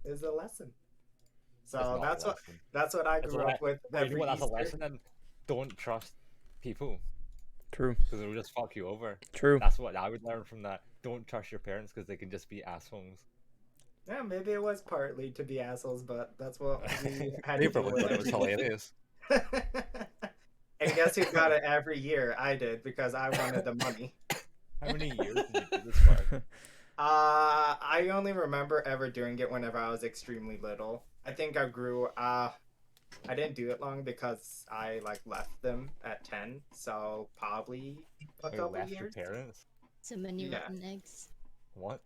is a lesson. It's So not a lesson. that's what I It's grew a up with you know every what? That's a Easter. lesson. Then don't trust people True. because they'll just fuck you over. True. That's what I would learn from that. Don't trust your parents because they can just be assholes. Yeah, maybe it was partly to be assholes, but that's what we had They to deal probably with thought it was every hilarious. And guess who got it every year? I did because I wanted the money. How many years did you do this for? I only remember ever doing it whenever I was extremely little. I think I grew. I didn't do it long because I like left them at 10, so probably a You couple left your years. parents? So many Yeah. rotten eggs. What?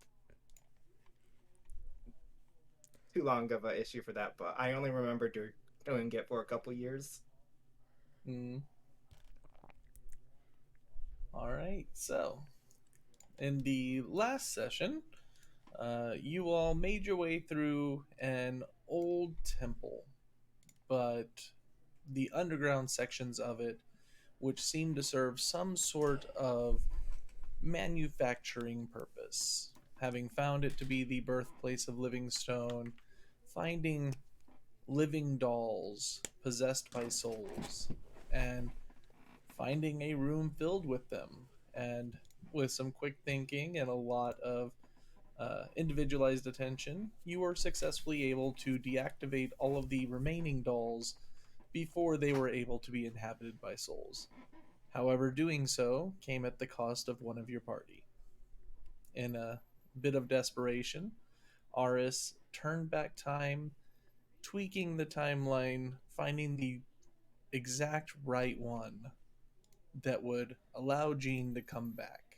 Too long of an issue for that, but I only remember doing it for a couple years. All right, so in the last session, you all made your way through an old temple, but the underground sections of it, which seem to serve some sort of manufacturing purpose. Having found it to be the birthplace of Livingstone, finding living dolls possessed by souls, and finding a room filled with them. And with some quick thinking and a lot of individualized attention, you were successfully able to deactivate all of the remaining dolls before they were able to be inhabited by souls. However, doing so came at the cost of one of your party. In a bit of desperation, Aris turned back time, tweaking the timeline, finding the exact right one that would allow Jean to come back,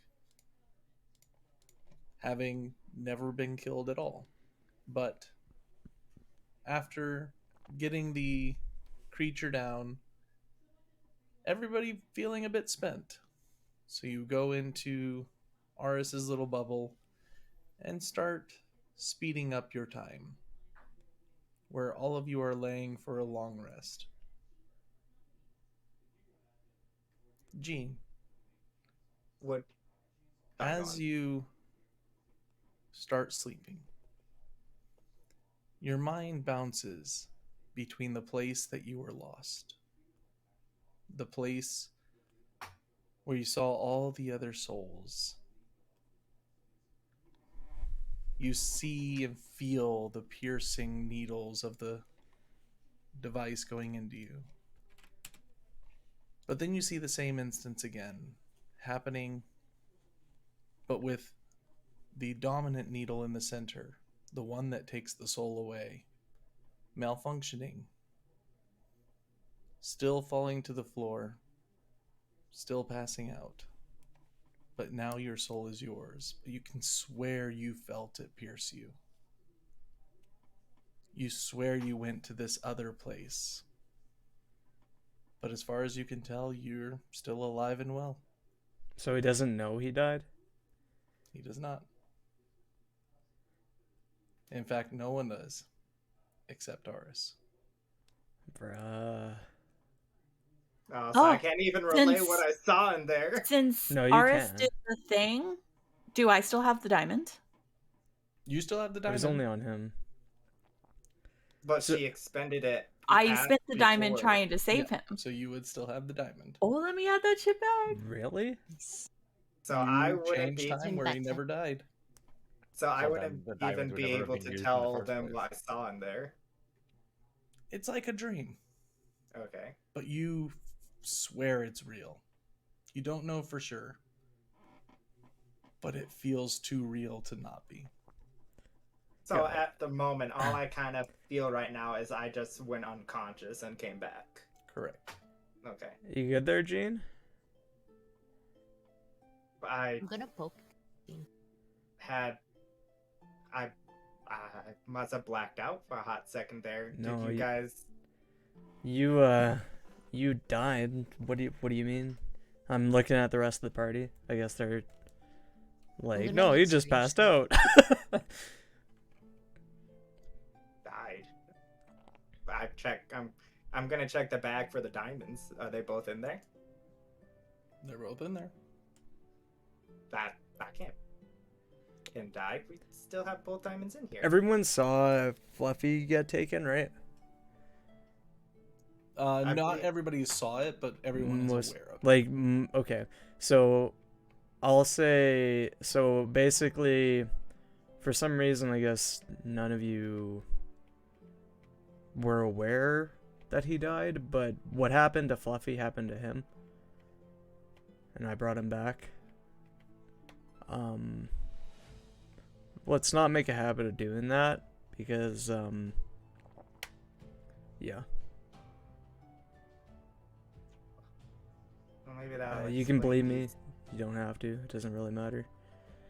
having never been killed at all. But after getting the creature down, everybody feeling a bit spent. So you go into Aris's little bubble and start speeding up your time, where all of you are laying for a long rest. Jean, What? as you start sleeping, your mind bounces between the place that you were lost, the place where you saw all the other souls. You see and feel the piercing needles of the device going into you. But then you see the same instance again, happening, but with the dominant needle in the center, the one that takes the soul away, malfunctioning, still falling to the floor, still passing out. But now your soul is yours. You can swear you felt it pierce you. You swear you went to this other place. But as far as you can tell, you're still alive and well. So he doesn't know he died? He does not. In fact, no one does, except Aris. Bruh. So I can't even relay since- what I saw in there. Since No, you Aris can. did the thing, do I still have the diamond? You still have the It diamond. was only on him. But So- she expended it. I spent the diamond before. trying to save him. So you would still have the diamond. Oh, let me add that shit back. Really? So You I wouldn't changed be. time where he never died. So I So wouldn't then the even diamonds would be never have able been to used in the tell first them place. what I saw in there. It's like a dream, Okay. but you swear it's real. You don't know for sure, but it feels too real to not be. So Got it. at the moment, all I kind of feel right now is I just went unconscious and came back. Correct. Okay. You good there, Gene? I I'm gonna poke. had. I must have blacked out for a hot second there. No, Did you guys? You died. What do you mean? I'm looking at the rest of the party. I guess they're like, gonna no, make you just strange passed stuff. out. Died. I check. I'm gonna check the bag for the diamonds. Are they both in there? They're both in there. That I can't. and died, we still have both diamonds in here. Everyone saw Fluffy get taken, right? Not believe- everybody saw it, but everyone is aware of it. Like, okay, so I'll say, so basically, for some reason, I guess none of you were aware that he died, but what happened to Fluffy happened to him, and I brought him back. Let's not make a habit of doing that, because, yeah. Well, maybe that'll You can explain blame me. these- You don't have to. It doesn't really matter.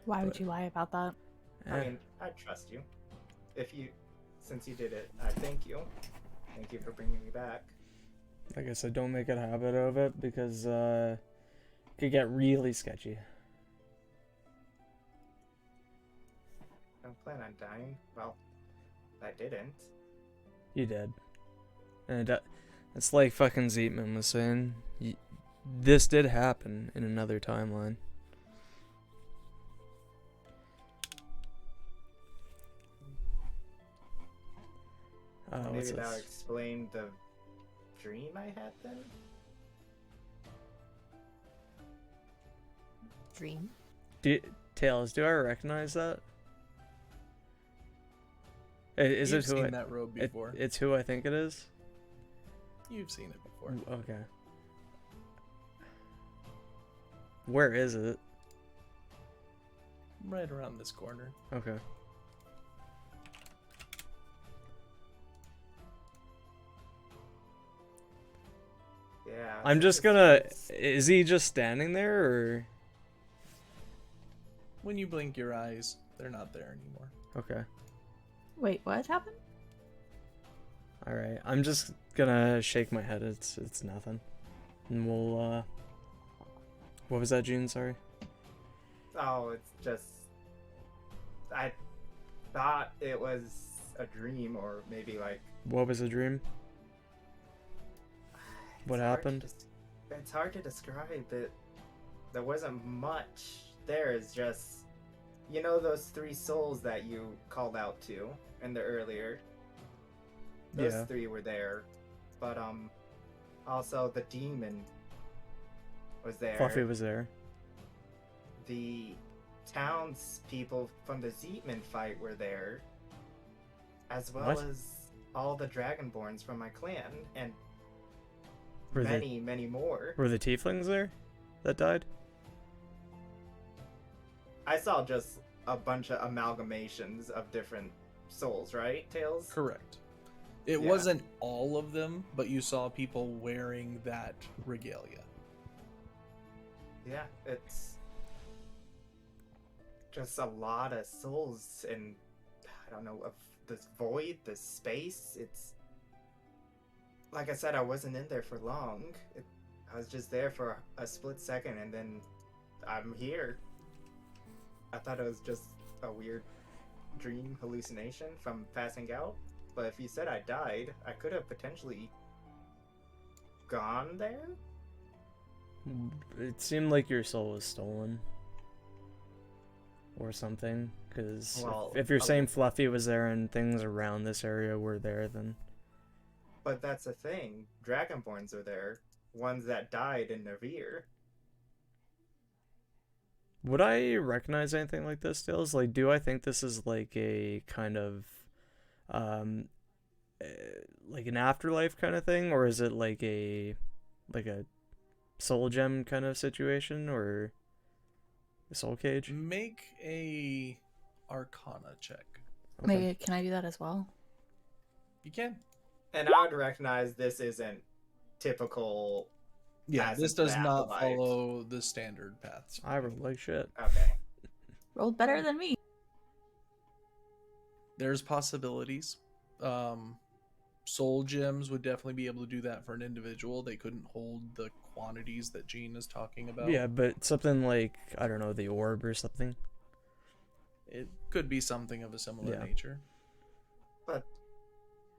Why would But- you lie about that? I Eh, mean, I trust you. Since you did it, I thank you. Thank you for bringing me back. like I said, don't make a habit of it, because it could get really sketchy. I don't plan on dying. Well, I didn't. You did. And it's like fucking Zeetman was saying. This did happen in another timeline. What's Maybe that'll this? explain the dream I had then. Dream. Tails, do I recognize that? Is You've it who seen I, that robe before. it's who I think it is? You've seen it before. Okay. Where is it? Right around this corner. Okay. Yeah. I'm since just it's- gonna. it's- Is he just standing there, or? When you blink your eyes, they're not there anymore. Okay. Wait, what happened? All right. I'm just gonna shake my head. It's nothing. And we'll. What was that, June? Sorry. Oh, it's just. I thought it was a dream, or maybe like. What was a dream? What It's hard to happened? it's hard to describe it. There wasn't much. There is just, those three souls that you called out to in the earlier. Those Yeah. three were there, but also the demon was there. Fluffy was there. The townspeople from the Zeetman fight were there, as well What? as all the Dragonborns from my clan, and Were many more. Were the tieflings there that died? I saw just a bunch of amalgamations of different souls, right, Tails? Correct. It Yeah. wasn't all of them, but you saw people wearing that regalia. Yeah, it's just a lot of souls, and I don't know, of this void, this space. It's like I said, I wasn't in there for long. I was just there for a split second, and then I'm here. I thought it was just a weird dream hallucination from passing out. But if you said I died, I could have potentially gone there. It seemed like your soul was stolen. Or something. Because Well, if you're I- saying Fluffy was there and things around this area were there, then. But that's the thing. Dragonborns are there. Ones that died in Navir. Would I recognize anything like this, Stills? Like, do I think this is like a kind of, like an afterlife kind of thing, or is it like a soul gem kind of situation, or a soul cage? Make a Arcana check. Okay. Maybe can I do that as well? You can. And I would recognize this isn't typical. Yeah, Pass this into does the not afterlife. follow the standard paths. I rolled like shit. Okay. Rolled better than me. There's possibilities. Soul gems would definitely be able to do that for an individual. They couldn't hold the quantities that Gene is talking about. Yeah, but something like, I don't know, the orb or something. It could be something of a similar Yeah. nature. But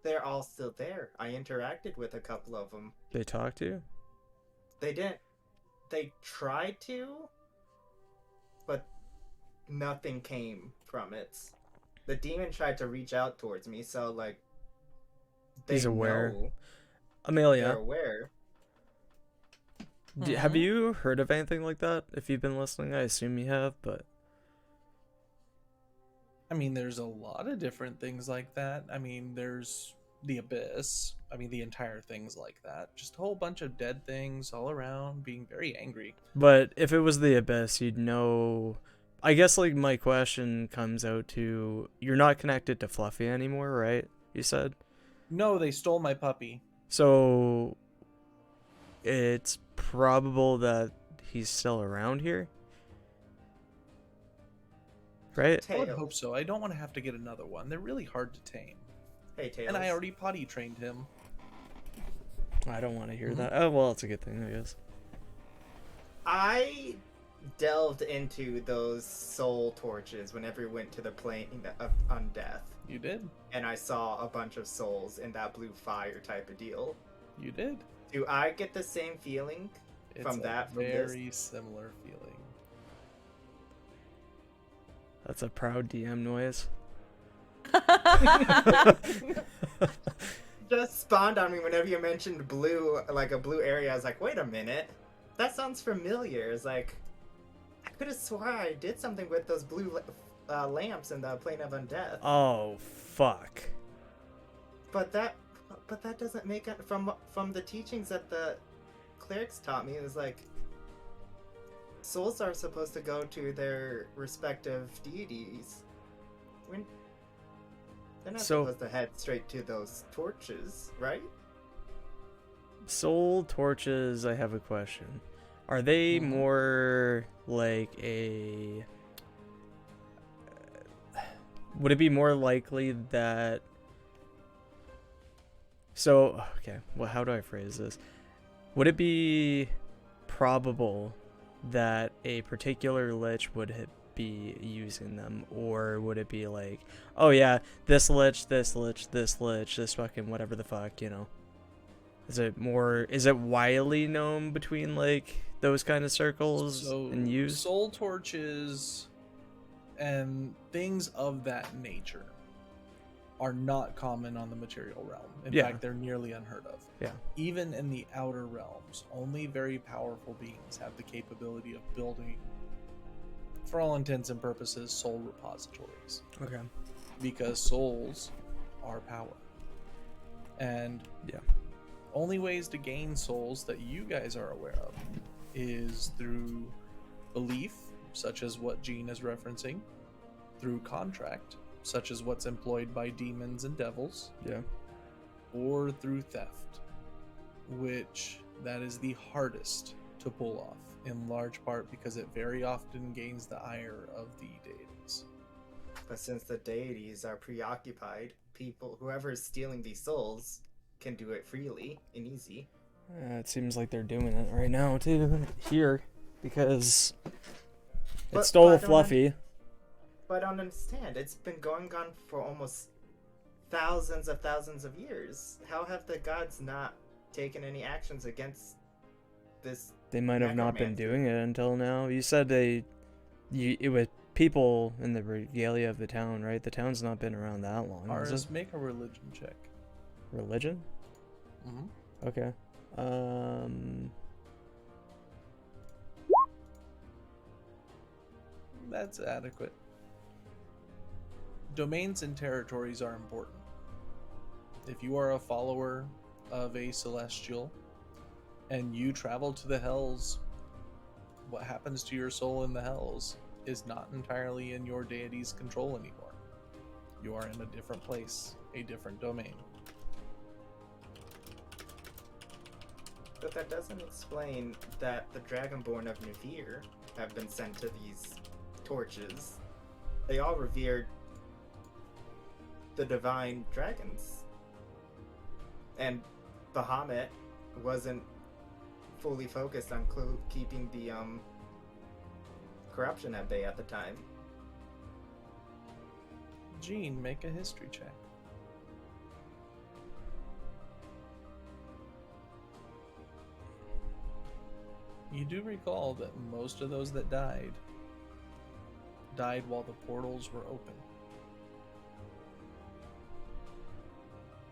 they're all still there. I interacted with a couple of them. They talk to you? They didn't. They tried to, but nothing came from it. The demon tried to reach out towards me, so like they He's aware. know, they're Amelia, aware. have Mhm. you heard of anything like that? If you've been listening, I assume you have, but I mean, there's a lot of different things like that. I mean, there's the abyss. I mean, the entire thing's like that. Just a whole bunch of dead things all around, being very angry. if it was the abyss, you'd know. I guess like my question comes out to you're not connected to Fluffy anymore, right? You said. No, they stole my puppy. So it's probable that he's still around here. Right? I would Tails. hope so. I don't want to have to get another one. They're really hard to tame. Hey, Tails. And I already potty trained him. I don't want to hear Mhm. that. Oh, well, it's a good thing, I guess. I delved into those soul torches whenever we went to the plane of undeath, You did. and I saw a bunch of souls in that blue fire type of deal. You did. Do I get the same feeling It's from a that? From this? very similar feeling. That's a proud DM noise. Just spawned on me whenever you mentioned blue, like a blue area. I was like, wait a minute, that sounds familiar. It's like I could have swore I did something with those blue lamps in the plane of undeath. Oh, fuck. But that doesn't make it from the teachings that the clerics taught me. It was like souls are supposed to go to their respective deities. They're not So- supposed to head straight to those torches, right? Soul torches, I have a question. Are they Mhm. more like a. Would it be more likely that. So, okay, well, how do I phrase this? Would it be probable that a particular lich would be using them? Or would it be like, oh yeah, this lich, this lich, this lich, this fucking whatever the fuck, you know? Is it widely known between like those kind of circles So, and use? soul torches and things of that nature are not common on the material realm. In Yeah. fact, they're nearly unheard of. Yeah. Even in the outer realms, only very powerful beings have the capability of building, for all intents and purposes, soul repositories. Okay. Because souls are power. And Yeah. only ways to gain souls that you guys are aware of is through belief, such as what Gene is referencing, through contract, such as what's employed by demons and devils, Yeah. or through theft, which that is the hardest to pull off, in large part because it very often gains the ire of the deities. But since the deities are preoccupied, whoever is stealing these souls, can do it freely and easy. It seems like they're doing it right now too here because But- it stole but I don't Fluffy. But I don't understand. It's been going on for almost thousands of years. How have the gods not taken any actions against this? They might have not been necromancy. doing it until now. You said it was people in the regalia of the town, right? The town's not been around that long. Has Ours, it? make a religion check. Religion? Mm-hmm. Okay. That's adequate. Domains and territories are important. If you are a follower of a celestial and you travel to the hells, what happens to your soul in the hells is not entirely in your deity's control anymore. You are in a different place, a different domain. But that doesn't explain that the Dragonborn of Nivir have been sent to these torches. They all revered the divine dragons. And Bahamut wasn't fully focused on keeping the corruption at bay at the time. Gene, make a history check. You do recall that most of those that died died while the portals were open.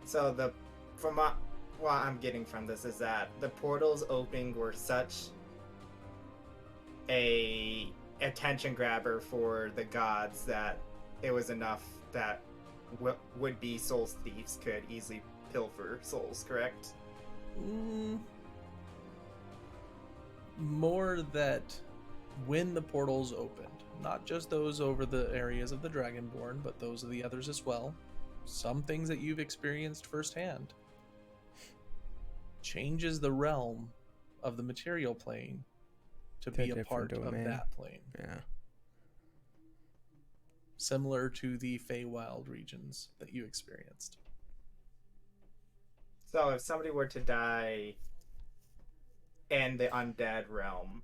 So from what I'm getting from this is that the portals opening were such a attention grabber for the gods that it was enough that would-be soul thieves could easily pilfer souls, correct? More that when the portals opened, not just those over the areas of the Dragonborn, but those of the others as well, some things that you've experienced firsthand, changes the realm of the material plane to To a be a different part of domain. that plane. Yeah. Similar to the Feywild regions that you experienced. So if somebody were to die in the undead realm,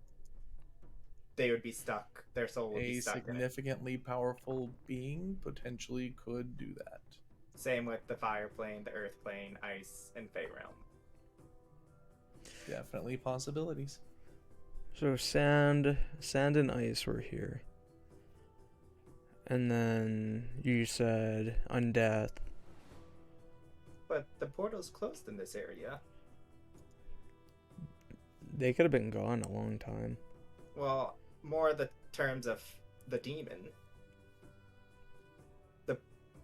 they would be stuck. Their soul would be A stuck in it. significantly powerful being potentially could do that. Same with the fire plane, the earth plane, ice, and Fey realm. Definitely possibilities. So sand and ice were here. And then you said undeath. But the portal's closed in this area. They could have been gone a long time. Well, more the terms of the demon. The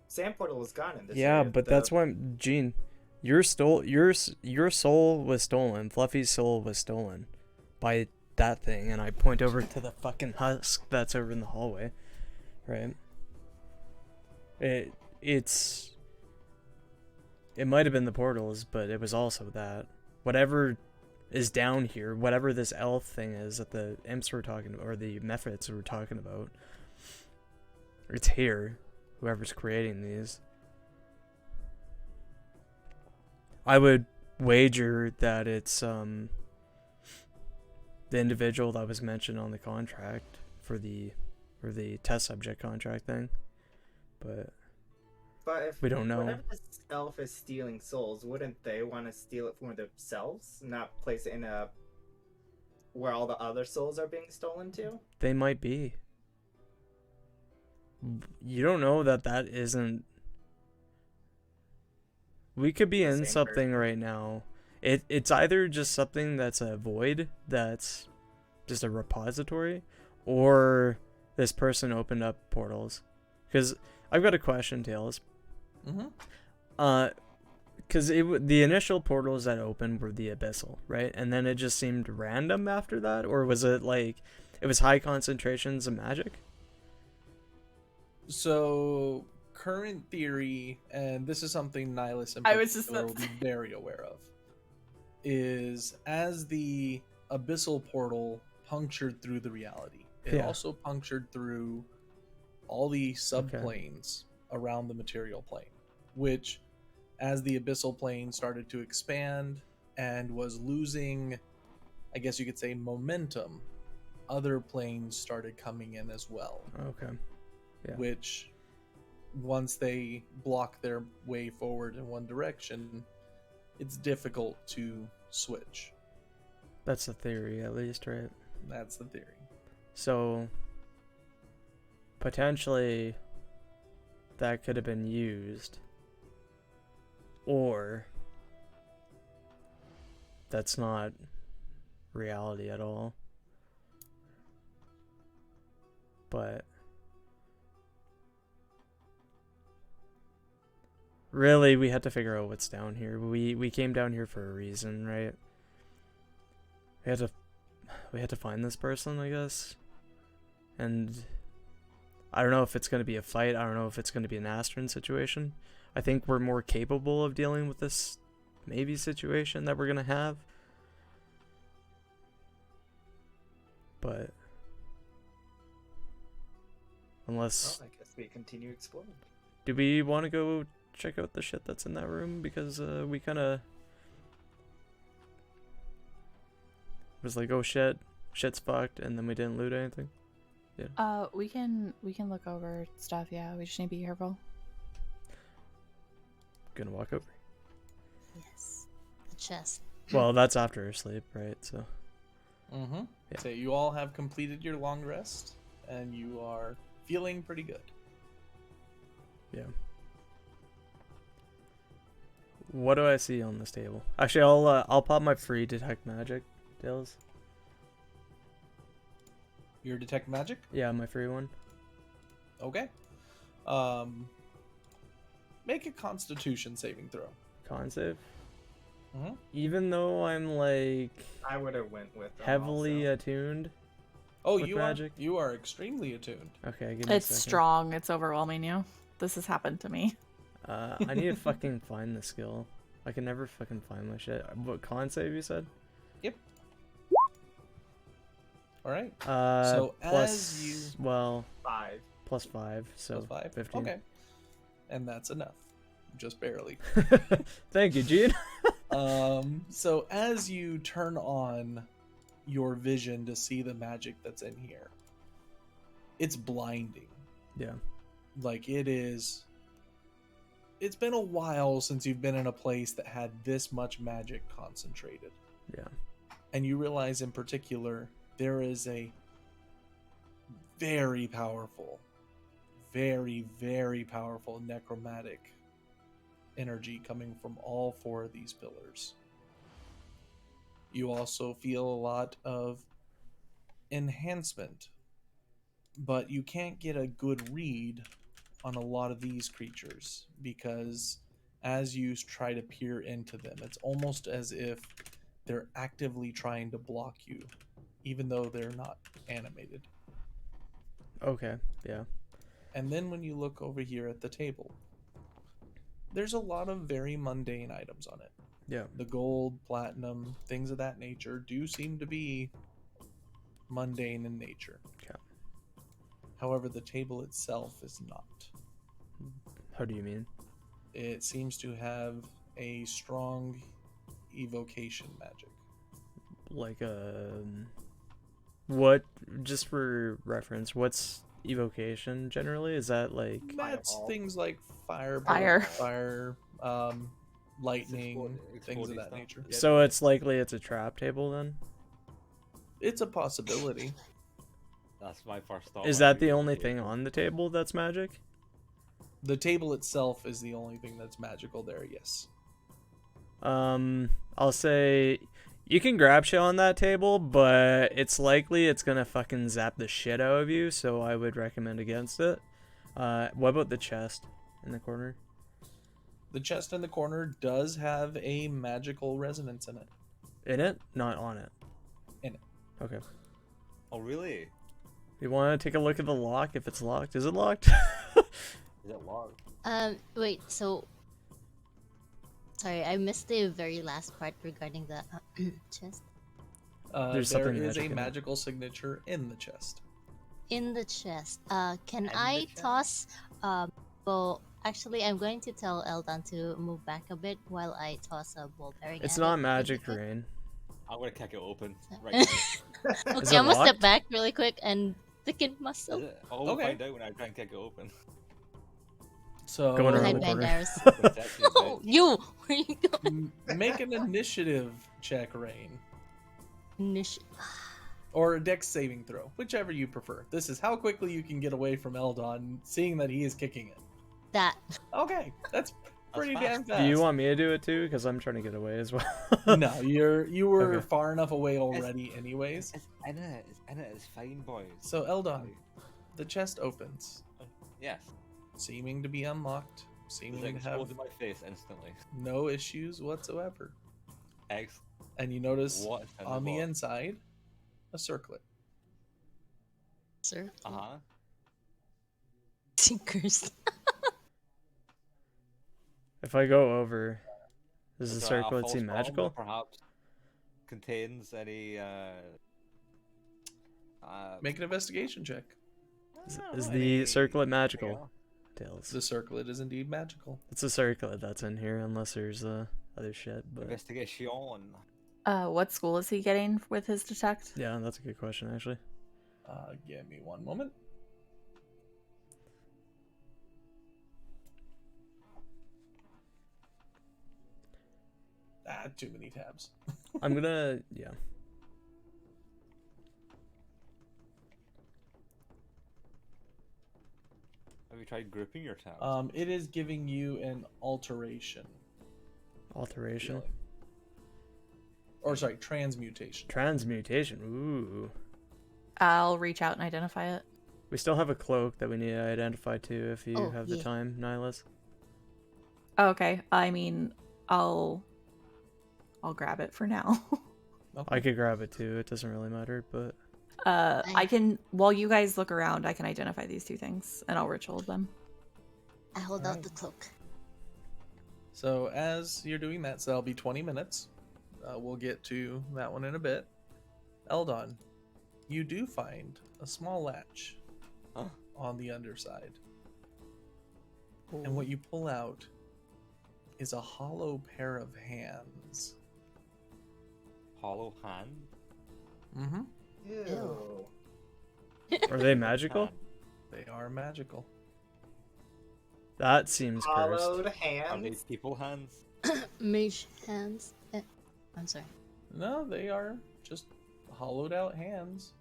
sand portal was gone in this Yeah, area. but that's why, Gene, your soul was stolen. Fluffy's soul was stolen by that thing, and I point over to the fucking husk that's over in the hallway, right? It might have been the portals, but it was also that. Whatever is down here, whatever this elf thing is that the imps were talking about, or the mephits were talking about, it's here. Whoever's creating these. I would wager that it's the individual that was mentioned on the contract for the test subject contract thing. But if we don't know. whatever this elf is stealing souls, wouldn't they want to steal it for themselves, not place it in a where all the other souls are being stolen to? They might be. You don't know that isn't. We could be in Same something person. right now. It's either just something that's a void, that's just a repository, or this person opened up portals. Because I've got a question, Tails. Mm-hmm. Because the initial portals that opened were the abyssal, right? And then it just seemed random after that, or was it like it was high concentrations of magic? So, current theory, and this is something Nihilus in I was just particular will be very aware of, is as the abyssal portal punctured through the reality, it Yeah. also punctured through all the subplanes around the material plane, which, as the abyssal plane started to expand and was losing, I guess you could say, momentum, other planes started coming in as well. Okay. Yeah. Which, once they block their way forward in one direction, it's difficult to switch. That's the theory, at least, right? That's the theory. So, potentially, that could have been used. Or, that's not reality at all. But, really, we had to figure out what's down here. We came down here for a reason, right? We had to find this person, I guess. And I don't know if it's going to be a fight. I don't know if it's going to be an Astron situation. I think we're more capable of dealing with this maybe situation that we're going to have. But unless... Well, I guess we continue exploring. Do we want to go check out the shit that's in that room? Because we kind of... was like, oh shit, shit's fucked, and then we didn't loot anything. We can look over stuff. Yeah, we just need to be careful. Gonna walk over. Yes. The chest. Well, that's after her sleep, right? So Mm-hmm. Yeah. So you all have completed your long rest, and you are feeling pretty good. Yeah. What do I see on this table? Actually, I'll pop my free detect magic, Tails. Your detect magic? Yeah, my free one. Okay. Make a Constitution saving throw. Con save. Mm-hmm. Even though I'm like I would have went with them heavily also. attuned. Oh, With you magic? are extremely attuned. Okay, give me It's a second. strong. It's overwhelming you. This has happened to me. I need to fucking find the skill. I can never fucking find my shit. What con save you said? All right. So as well, 5. +5, so Plus 5. 15. Okay. And that's enough. Just barely. Thank you, Gene. So as you turn on your vision to see the magic that's in here, it's blinding. Yeah. Like it's been a while since you've been in a place that had this much magic concentrated. Yeah. And you realize in particular there is a very powerful, very, very powerful necromantic energy coming from all 4 of these pillars. You also feel a lot of enhancement, but you can't get a good read on a lot of these creatures because as you try to peer into them, it's almost as if they're actively trying to block you, even though they're not animated. Okay. Yeah. And then when you look over here at the table, there's a lot of very mundane items on it. Yeah. The gold, platinum, things of that nature do seem to be mundane in nature. Yeah. However, the table itself is not. How do you mean? It seems to have a strong evocation magic. Like what? Just for reference, what's evocation generally? Is that like? That's Fireball. things like Fire. fire, lightning, things of exploding that stuff. nature. Yeah. So it's likely it's a trap table then. It's a possibility. That's my first thought. Is when I that the read only it. thing on the table that's magic? The table itself is the only thing that's magical there, yes. I'll say you can grab shit on that table, but it's likely it's gonna fucking zap the shit out of you, so I would recommend against it. What about the chest in the corner? The chest in the corner does have a magical resonance in it. In it? Not on it. In it. Okay. Oh, really? You want to take a look at the lock if it's locked? Is it locked? Is it locked? Wait, so... Sorry, I missed the very last part regarding the chest. There's There something is magic a in it. magical signature in the chest. In the chest, can the I chest? toss... well, actually, I'm going to tell Eldon to move back a bit while I toss a ball bearing It's at not it magic really quick. rain. I'm gonna kick it open right now. Is Okay, it I'm gonna step locked? back really quick and thicken Is muscle. it? I'll Okay. find out when I try and kick it open. So Going around Hide the behind corner. Darius. Perception, Oh, bitch. you! Where you going? make an initiative check, Rain. Nish- Or a dex saving throw, whichever you prefer. This is how quickly you can get away from Eldon, seeing that he is kicking it. That. Okay, that's pretty damn fast. fast. Do you want me to do it too? Because I'm trying to get away as well. No, you were Okay. far enough away already, anyways. It's in it. It's in it. It's fine, boys. So Eldon, the chest opens, Yes. seeming to be unlocked, It's seeming like to have exploded in my face instantly. no issues whatsoever. X. And you notice What's in on the box? inside a circlet. Sir. Uh-huh. Tinkers. If I go over, does the Is there a circlet false seem bottom magical? that perhaps contains any Make an investigation check. Is the circlet magical? Tails. The circlet is indeed magical. It's a circlet that's in here, unless there's other shit. But Investigation. What school is he getting with his detect? yeah, that's a good question actually. Give me one moment. Too many tabs. I'm gonna yeah. Have you tried grouping your tabs? It is giving you an alteration. Alteration. feeling. Or sorry, transmutation. Transmutation. Ooh. I'll reach out and identify it. We still have a cloak that we need to identify too if you Oh, have the yeah. time, Nihilus. Oh, okay. I mean, I'll grab it for now. I could grab it too. It doesn't really matter, but I can, while you guys look around, I can identify these two things and I'll ritual them. I hold out Alright. the cloak. So as you're doing that, so that'll be 20 minutes. We'll get to that one in a bit. Eldon, you do find a small latch Huh? on the underside. And what you pull out is a hollow pair of hands. Hollow hand? Mm-hmm. Ew. are they magical? Hand. They are magical. That seems cursed. Hollowed Are they hands. people hands? Mage hands. I'm sorry. No, they are just hollowed out hands.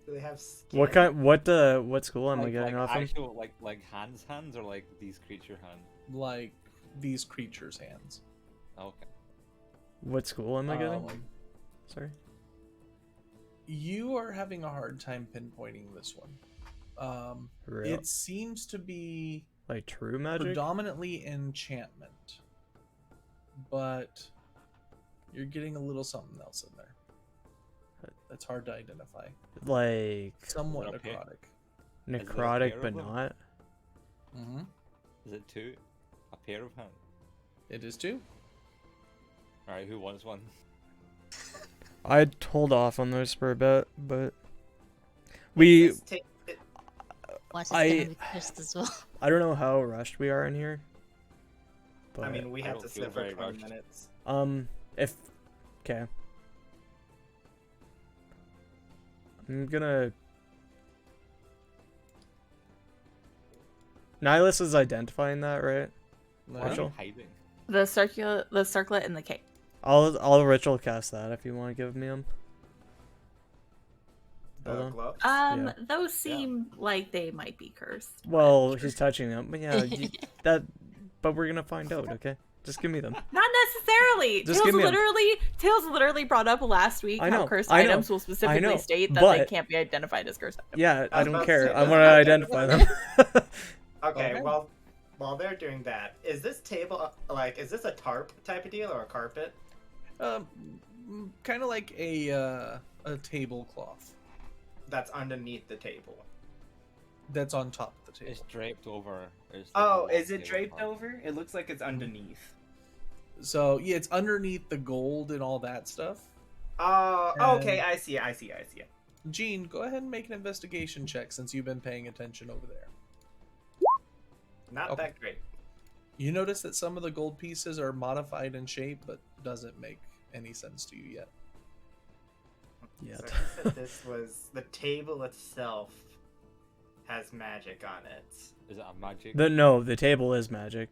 Do they have skin? What kind? What school am I Like, getting like off him? actual, like hands or like these creature hands? Like these creatures' hands. Okay. What school am I getting? Um, Sorry. You are having a hard time pinpointing this one. Real? It seems to be Like true magic? predominantly enchantment, but you're getting a little something else in there. That's hard to identify. Like Somewhat Okay. necrotic. there a necrotic, pair but of them? not. Mm-hmm. Is it two? A pair of hands? It is too. Alright, who wants one? I'd hold off on those for a bit, but Is we. this Watch it's I- gonna be cursed as well. I don't know how rushed we are in here. But I mean, we I have don't to feel sit for very 20 rushed. minutes. if okay, I'm gonna. Nihilus is identifying that, right? No? Why are you Ritual? hiding? The circlet, and the cape. I'll ritual cast that if you want to give me them. The Hold on. gloves. Yeah. Those seem like they might be cursed. Well, he's touching them, but yeah, that. But we're gonna find out, okay? Just give me them. Not necessarily. Just give me 'em. Tails literally brought up last week I how know, cursed I know, items will specifically know, state that they but- can't be identified as cursed items. Yeah, I was don't about to care. say, I let's want to not identify them. Okay, Okay. well, while they're doing that, is this table is this a tarp type of deal or a carpet? Kind of like a tablecloth That's underneath the table. that's on top of the It's table. draped over. It's like a Oh, long is it table draped top. over? It looks like it's underneath. So yeah, it's underneath the gold and all that stuff. Oh, And- okay, I see it. Gene, go ahead and make an investigation check since you've been paying attention over there. Not Okay. that great. You notice that some of the gold pieces are modified in shape, but doesn't make any sense to you yet. Yeah. So you said this was the table itself has magic on it. Is it a magic? No, the table is magic.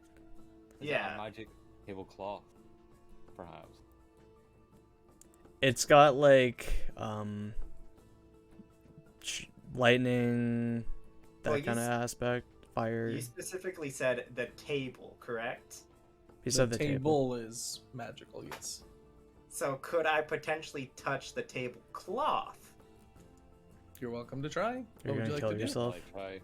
Is it Yeah. a magic tablecloth, perhaps. It's got like lightning, that Well, you kind of s- aspect. Fire. You specifically said the table, correct? He said the table. is magical, yes. So could I potentially touch the tablecloth? You're welcome to try. You're What would gonna you like kill to do? yourself. Like, try.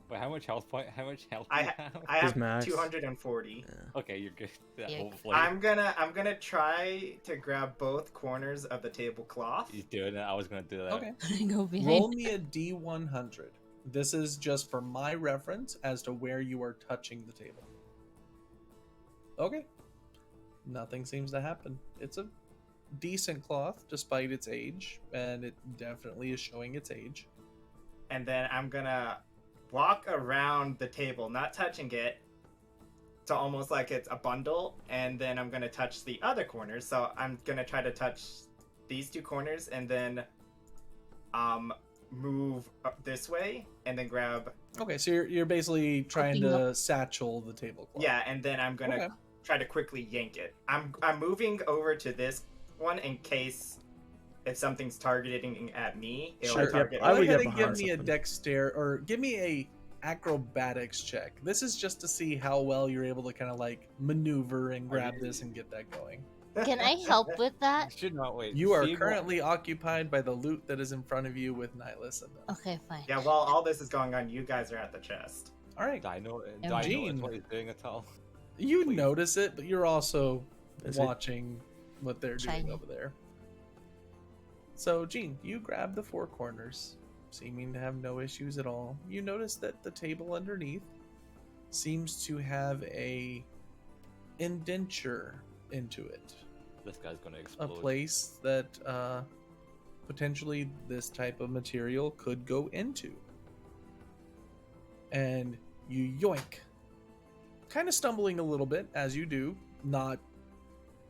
Wait, how much health point? How much health do I you ha- have? I His have max. 240. Okay, you're good. Yeah, Yeah. hopefully. I'm gonna try to grab both corners of the tablecloth. He's doing it. I was gonna do that. Okay. Go behind. Roll me a D100. This is just for my reference as to where you are touching the table. Okay. Nothing seems to happen. It's a decent cloth despite its age, and it definitely is showing its age. And then I'm gonna walk around the table, not touching it, to almost like it's a bundle, and then I'm gonna touch the other corners. So I'm gonna try to touch these two corners, and then move up this way, and then grab Okay, so you're basically trying Opening to satchel the tablecloth. yeah, and then I'm gonna Okay. try to quickly yank it. I'm moving over to this one in case if something's targeting at me, it'll Sure. target. I Go would ahead get and give behind me a something. dexter or give me a acrobatics check. This is just to see how well you're able to kind of like maneuver and grab this and get that going. Can I help with that? You should not wait. You are See what- currently occupied by the loot that is in front of you with Nihilus in them. Okay, fine. Yeah, while all this is going on, you guys are at the chest. All right. Dino, Gene. notice what he's doing at all. You Please. notice it, but you're also Is it- watching what they're doing Shiny. over there. So, Gene, you grab the four corners, seeming to have no issues at all. You notice that the table underneath seems to have a indenture into it. This guy's gonna A explode. place that potentially this type of material could go into. And you yoink. Kind of stumbling a little bit as you do, not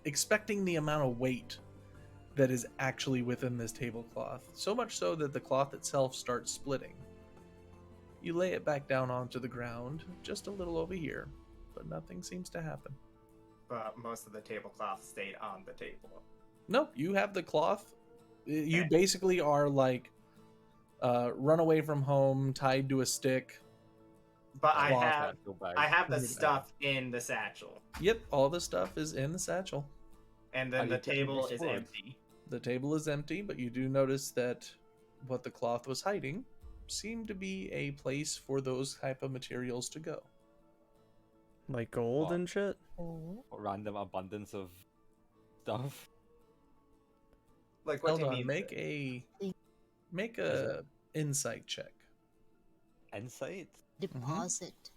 expecting the amount of weight that is actually within this tablecloth. So much so that the cloth itself starts splitting. You lay it back down onto the ground, just a little over here, but nothing seems to happen. But most of the tablecloth stayed on the table. Nope, you have the cloth. You Okay. basically are like run away from home, tied to a stick. But I Cloth have Feel bad. I have the Look at that. stuff in the satchel, Yep, all the stuff is in the satchel. and How then do the you get table these is swords? empty. The table is empty, but you do notice that what the cloth was hiding seemed to be a place for those type of materials to go. Like gold What? and shit? Oh. Random abundance of stuff. Like, what do you Eldon, mean? make Is a insight check. Insight. Deposit.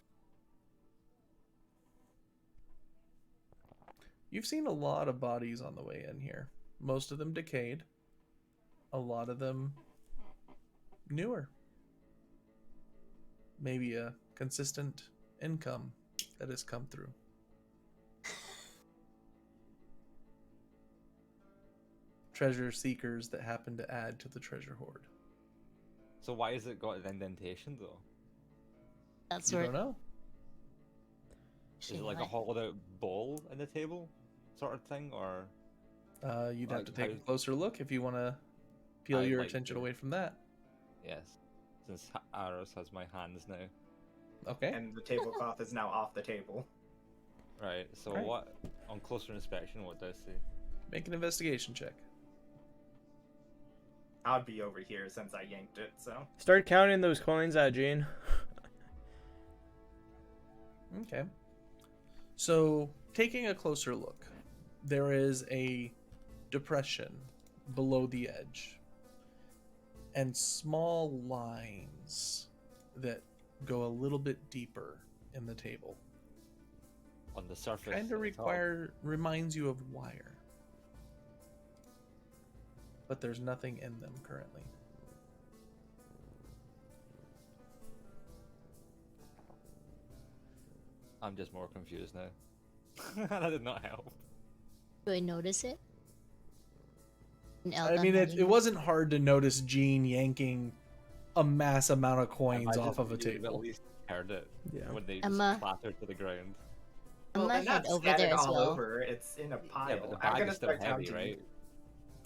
You've seen a lot of bodies on the way in here. Most of them decayed. A lot of them newer. Maybe a consistent income that has come through. Treasure seekers that happen to add to the treasure hoard. So why has it got an indentation though? That's You where. don't know. Is it like a hollowed out bowl in the table, sort of thing, or? You'd have Like, to take a how- closer look if you want to peel I'd your like attention to. away from that. Yes, since Aros has my hands now. Okay. And the tablecloth is now off the table. Right. So Right. what? On closer inspection, what does it say? Make an investigation check. I'd be over here since I yanked it, so. Start counting those coins out, Gene. Okay. So, taking a closer look, there is a depression below the edge and small lines that go a little bit deeper in the table. On the surface. Kind of at the top. reminds you of wire. But there's nothing in them currently. I'm just more confused now. That did not help. Do I notice it? An I Eldon mean, it hiding wasn't hard to notice Gene yanking a mass amount of coins Imagine off of a you would've table. At least heard it Yeah. when they just Emma. clattered to the ground. I'm Well, gonna they're head not over scattered there as all well. over. It's in a pile. Yeah, but the I'm bag gonna is still start heavy, counting. right?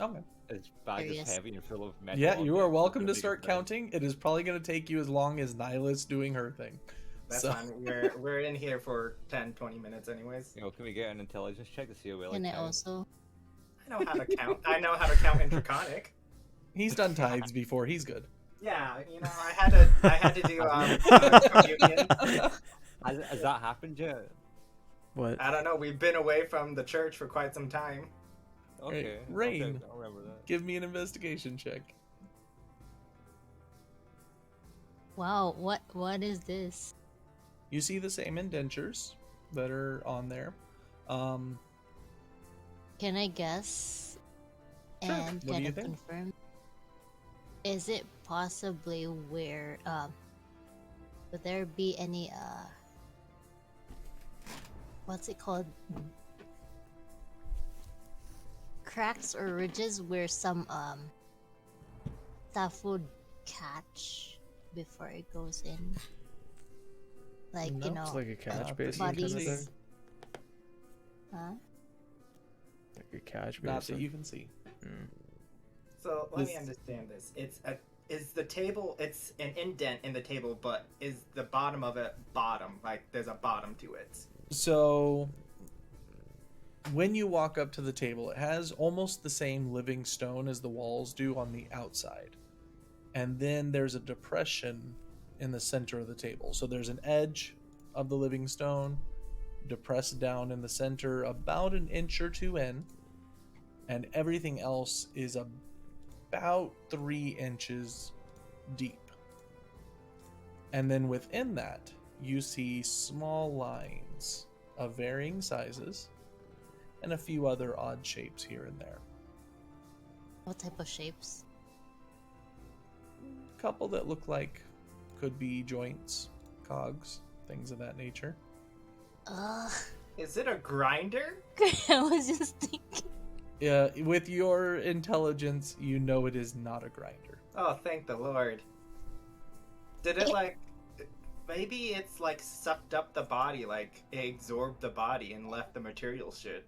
Okay. Its bag There he is is. heavy and full of metal. Yeah, you are objects, welcome the to biggest start bag. counting. It is probably going to take you as long as Nihilus doing her thing. That's So- fine. We're in here for 10, 20 minutes anyways. You know, can we get an intelligence check to see how well Can I count? also? I know how to count. I know how to count in Draconic. He's done tithes before. He's good. Yeah, you know, I had to do communion. Has that happened yet? What? I don't know. We've been away from the church for quite some time. Okay. Rain. I'll remember that. Give me an investigation check. Wow, what is this? You see the same indentures that are on there. Can I guess? Sure. And What do kind you of think? confirm? Is it possibly where would there be any what's it called? Cracks or ridges where some stuff would catch before it goes in? Like, No, you know, It's like a catch Not basin kind of bodies. thing. huh? Like a catch Not that basin. you can see. So let me This- understand this. is the table? It's an indent in the table, but is the bottom of it bottom? Like there's a bottom to it. So when you walk up to the table, it has almost the same living stone as the walls do on the outside. And then there's a depression in the center of the table. So there's an edge of the living stone depressed down in the center about an inch or two in, and everything else is about 3 inches deep. And then within that, you see small lines of varying sizes and a few other odd shapes here and there. What type of shapes? Couple that look like could be joints, cogs, things of that nature. Is it a grinder? I was just thinking. Yeah, with your intelligence, you know it is not a grinder. Oh, thank the Lord. Did it like... Maybe it's like sucked up the body, like it absorbed the body and left the material shit.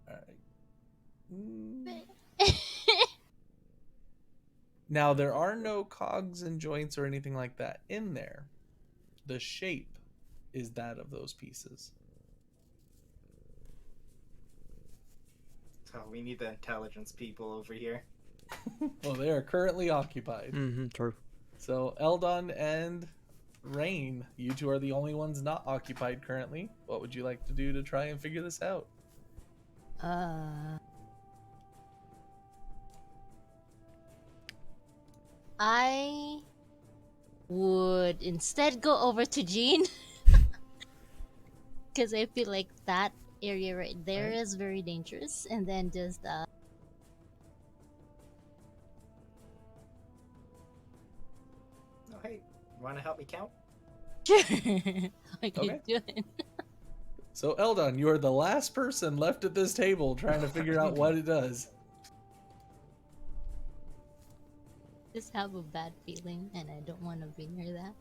Alright. Now, there are no cogs and joints or anything like that in there. The shape is that of those pieces. Oh, we need the intelligence people over here. Well, they are currently occupied. True. So, Eldon and Rain, you two are the only ones not occupied currently. What would you like to do to try and figure this out? I would instead go over to Jean. Because I feel like that area right there is very dangerous. And then just, Oh, hey, you want to help me count? sure. I can Okay. do it. So, Eldon, you are the last person left at this table trying to figure out what it does. Just have a bad feeling, and I don't want to be near that.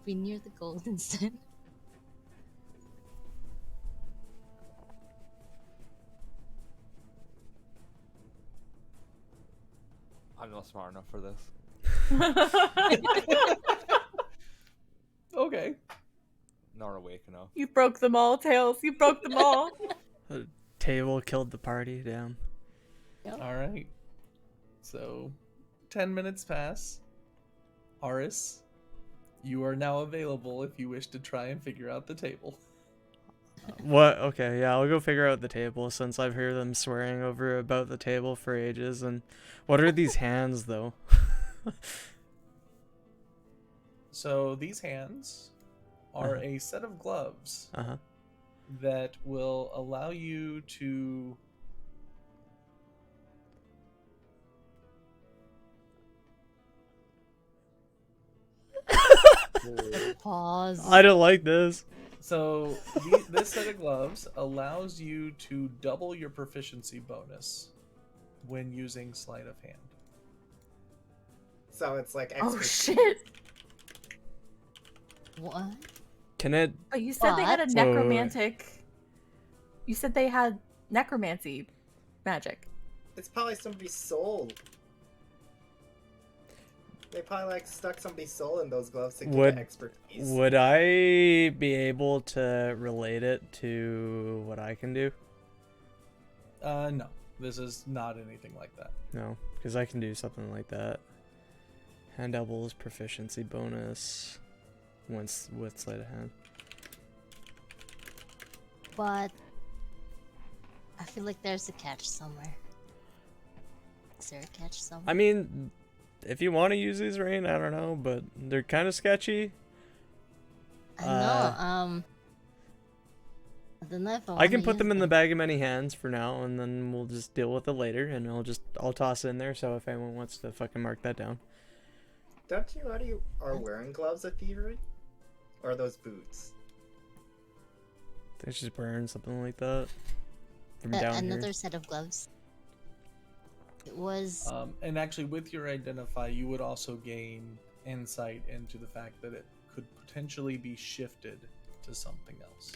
Be near the gold instead. I'm not smart enough for this. Okay. Not awake enough. You broke them all, Tails. You broke them all. The table killed the party down. All right. So, 10 minutes pass. Aris, you are now available if you wish to try and figure out the table. What? Okay, yeah, I'll go figure out the table since I've heard them swearing over about the table for ages. And what are these hands, though? So, these hands are a set of gloves Uh-huh. that will allow you to Pause. I don't like this. So this set of gloves allows you to double your proficiency bonus when using sleight of hand. So it's like Oh extra. shit! What? Can it? Oh, you said they had a What? necromantic. You said they had necromancy magic. It's probably somebody's soul. They probably like stuck somebody's soul in those gloves to get Would- the expertise. Would I be able to relate it to what I can do? No, this is not anything like that. No, because I can do something like that. Hand doubles, proficiency bonus, once with sleight of hand. But I feel like there's a catch somewhere. Is there a catch somewhere? I mean, if you want to use these, Rain, I don't know, but they're kind of sketchy. I know. I don't know if I wanna can put use them in the bag of many hands for now, and then we'll just deal with it later, and I'll toss it in there, so if anyone wants to fucking mark that down. Don't you already are wearing gloves of thievery? Or are those boots? I think she's wearing something like that. From down another here. set of gloves. It was And actually, with your identify, you would also gain insight into the fact that it could potentially be shifted to something else.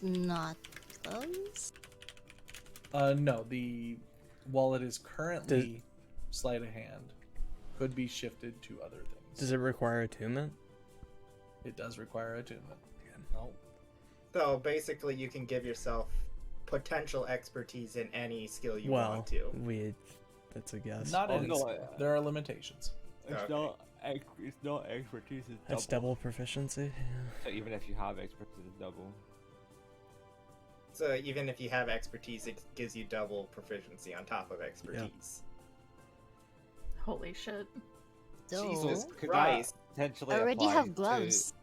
not gloves. No, the wallet is currently sleight of hand could be shifted to other things. Does it require attunement? It does require attunement. No. So basically, you can give yourself potential expertise in any skill you Well, want to. that's a guess. Not Oh, any no, skill. There are limitations. It's Okay. not. It's not expertise. It's That's double proficiency. Yeah. So even if you have expertise, it's double. So even if you have expertise, it gives you double proficiency on top of expertise. Holy shit. So, Jesus Could Christ. that potentially I already apply have gloves.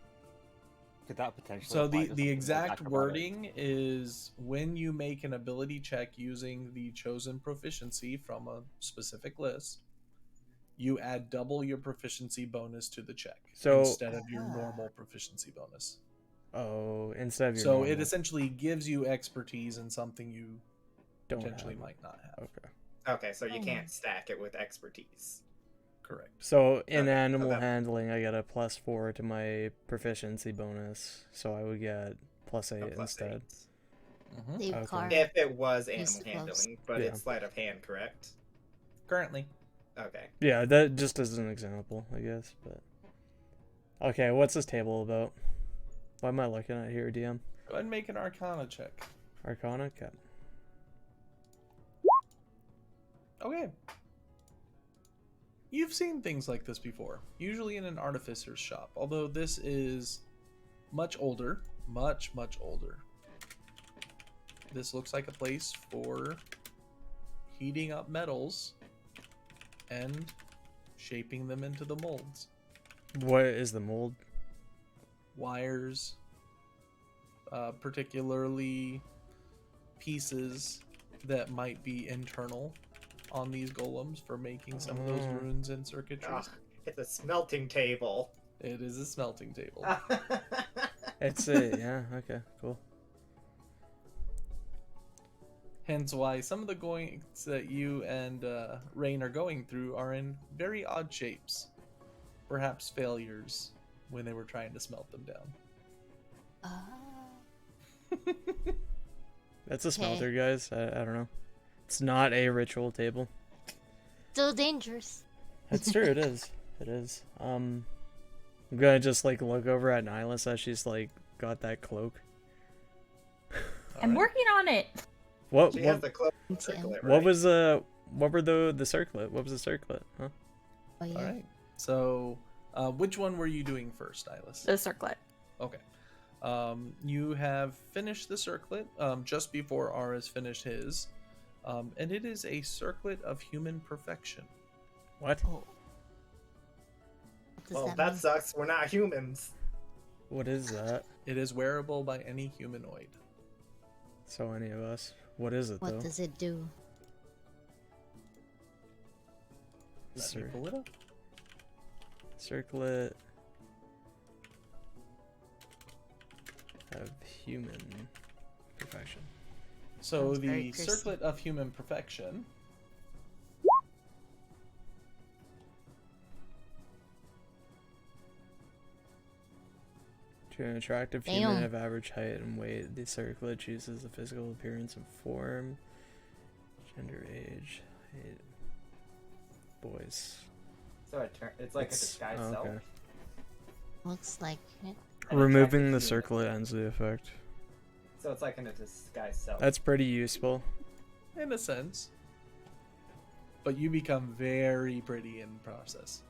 Could that potentially? So apply the to something exact acrobatic? wording is when you make an ability check using the chosen proficiency from a specific list, you add double your proficiency bonus to the check So- instead of your normal proficiency bonus. Oh, instead of your So normal, it essentially gives you expertise in something you don't potentially have. might not have. Okay. Okay, so you Oh. can't stack it with expertise. Correct. So in Okay, so animal that- handling, I get a +4 to my proficiency bonus, so I would get +8 A plus instead. 8. Mhm. Save Okay. car. If it was Use animal the gloves. handling, but Yeah. it's sleight of hand, correct? Currently. Okay. Yeah, that just as an example, I guess. But okay, what's this table about? What am I looking at here, DM? Go ahead and make an Arcana check. Arcana? Okay. Okay. You've seen things like this before, usually in an artificer's shop, although this is much older, much older. This looks like a place for heating up metals and shaping them into the molds. What is the mold? Wires, particularly pieces that might be internal on these golems for making some of those Oh. runes and circuitries. Ugh, it's a smelting table. It is a smelting table. It's a yeah. Okay, cool. Hence why some of the goings that you and Rain are going through are in very odd shapes. Perhaps failures when they were trying to smelt them down. That's a Okay. smelter, guys. I don't know. It's not a ritual table. Still dangerous. That's true. It is. It is. I'm gonna just like look over at Nihilus as she's like got that cloak. I'm Alright. working on it. What? She has What? the cloak TM. circlet, What right? was What were the circlet? What was the circlet? Huh? Oh, yeah. Alright. So, which one were you doing first, Nihilus? The circlet. Okay. You have finished the circlet just before Ara's finished his. And it is a circlet of human perfection. What? Oh. What does Well, that that mean? sucks. We're not humans. What is that? It is wearable by any humanoid. So any of us. What is it What though? does it do? Let me Cir- pull it up. circlet of human perfection. So Sounds very the cursy. circlet of human perfection To an attractive human Damn. of average height and weight, the circlet chooses the physical appearance and form, gender, age, height, boys. So it's like a disguise self. okay. Looks like it. An Removing attractive the human. circlet ends the effect. So it's like in a disguise self. That's pretty useful. in a sense. But you become very pretty in the process.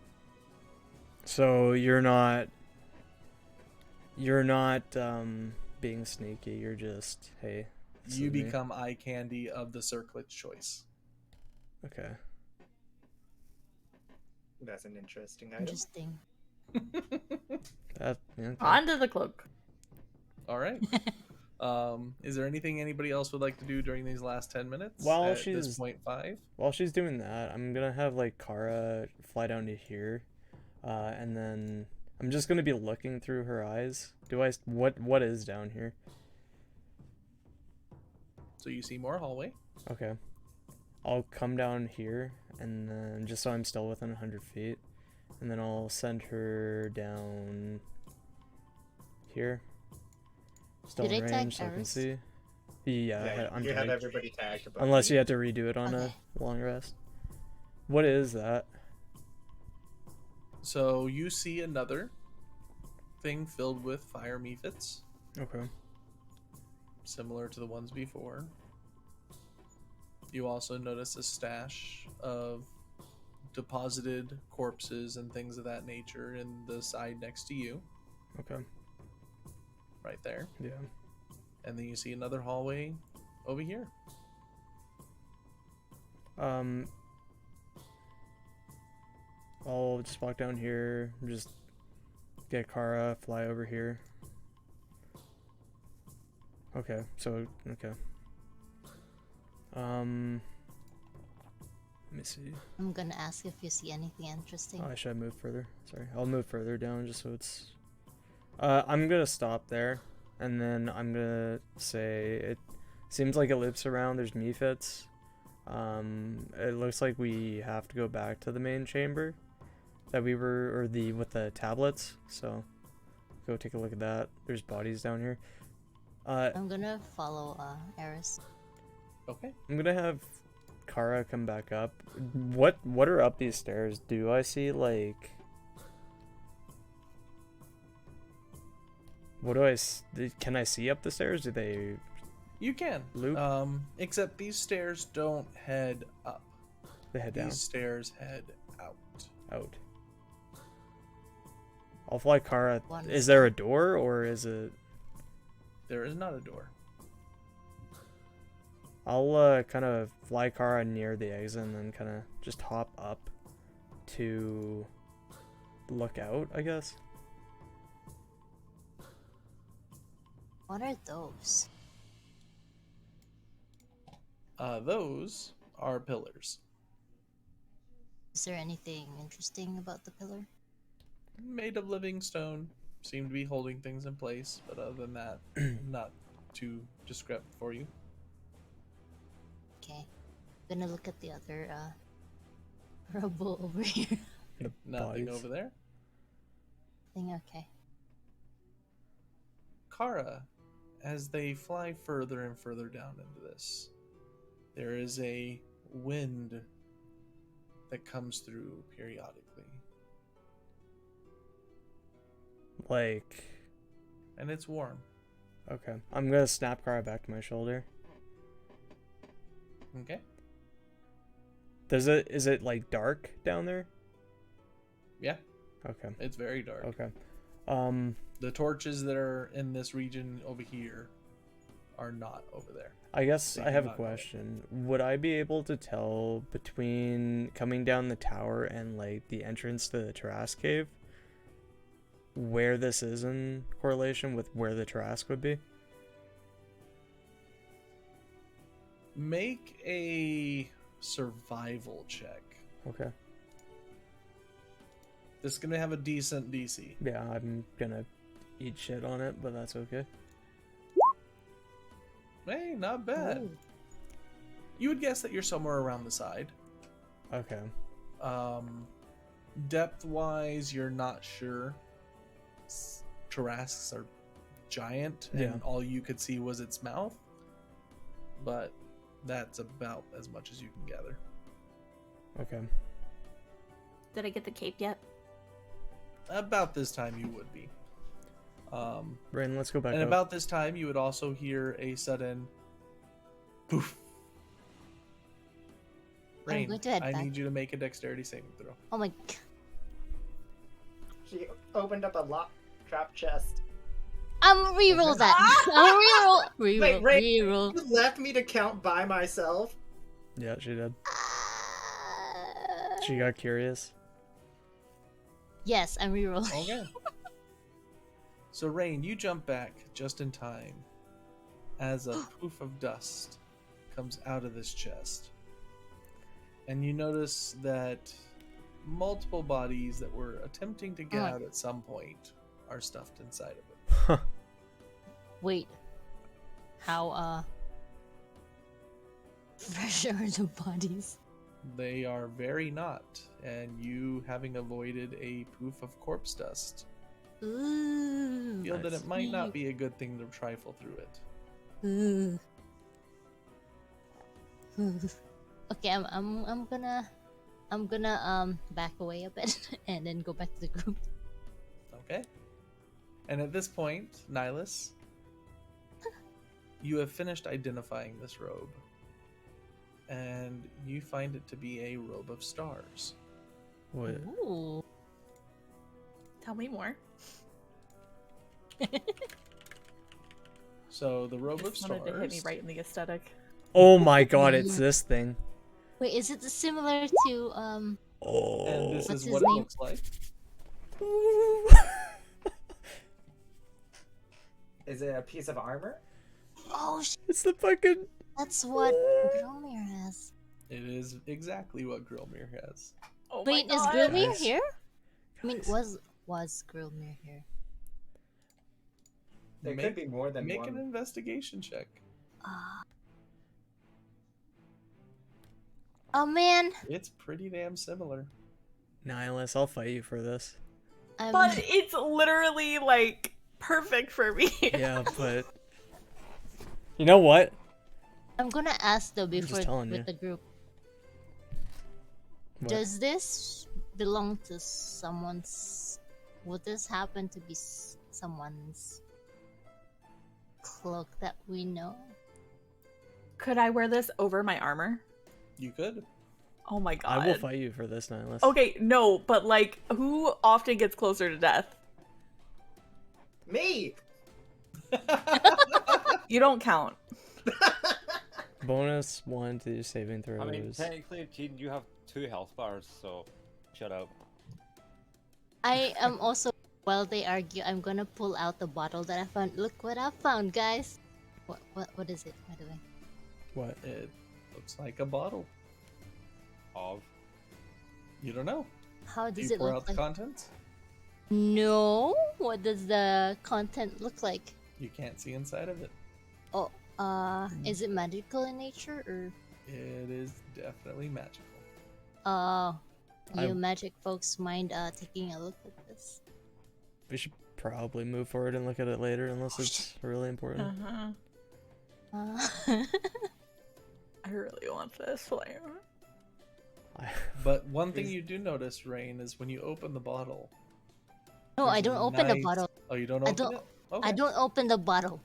So you're not being sneaky. You're just, hey. this You is me. become eye candy of the circlet's choice. Okay. That's an interesting item. Interesting. That yeah, okay. Onto the cloak. All right. Is there anything anybody else would like to do during these last 10 minutes? While at she's- this point 5? While she's doing that, I'm gonna have like Kara fly down to here, and then I'm just gonna be looking through her eyes. What is down here? So you see more hallway. Okay. I'll come down here, and then just so I'm still within 100 feet, and then I'll send her down here. Still Did in I tag range, so I can Eris? see. Yeah, Yeah, I'm you had tagged. everybody tagged. above Unless you you. had to redo it on Okay. a long rest. What is that? So you see another thing filled with fire mephits, Okay. similar to the ones before. You also notice a stash of deposited corpses and things of that nature in the side next to you, Okay. right there. Yeah. And then you see another hallway over here. I'll just walk down here, just get Kara, fly over here. Okay, so, okay. Let me see. I'm gonna ask if you see anything interesting. Oh, I should have moved further. Sorry. I'll move further down just so it's... I'm gonna stop there, and then I'm gonna say it seems like it loops around. There's mephits. It looks like we have to go back to the main chamber that we were, or the, with the tablets. So, go take a look at that. There's bodies down here. I'm gonna follow Eris. Okay. I'm gonna have Kara come back up. What are up these stairs? Do I see, like... What do can I see up the stairs? Do they You can. loop? Except these stairs don't head up. They head down. These stairs head out. Out. I'll fly Kara. One Is there a door, or is it... There is not a door. I'll kind of fly Kara near the exit and then kind of just hop up to look out, I guess. What are those? Those are pillars. Is there anything interesting about the pillar? Made of living stone. Seem to be holding things in place, but other than that, not too descriptive for you. Okay. Gonna look at the other rubble over here. The Nothing bodies. over there. Okay. Kara, as they fly further and further down into this, there is a wind that comes through periodically. Like... And it's warm. Okay. I'm gonna snap Kara back to my shoulder. Okay? Is it like dark down there? Yeah, Okay. it's very dark. Okay. The torches that are in this region over here are not over there. I guess They I do have a not know it. question. Would I be able to tell between coming down the tower and like the entrance to the Tarrasque cave where this is in correlation with where the Tarrasque would be? Make a survival check. Okay. This is going to have a decent DC. Yeah, I'm gonna eat shit on it, but that's okay. Hey, not bad. Ooh. You would guess that you're somewhere around the side. Okay. Depth-wise, you're not sure. Tarrasques are giant, and Yeah. all you could see was its mouth. But that's about as much as you can gather. Okay. Did I get the cape yet? About this time, you would be. Rain, let's go back And up. about this time, you would also hear a sudden poof. Rain, going to head I back. need you to make a dexterity saving throw. Oh my. She opened up a locked trap chest. I'm reroll that. I'm reroll. Wait, Reroll. Ray- Reroll. You left me to count by myself. Yeah, she did. She got curious. Yes, I'm rerolling. Okay. So, Rain, you jump back just in time as a poof of dust comes out of this chest. And you notice that multiple bodies that were attempting to get Oh. out at some point are stuffed inside of it. Wait. How fresh are the bodies? They are very not, and you, having avoided a poof of corpse dust, Ooh. feel that Nice. it might not be a good thing to trifle through it. Ooh. Okay, I'm gonna I'm gonna back away a bit and then go back to the group. Okay. And at this point, Nihilus, you have finished identifying this robe. And you find it to be a robe of stars. What? Ooh. Tell me more. So the robe of Just wanted to hit me stars. right in the aesthetic. Oh my god, it's this thing. Wait, is it similar to Oh. And this What's is his what it name? looks like. Is it a piece of armor? Oh It's the fucking. that's what Gromir has. It is exactly what Grilmir has. Oh Wait, my is god. Gromir Guys. here? I mean Guys. was Gromir here? There could be more than Make one. an investigation check. Oh man. It's pretty damn similar. Nihilus, I'll fight you for this. But it's literally like perfect for me. Yeah, but. You know what? I'm gonna ask though just before telling with you. the group. What? Does this belong to someone's? Would this happen to be someone's cloak that we know? Could I wear this over my armor? You could. Oh my god. I will fight you for this, Nihilus. Okay, no, but like, who often gets closer to death? Me! You don't count. Bonus 1 to saving throws. I mean, technically, Gene, you have 2 health bars, so shut up. I am also. While they argue, I'm gonna pull out the bottle that I found. Look what I found, guys. What is it, by the way? What? It looks like a bottle. Of. You don't know. How Do does you it pour look out the like? contents? No. What does the content look like? You can't see inside of it. Oh, is it magical in nature or? It is definitely magical. You I- magic folks mind taking a look at this? We should probably move forward and look at it later, unless it's really important. Uh-huh. I really want this flame. But one thing you do notice, Rain, is when you open the bottle. No, I there's don't a open the nice- bottle. Oh, you don't I open don't- it? Okay. I don't open the bottle.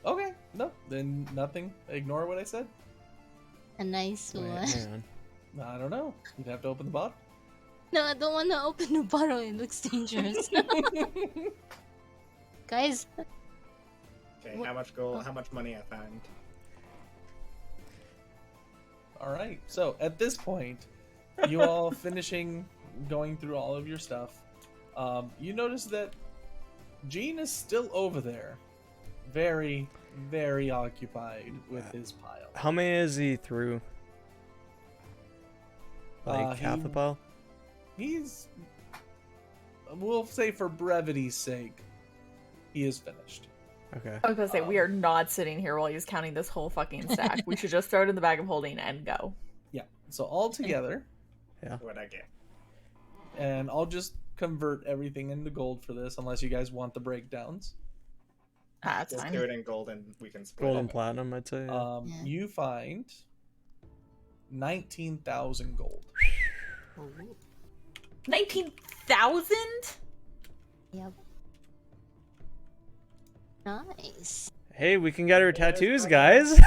Okay, no, then nothing. Ignore what I said. A nice Wait, one. hang on. I don't know. You'd have to open the bottle. No, I don't want to open the bottle. It looks dangerous. Guys, Okay, What- how much gold? How much money I found? All right. So at this point, you all finishing going through all of your stuff, you notice that Gene is still over there, very, very occupied with his pile. How many is he through? Like half he- the pile? He's, we'll say for brevity's sake, he is finished. Okay. I was gonna say, we are not sitting here while he's counting this whole fucking stack. We should just throw it in the bag of holding and go. Yeah. So all together, What I get? and I'll just convert everything into gold for this, unless you guys want the breakdowns. That's Just fine. do it in gold and we can split Gold it. and platinum, I'd say. Yeah. Yeah. You find 19,000 gold. 19,000? yep. Nice. Hey, we can get our tattoos, guys.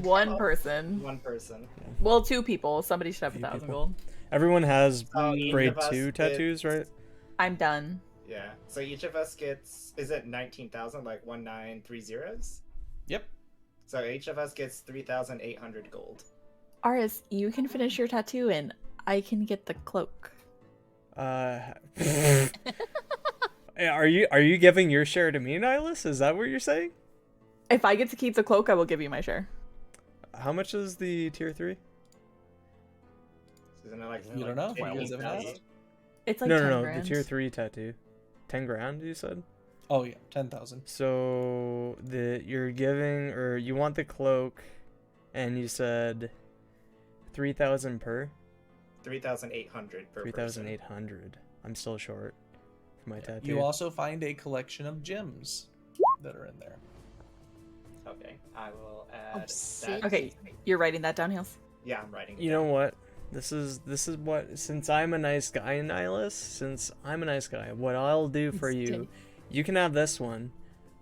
One person. One person. Well, 2 people. Somebody should have Few 1,000 people. gold. Everyone has So each grade of us 2 get- tattoos, right? I'm done. Yeah. So each of us gets. Is it 19,000? Like 1930s? Yep. So each of us gets 3,800 gold. Aris, you can finish your tattoo and I can get the cloak. Are you giving your share to me, Nihilus? Is that what you're saying? If I get to keep the cloak, I will give you my share. How much is the tier 3? Isn't it like? You don't know? You guys haven't 12,000? asked? It's like No, 10 no, grand. the tier 3 tattoo. 10 grand, you said? Oh yeah, 10,000. So you're giving, or you want the cloak, and you said 3,000 per? 3,800 per person. 3,800. I'm still short for my tattoo. You also find a collection of gems that are in there. Okay, I will add Obsidian. that. Okay, you're writing that down, Heels? Yeah, I'm writing it You know down. what? This is what, since I'm a nice guy, Nihilus, since I'm a nice guy, what I'll do for It's you, good. you can have this one,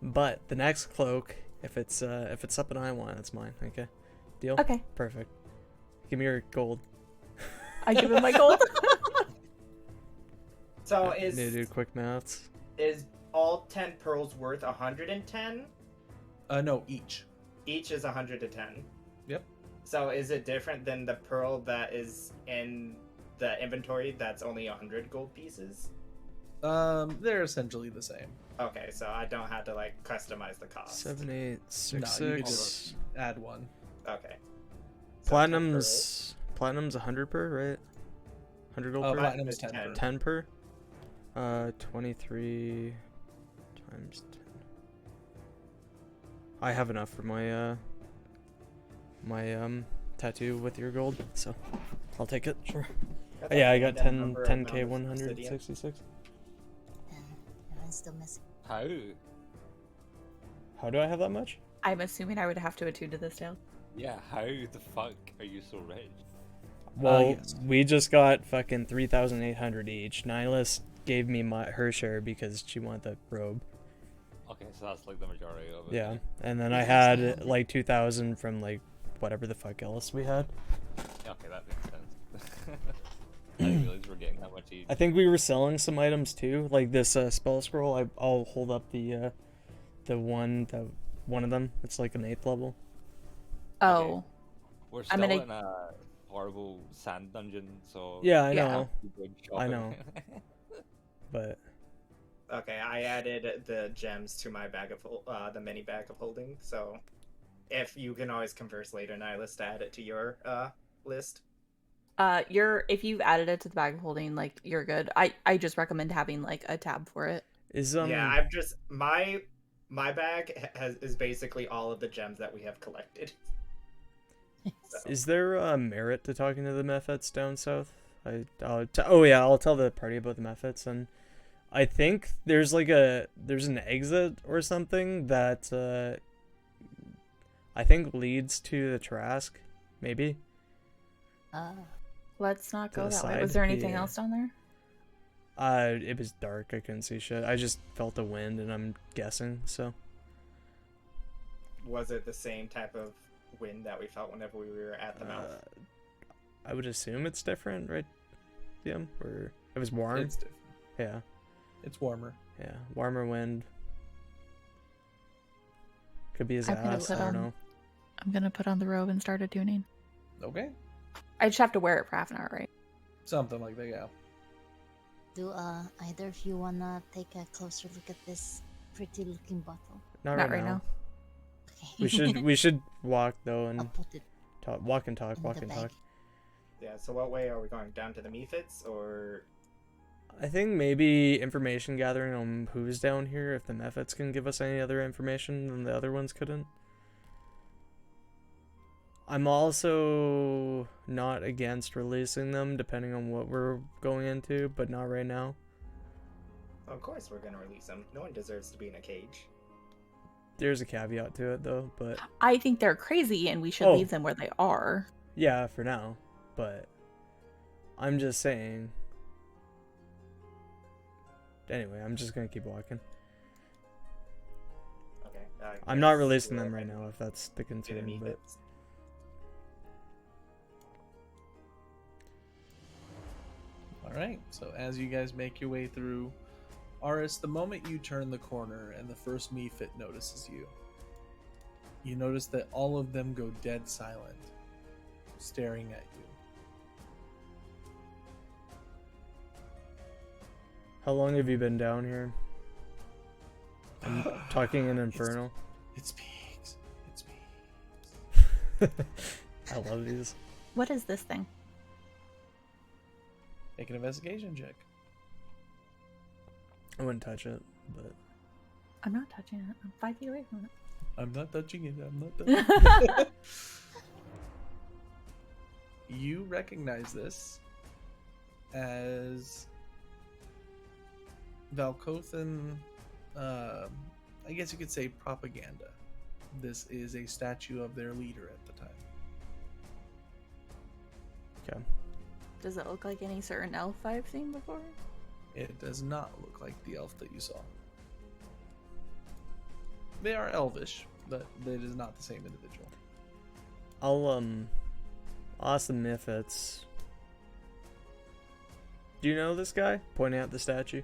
but the next cloak, if it's something I want, it's mine. Okay, deal. Okay. Perfect. Give me your gold. I give him my gold. So Need to do quick maths. is all 10 pearls worth 110? No, each. Each is 110. Yep. So is it different than the pearl that is in the inventory that's only 100 gold pieces? They're essentially the same. Okay, so I don't have to like customize the cost. 7, 8, 6, No, you could 6. just add one. Okay. So 10 Platinum's 100 per, right? 100 gold per. Platinum is 10 10 per. 10 per. 23 times 10. I have enough for my tattoo with your gold, so I'll take it. Sure. That's Yeah, I okay, got that number of 10k numbers is obsidian. 166. I'm still missing. How? How do I have that much? I'm assuming I would have to attune to this tail. Yeah, how the fuck are you so rich? Well, yes. we just got fucking 3,800 each. Nihilus gave me her share because she wanted the robe. Okay, so that's like the majority of it. Yeah, and then I Yeah, had same. like 2,000 from like whatever the fuck else we had. Yeah, okay, that makes sense. I didn't realize we were getting that much each. I think we were selling some items too, like this spell scroll. I'll hold up the one of them. It's like an 8th level. Oh, We're I'm still gonna- in a horrible sand dungeon, so Yeah, I Yeah. know, Good I shopping. know. but Okay, I added the gems to my bag of the mini bag of holding. So if you can always converse later, Nihilus, to add it to your list. if you've added it to the bag of holding, like you're good. I just recommend having like a tab for it. is Yeah, I've just my bag is basically all of the gems that we have collected. So, is there a merit to talking to the Mephits down south? I'll tell the party about the Mephits, and I think there's an exit or something that I think leads to the Trask, maybe. Let's not To go the that way. side, Was there anything yeah. else down there? It was dark. I couldn't see shit. I just felt the wind, and I'm guessing. So was it the same type of wind that we felt whenever we were at the mouth? I would assume it's different, right? Yeah, or it was warm. It's different. Yeah, It's warmer. yeah, warmer wind. Could be his I'm gonna ass. put I don't on- know. I'm gonna put on the robe and start attuning. Okay. I just have to wear it for half an hour, right? Something like that, yeah. Do either of you wanna take a closer look at this pretty looking bottle? Not, Not right right now. now. Okay. We should walk though I'll and put it talk. Walk and talk. in Walk the and bag. talk. Yeah, so what way are we going? Down to the Mephits or I think maybe information gathering on who's down here. If the Mephits can give us any other information than the other ones couldn't. I'm also not against releasing them, depending on what we're going into, but not right now. of course we're gonna release them. No one deserves to be in a cage. There's a caveat to it, though. But I think they're crazy and we should Oh. leave them where they are. yeah, for now. But I'm just saying. Anyway, I'm just gonna keep walking. Okay. I'm not guess releasing we're them right gonna now, if that's the do the concern. But Mephits. Alright, so as you guys make your way through, Aris, the moment you turn the corner and the first Mephit notices you, you notice that all of them go dead silent, staring at you. how long have you been down here? I'm talking in Infernal. It's pigs. It's pigs. I love these. What is this thing? Make an investigation check. I wouldn't touch it, but I'm not touching it. I'm 5 feet away from it. I'm not touching it. I'm not touching it. You recognize this as Valkothan, I guess you could say propaganda. This is a statue of their leader at the time. okay. Does it look like any certain elf I've seen before? It does not look like the elf that you saw. They are elvish, but it is not the same individual. I'll ask the Mifits. Do you know this guy? Pointing at the statue.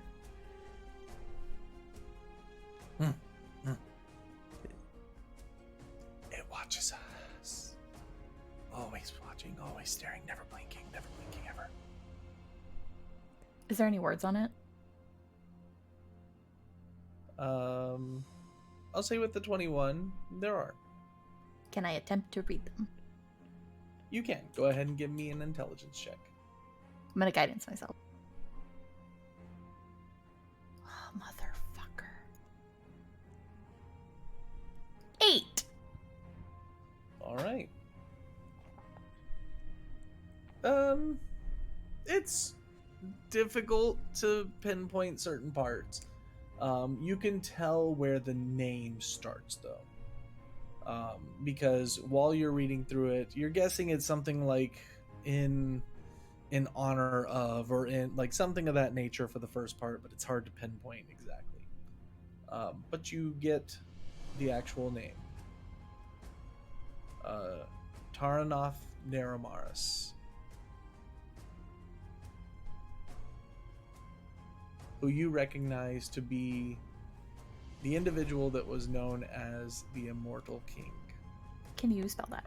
It watches us. Always watching, always staring, never blinking ever. Is there any words on it? I'll say with the 21, there are. Can I attempt to read them? You can. Go ahead and give me an intelligence check. I'm gonna guidance myself. Oh, motherfucker. 8! Alright. It's difficult to pinpoint certain parts. You can tell where the name starts, though. Because while you're reading through it, you're guessing it's something like in honor of, or in like something of that nature for the first part, but it's hard to pinpoint exactly. But you get the actual name. Taranoth Neramaris. Who you recognize to be the individual that was known as the Immortal King. Can you spell that?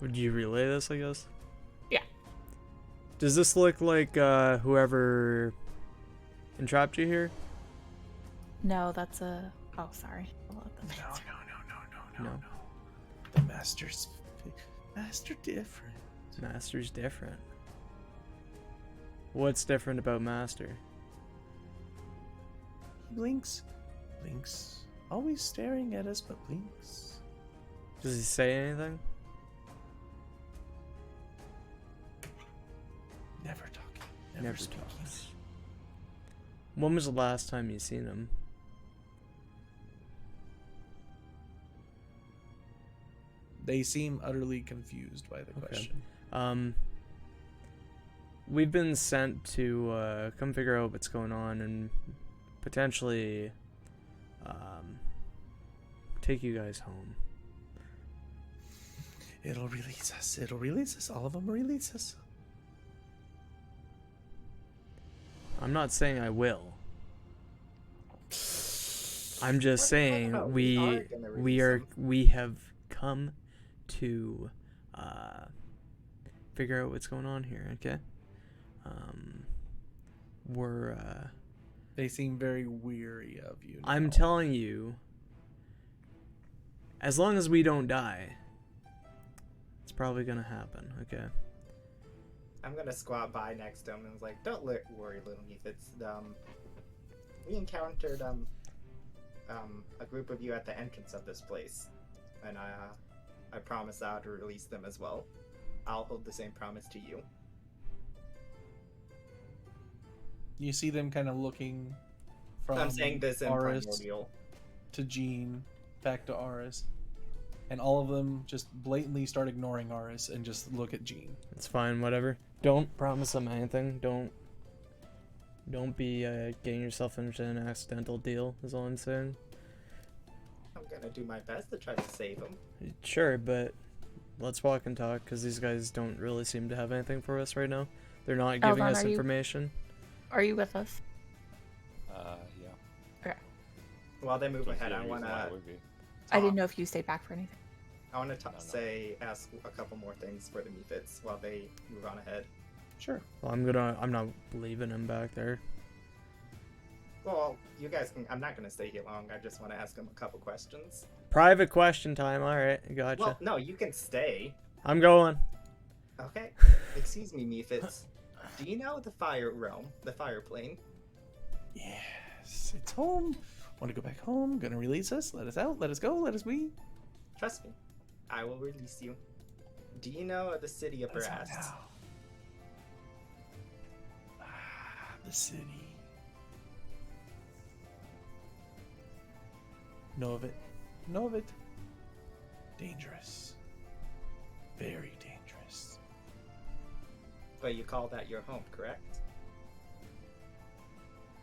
Would you relay this, I guess? Yeah. Does this look like whoever entrapped you here? No, that's a... Oh, sorry. I'll let them answer. No. The Master different. Master's different. What's different about Master? Blinks. Always staring at us, but blinks. Does he say anything? Never talking. Never speaking. talks. When was the last time you seen him? They seem utterly confused by the question. We've been sent to come figure out what's going on and potentially take you guys home. It'll release us. All of them release us. I'm not saying I will. I'm just saying about we gonna release them. we have come to figure out what's going on here, okay? We're They seem very weary of you now. I'm telling you, as long as we don't die, it's probably gonna happen, okay? I'm gonna squat by next to him and was like, "Don't worry, little Mephits. We encountered a group of you at the entrance of this place, and I promise I'll release them as well. I'll hold the same promise to you." You see them kind of looking from I'm saying this in Aris primordial. to Jean, back to Aris, and all of them just blatantly start ignoring Aris and just look at Jean. It's fine, whatever. Don't promise them anything. Don't be getting yourself into an accidental deal, is all I'm saying. I'm gonna do my best to try to save them. Sure, but let's walk and talk, because these guys don't really seem to have anything for us right now. They're not giving Eldon, us are you- information. Are you with us? Yeah. Okay. While they move Don't see ahead, I any reason why wanna it would be. I didn't know if you stayed back for anything. No. No. Ask a couple more things for the Mephits while they move on ahead. Sure. Well, I'm not leaving him back there. Well, you guys can. I'm not gonna stay here long. I just want to ask them a couple questions. Private question time. All right, gotcha. Well, no, you can stay. I'm going. Okay. Excuse me, Mephits. Do you know the fire realm, the fire plane? Yes, it's home. Want to go back home? Gonna release us? Let us out. Let us go. Let us be. Trust me, I will release you. Do you know the city of Let us out Brass? now. Ah, the city. Know of it. Know of it. Dangerous. Very dangerous. But you call that your home, correct?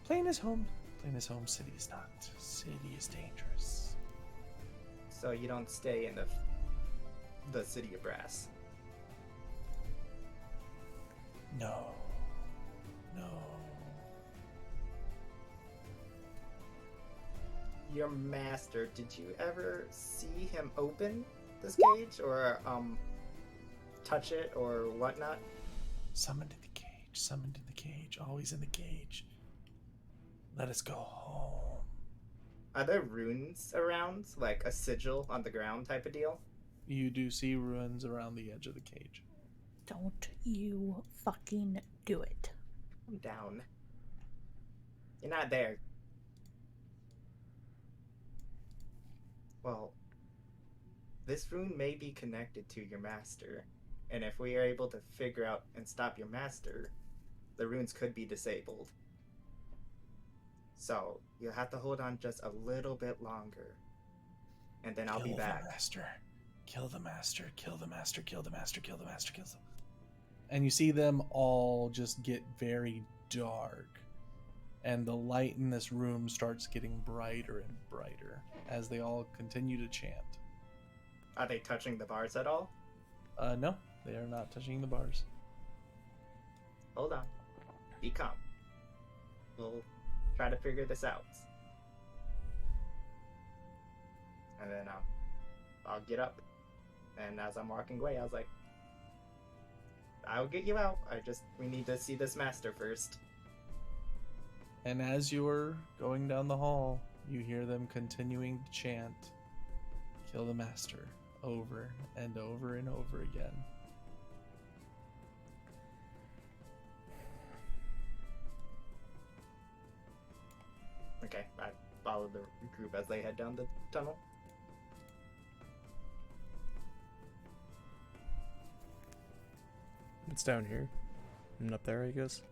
Plain is home. Plain is home. City is not. City is dangerous. So you don't stay in the city of Brass. No. No. Your master, did you ever see him open this cage or touch it or whatnot? Summoned in the cage. Summoned in the cage. Always in the cage. Let us go home. Are there runes around, like a sigil on the ground type of deal? You do see ruins around the edge of the cage. Don't you fucking do it. I'm down. You're not there. Well, this rune may be connected to your master, and if we are able to figure out and stop your master, the runes could be disabled. So, you'll have to hold on just a little bit longer, and then I'll be back. Kill the master. Kill the master. Kill the master. Kill the master. Kill the master. Kill them. And you see them all just get very dark. And the light in this room starts getting brighter and brighter as they all continue to chant. Are they touching the bars at all? No, they are not touching the bars. Hold on. Be calm. We'll try to figure this out. And then I'll get up. And as I'm walking away, I was like, I'll get you out. We need to see this master first. And as you're going down the hall, you hear them continuing to chant, kill the master, over and over and over again. Okay, I follow the group as they head down the tunnel. It's down here. And up there, I guess.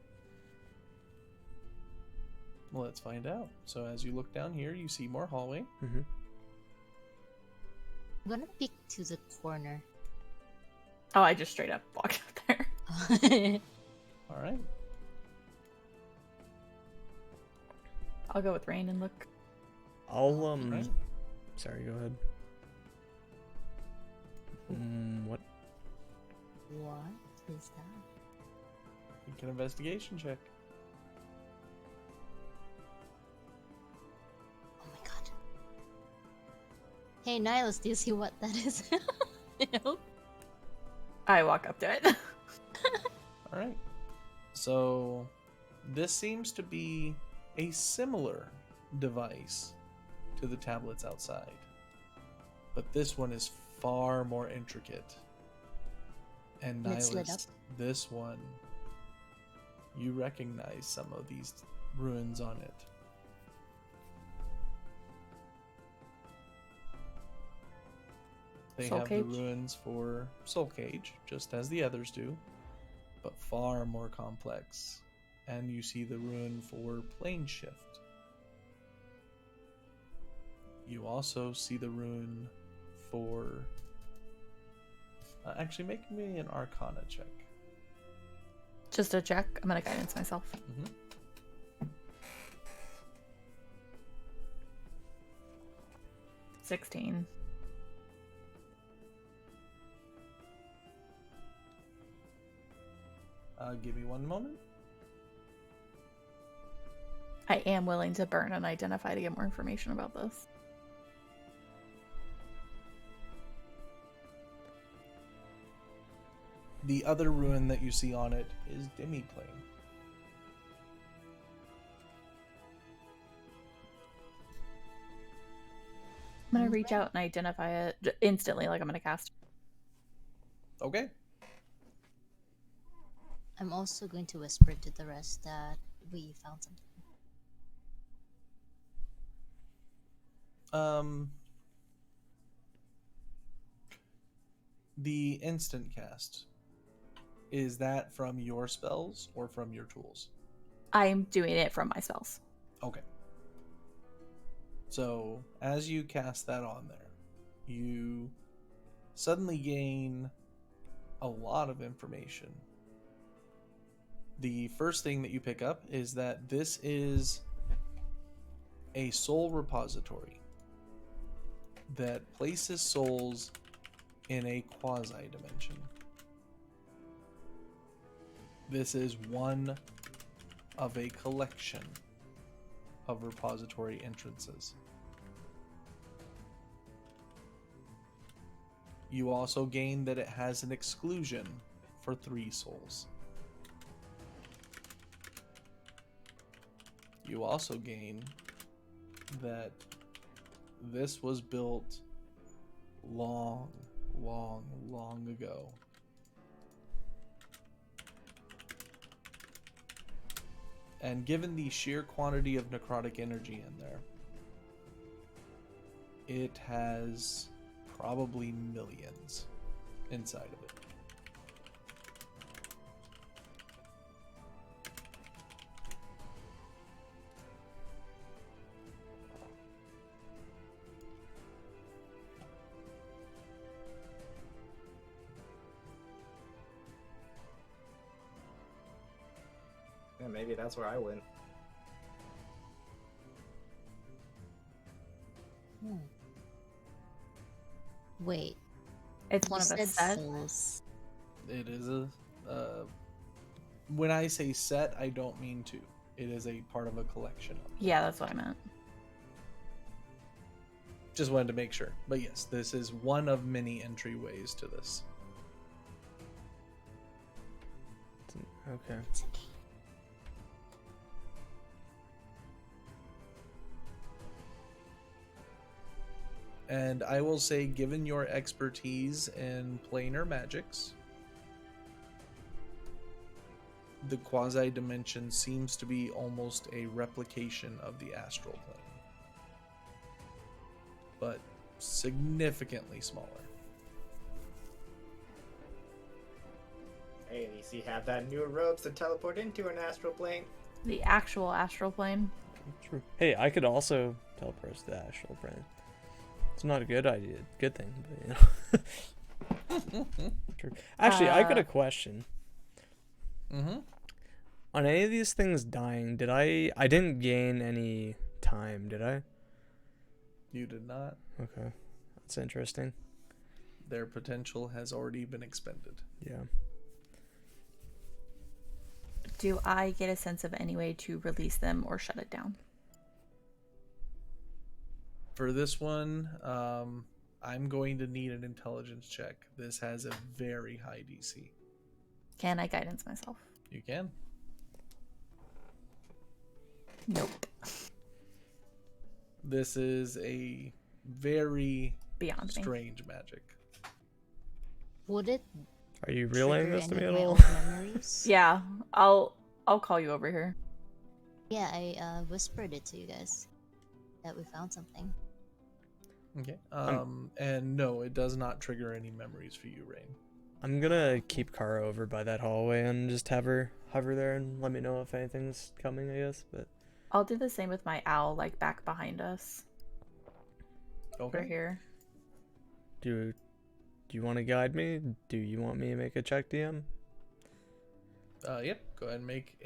Well, let's find out. So as you look down here, you see more hallway. Mm-hmm. I'm gonna peek to the corner. Oh, I just straight up walked up there. All right. I'll go with Rain and look. I'll, Right. Sorry, go ahead. What? What is that? Make an investigation check. Oh my god. Hey Nihilus, do you see what that is? Nope. I walk up to it. All right. So this seems to be a similar device to the tablets outside, but this one is far more intricate. And And it's lit Nihilus, this one, you recognize some of these runes on it. They Soul have Cage? the runes for Soul Cage, just as the others do, but far more complex. And you see the rune for Plane Shift. You also see the rune for... actually, make me an Arcana check. Just a check. I'm gonna guidance myself. Mm-hmm. 16. Give me one moment. I am willing to burn and identify to get more information about this. The other rune that you see on it is Demiplane. I'm gonna reach out and identify it instantly, like I'm gonna cast. Okay. I'm also going to whisper to the rest that we found something. The instant cast, is that from your spells or from your tools? I'm doing it from my spells. Okay. So as you cast that on there, you suddenly gain a lot of information. The first thing that you pick up is that this is a soul repository that places souls in a quasi-dimension. This is one of a collection of repository entrances. You also gain that it has an exclusion for 3 souls. You also gain that this was built long ago. And given the sheer quantity of necrotic energy in there, it has probably millions inside of it. Yeah, maybe that's where I went. Wait, It's you one of said a set. souls. It is a when I say set, I don't mean two. It is a part of a collection of them. Yeah, that's what I meant. Just wanted to make sure. But yes, this is one of many entryways to this. Okay. It's okay. And I will say, given your expertise in planar magics, the quasi-dimension seems to be almost a replication of the astral plane, but significantly smaller. Hey, at least you have that new robes to teleport into an astral plane. The actual astral plane. True. Hey, I could also teleport us to the astral plane. It's not a good idea, good thing, but you know. True. Actually, I got a question. Mm-hmm. On any of these things dying, did I didn't gain any time, did I? You did not. Okay. That's interesting. Their potential has already been expended. Yeah. Do I get a sense of any way to release them or shut it down? For this one, I'm going to need an intelligence check. This has a very high DC. Can I guidance myself? You can. Nope. This is a very Beyond me. strange magic. Would it Are you relaying trigger this to any me of at my all? old memories? Yeah, I'll call you over here. Yeah, I whispered it to you guys that we found something. Okay. And no, it does not trigger any memories for you, Rain. I'm gonna keep Kara over by that hallway and just have her hover there and let me know if anything's coming, I guess. But I'll do the same with my owl, like back behind us. Over Okay. here. do you want to guide me? Do you want me to make a check, DM? Yep. Go ahead and make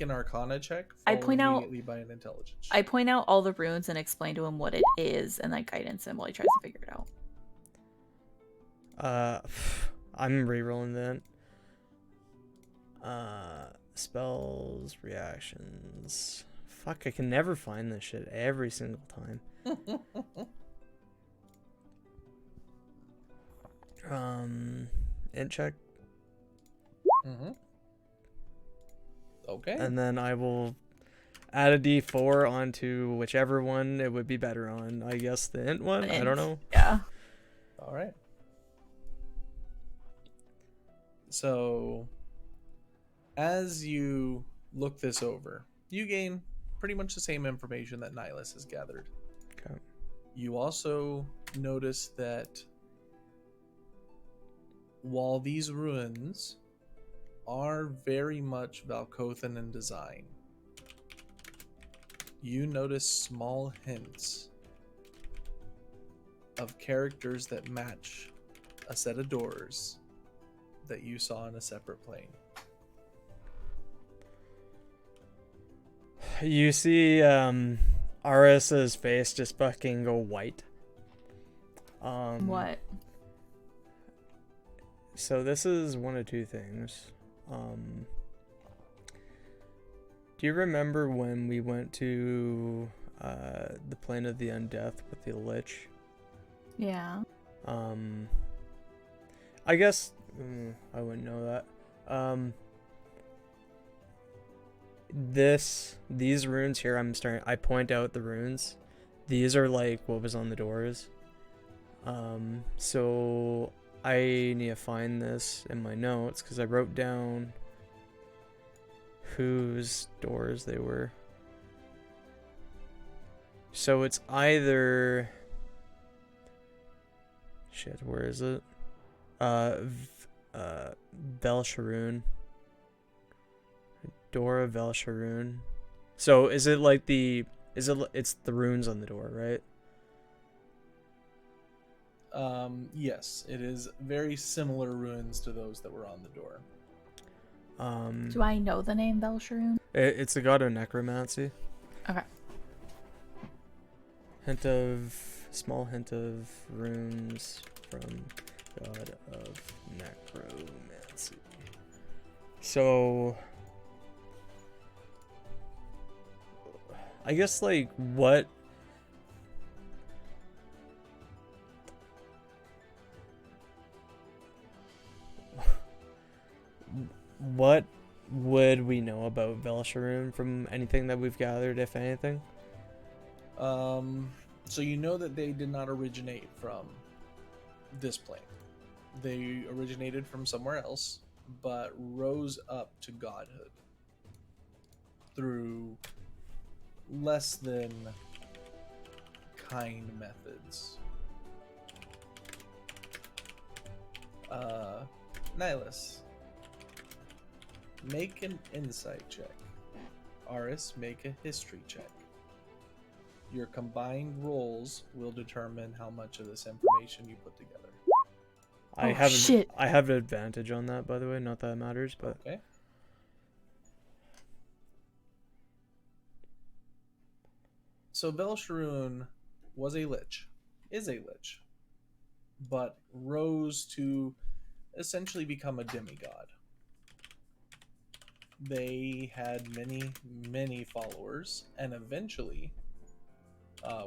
an Arcana check. I Followed point out- immediately by an Intelligence. I point out all the runes and explain to him what it is, and then guidance him while he tries to figure it out. I'm rerolling that. Spells, reactions. Fuck, I can never find this shit every single time. Int check, Mm-hmm. Okay. and then I will add a d4 onto whichever one it would be better on. I guess the int one? I don't Int. know. Yeah. All right. So As you look this over, you gain pretty much the same information that Nihilus has gathered. Okay. You also notice that while these ruins are very much Valkothan in design, you notice small hints of characters that match a set of doors that you saw in a separate plane. You see Aris's face just fucking go white. What? So this is one of two things. Do you remember when we went to the plane of the undeath with the Lich? Yeah. I guess I wouldn't know that. These runes here, I point out the runes. These are like what was on the doors. So I need to find this in my notes because I wrote down whose doors they were. So it's either shit, where is it? Belsharoon. Door of Belsharoon. So is it like it's the runes on the door, right? Yes, it is very similar ruins to those that were on the door. Do I know the name Belsharoon? It's the god of necromancy. Okay. Small hint of runes from god of necromancy. So I guess like what would we know about Belsharoon from anything that we've gathered, if anything? So you know that they did not originate from this plane. They originated from somewhere else, but rose up to godhood through less than kind methods. Nihilus, make an insight check. Aris, make a history check. Your combined rolls will determine how much of this information you put together. I have an advantage on that, by the way. Not that it matters, but Okay. So Belsharoon was a lich, is a lich, but rose to essentially become a demigod. They had many, many followers, and eventually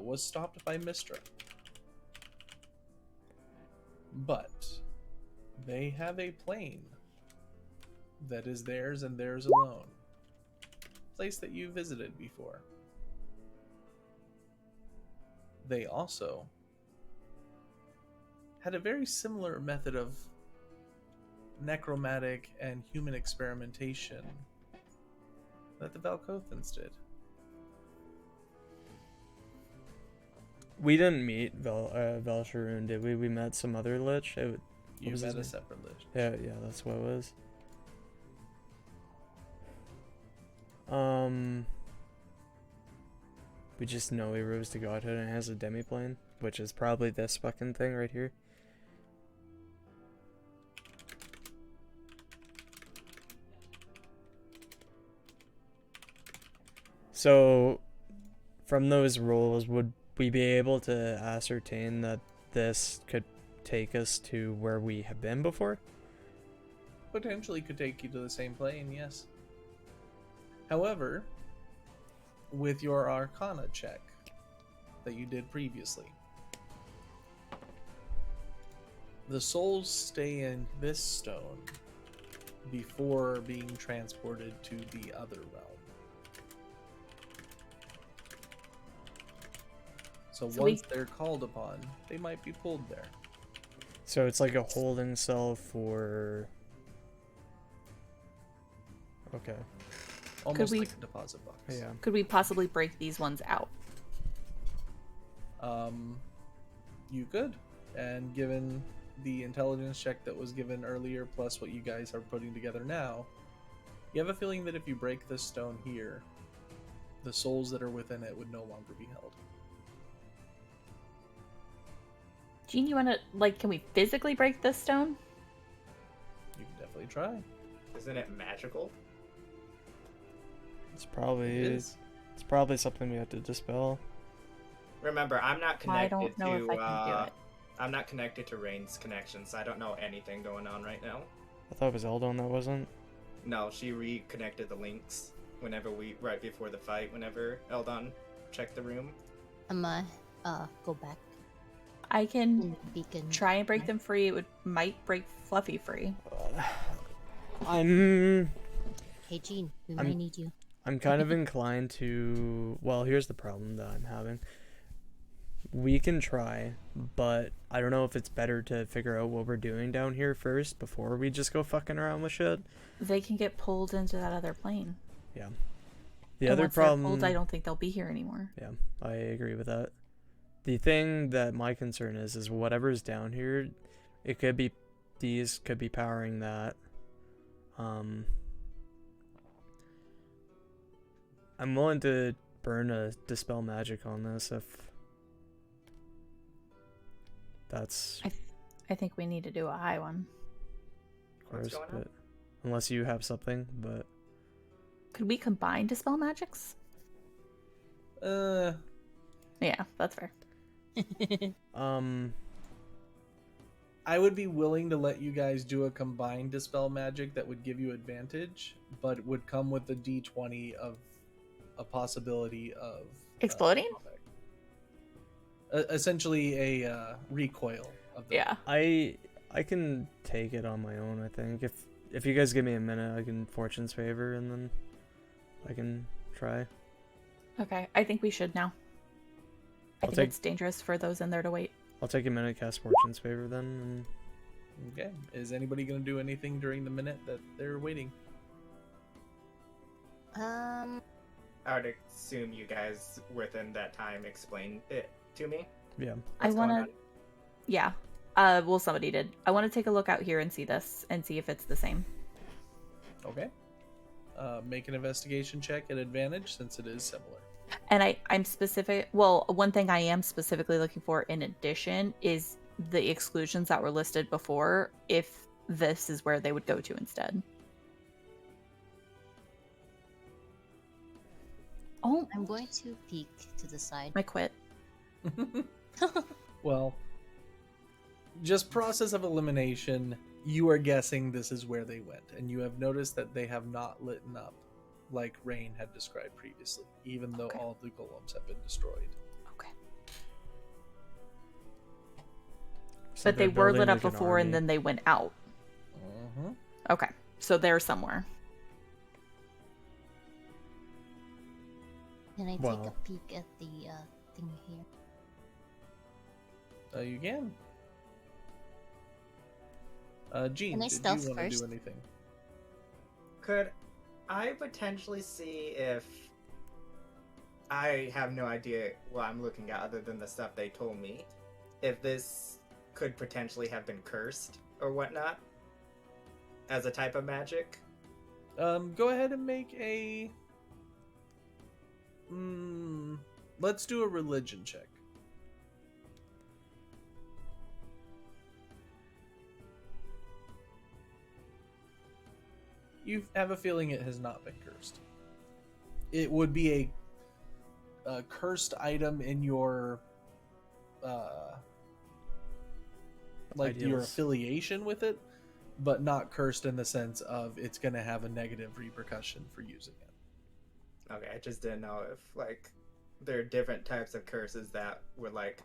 was stopped by Mistra. But they have a plane that is theirs and theirs alone. Place that you visited before. They also had a very similar method of necromantic and human experimentation that the Valkothans did. we didn't meet Belsharoon, did we? We met some other lich. You was met his a name? separate lich. Yeah, that's what it was. We just know he rose to godhood and has a demiplane, which is probably this fucking thing right here. So, from those rolls, would we be able to ascertain that this could take us to where we have been before? Potentially could take you to the same plane, yes. However, with your Arcana check that you did previously, the souls stay in this stone before being transported to the other realm. So once they're called upon, they might be pulled there. So it's like a holding cell for... Okay. Almost we- like a deposit box. Yeah. Could we possibly break these ones out? You could, and given the intelligence check that was given earlier, plus what you guys are putting together now, you have a feeling that if you break this stone here, the souls that are within it would no longer be held. Jean, you wanna can we physically break this stone? You can definitely try. Isn't it magical? It's probably It is. it's probably something we have to dispel. Remember, I'm not I connected don't know to. if I can do it. I'm not connected to Rain's connection, so I don't know anything going on right now. I thought it was Eldon that wasn't. No, she reconnected the links right before the fight. Whenever Eldon checked the room. I'ma go back I can in the beacon. try and break them free. It might break Fluffy free. I'm Hey Jean, we I'm- might need you. I'm kind of inclined to. Well, here's the problem that I'm having. We can try, but I don't know if it's better to figure out what we're doing down here first before we just go fucking around with shit. They can get pulled into that other plane. The And other once they're problem. pulled, I don't think they'll be here anymore. Yeah, I agree with that. The thing that my concern is whatever's down here, it could be these could be powering that. I'm willing to burn a dispel magic on this if that's I think we need to do a high one. of What's course, going on? but unless you have something, but Could we combine dispel magics? Yeah, that's fair. I would be willing to let you guys do a combined dispel magic that would give you advantage, but it would come with the d20 of a possibility of Exploding? essentially a recoil of the Yeah. I can take it on my own. I think if you guys give me a minute, I can fortune's favor and then I can try. Okay, I think we should now. I I'll think take- it's dangerous for those in there to wait. I'll take a minute, cast fortune's favor then. Okay. Is anybody going to do anything during the minute that they're waiting? I would assume you guys within that time explain it to me. Yeah. I What's going want on. to. Yeah. Well, somebody did. I want to take a look out here and see this and see if it's the same. Okay. Make an investigation check at advantage since it is similar. And I'm specific. Well, one thing I am specifically looking for in addition is the exclusions that were listed before, if this is where they would go to instead. Oh, I'm going to peek to the side. I quit. Well, just process of elimination, you are guessing this is where they went, and you have noticed that they have not lit up like Rain had described previously, even though Okay. all of the golems have been destroyed. Okay. So But they they're were building lit up like an before and army. then they went out. Mm-hmm. Okay. So they're somewhere. Can I take Wow. a peek at the thing here? You can. Jean, Can I did you stealth want to first? do anything? Could I potentially see if I have no idea what I'm looking at other than the stuff they told me, if this could potentially have been cursed or whatnot as a type of magic? Go ahead and make a. Let's do a religion check. You have a feeling it has not been cursed. It would be a cursed item in your, like your Ideals. affiliation with it, but not cursed in the sense of it's going to have a negative repercussion for using it. Okay, I just didn't know if like there are different types of curses that would like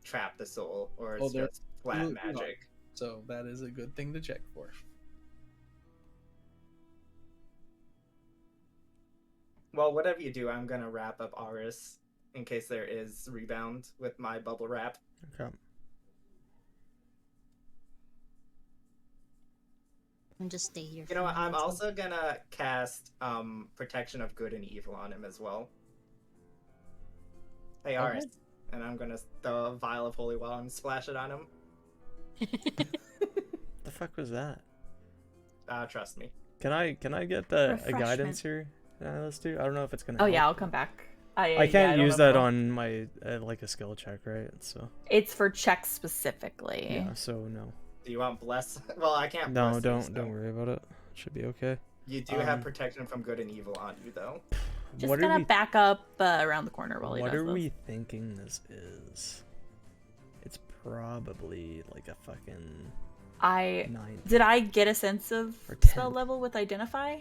trap the soul, or it's there- just flat no. magic. So that is a good thing to check for. Well, whatever you do, I'm gonna wrap up Aris in case there is rebound with my bubble wrap. Okay. And just stay here. You know for what? now I'm until- also gonna cast Protection of Good and Evil on him as well. Hey, Okay. Aris. And I'm gonna throw a vial of holy water and splash it on him. The fuck was that? Trust me. Can I get a Refreshment. guidance here? Let's do. I don't know if it's gonna. Oh help. yeah, I'll come back. I yeah, can't don't use know if that it'll- on my like a skill check, right? So It's for checks specifically. yeah. So no. Do you want bless? Well, I can't. No, bless you, so- don't worry about it. Should be okay. You do have protection from good and evil on you, though. Just what are gonna we? back up around the corner while he What does are this. we thinking this is? It's probably like a fucking 9. Did I get a sense of Or 10. spell level with identify?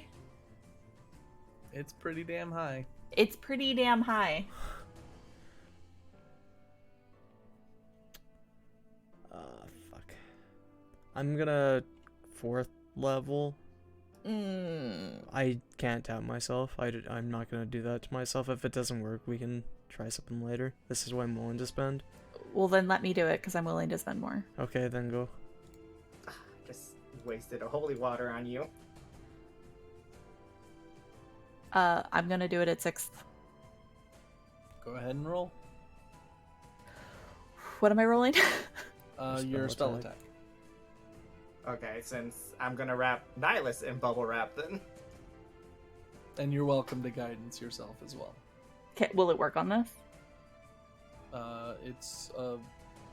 It's pretty damn high. It's pretty damn high. Fuck. I'm gonna 4th level. I can't tap myself. I'm not gonna do that to myself. If it doesn't work, we can try something later. This is what I'm willing to spend. Well, then let me do it because I'm willing to spend more. Okay, then go. Just wasted a holy water on you. I'm gonna do it at 6th. Go ahead and roll. What am I rolling? Your spell attack. attack. Okay, since I'm gonna wrap Nihilus in bubble wrap, then. And you're welcome to guidance yourself as well. Will it work on this? It's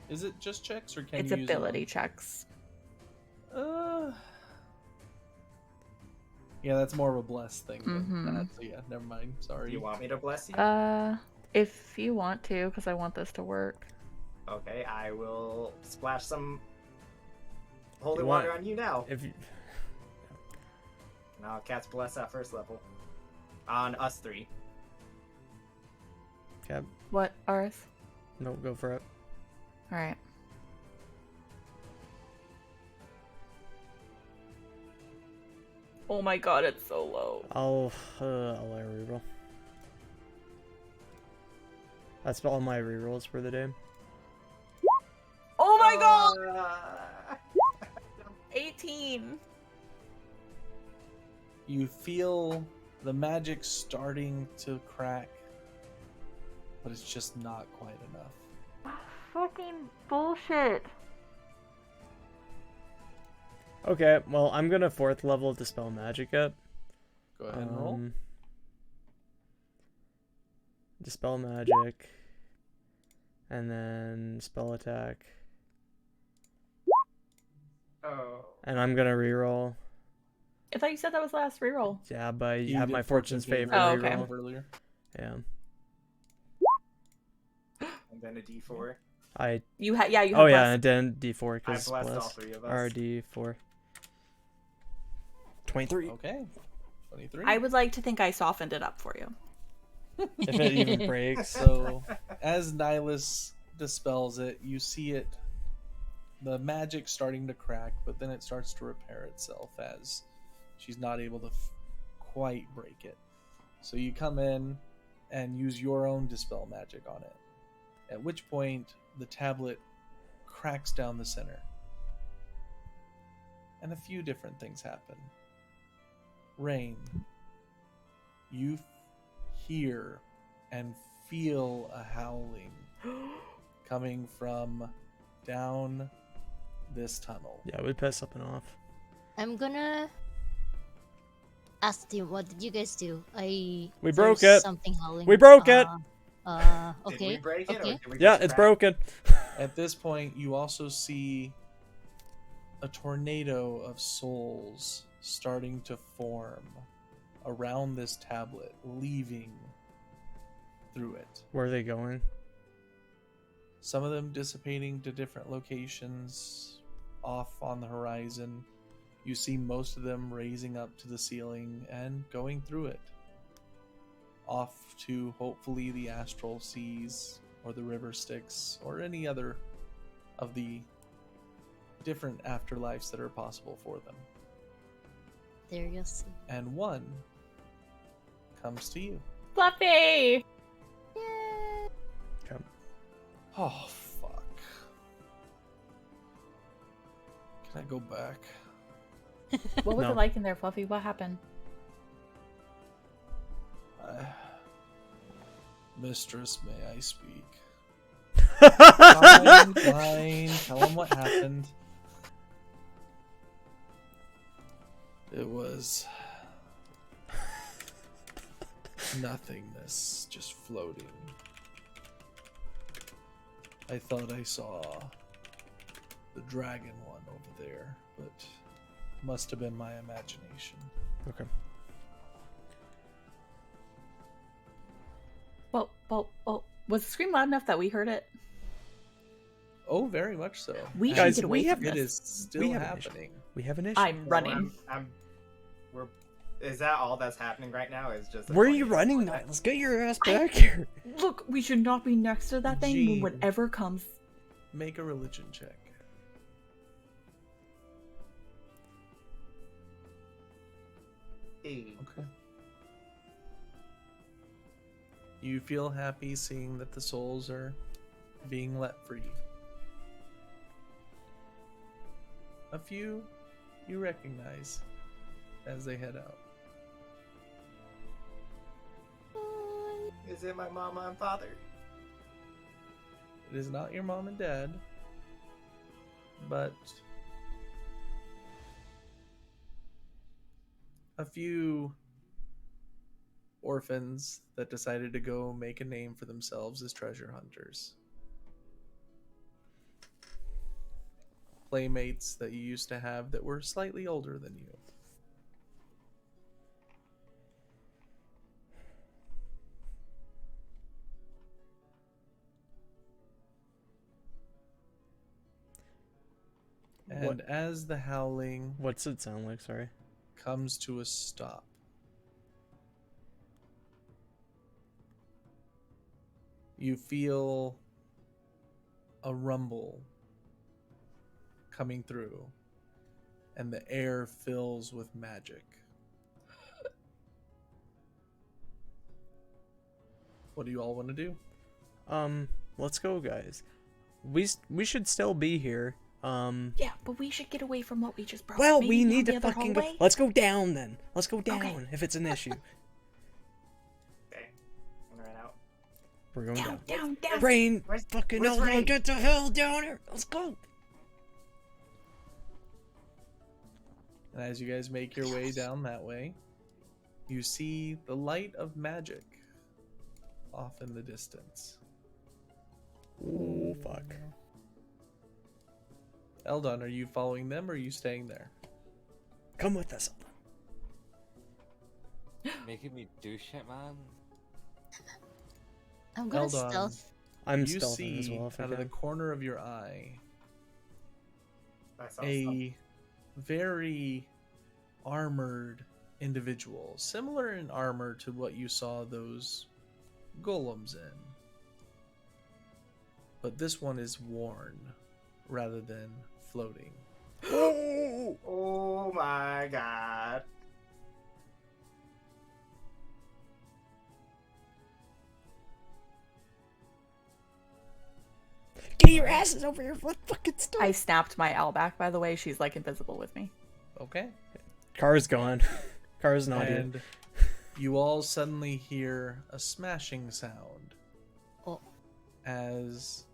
is it just checks or can It's you use it on- ability checks. Yeah, that's more of a bless thing than Mhm. that. So yeah, never mind. Sorry. Do you want me to bless you? If you want to, because I want this to work. Okay, I will splash some holy You water want- on you now. If you, Now cast bless at first level. On us 3. Cap, What, Arth? no, go for it. All right. Oh my god, it's so low. I'll let reroll. That's all my rerolls for the day. Oh my god! 18. You feel the magic starting to crack, but it's just not quite enough. Fucking bullshit. Okay, well, I'm gonna 4th level Dispel Magic up. Go ahead and roll. Dispel Magic. And then Spell Attack. Oh. And I'm gonna reroll. I thought you said that was last reroll. Yeah, but you You have did my Fortune's Fortune's Favor Oh, okay. reroll. Earlier. Yeah. And then a d4. You had you Oh had yeah, last- and then D4 I because blessed all plus 3 of us. RD4. 23. Okay. 23. I would like to think I softened it up for you. If it even breaks. So, as Nihilus dispels it, you see it, the magic starting to crack, but then it starts to repair itself as she's not able to quite break it. So you come in and use your own dispel magic on it. At which point, the tablet cracks down the center. And a few different things happen. Rain, you hear and feel a howling coming from down this tunnel. Yeah, we piss something off. I'm gonna ask you, what did you guys do? We there's broke it. Something howling. We broke it. Did Okay. we break it, or Okay. did we Yeah, just it's crack? broken. At this point, you also see a tornado of souls starting to form around this tablet, leaving through it. Where are they going? Some of them dissipating to different locations off on the horizon. You see most of them raising up to the ceiling and going through it. Off to hopefully the astral seas or the river Styx or any other of the different afterlives that are possible for them. There you see. And one comes to you. Fluffy! Yay! Oh, fuck. Can I go back? What was No. it like in there, Fluffy? What happened? Mistress, may I speak? Fine, fine. Tell him what happened. It was nothingness, just floating. I thought I saw the dragon one over there, but must have been my imagination. Okay. Well, was the scream loud enough that we heard it? Oh, very much so. We And should Guys, get away we from have- it this. is still we have an issue. happening. We have an issue. I'm running. Is that all that's happening right now? Is just. Where are you running, Night? Let's get your ass back here. Look, we should not be next to that thing Gene. when whatever comes. Make a religion check. Hey. Okay. You feel happy seeing that the souls are being let free. A few you recognize as they head out. Is it my mama and father? It is not your mom and dad, but a few orphans that decided to go make a name for themselves as treasure hunters. Playmates that you used to have that were slightly older than you. And What- as the howling What's it sound like? Sorry. comes to a stop, you feel a rumble coming through, and the air fills with magic. What do you all want to do? Let's go, guys. We should still be here. Yeah, but we should get away from what we just broke. Well, Maybe we down need the to other fucking go. hallway? Let's go down then. Let's go down Okay. if it's an issue. Okay. I'm gonna run out. We're going down. Down. Rain, Where's- fucking where's hell, Rain? get the hell down here. Let's go. And as you guys make your way down that way, you see the light of magic off in the distance. Oh fuck. Eldon, are you following them or are you staying there? Come with us. Making me do shit, man. I'm gonna Eldon, stealth. I'm you stealthing see as well if I out of the can. corner of your eye I saw a something. very armored individual, similar in armor to what you saw those golems in. But this one is worn rather than floating. Oh my god. Get your asses over here. What fucking stuff? I snapped my owl back, by the way. She's like invisible with me. Okay? Car's gone. Car's not here. And you all suddenly hear a smashing sound Oh. as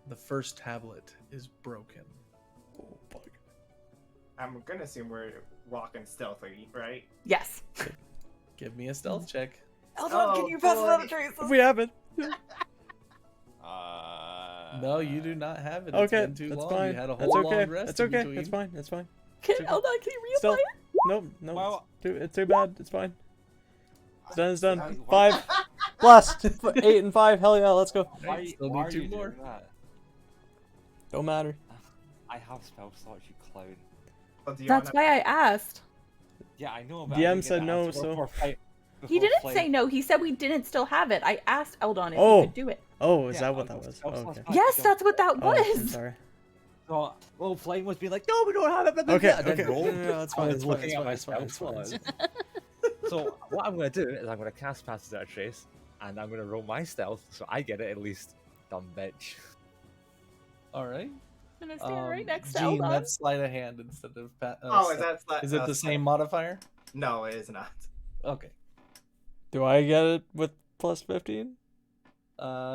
the first tablet is broken. Oh fuck. I'm gonna assume we're walking stealthily, right? Yes. Give me a stealth check. Eldon, Oh, can you pass boy. another trace? If we haven't. No, you do not have it. It's Okay, been too that's long. fine. You had a That's whole okay. long rest That's in okay. between. It's fine. It's fine. Can, Eldon, can you reapply Still, it? no, Well- it's too bad. It's fine. It's done. It's done. Why- 5 plus 8 and 5. Hell yeah, let's go. Right, still why need are 2 you more. doing that? Don't matter. I have spell slots, you clown. Well, do you That's wanna- why I asked. Yeah, I know. But DM I didn't get said that no, answer so- before fight- He before didn't fight. say no. He said we didn't still have it. I asked Eldon if Oh. he could do it. Oh, is Yeah, that what I'll that go was? spell Oh, slots okay. back. Yes, don't- that's what that Oh, I'm was. sorry. So, well, Flame was being like, no, we don't have it. But then, Okay, yeah, and then okay. roll. No, it's I fine. was It's fine. looking It's at fine. my It's fine. spell It's fine. slots. So, what I'm going to do is I'm going to cast Pass Without a Trace, and I'm going to roll my stealth, so I get it at least. Dumb bitch. All right. I'm gonna stand right next to Gene, Eldon. that's sleight of hand instead of Oh, is that is it the same modifier? No, it is not. Okay. Do I get it with plus 15?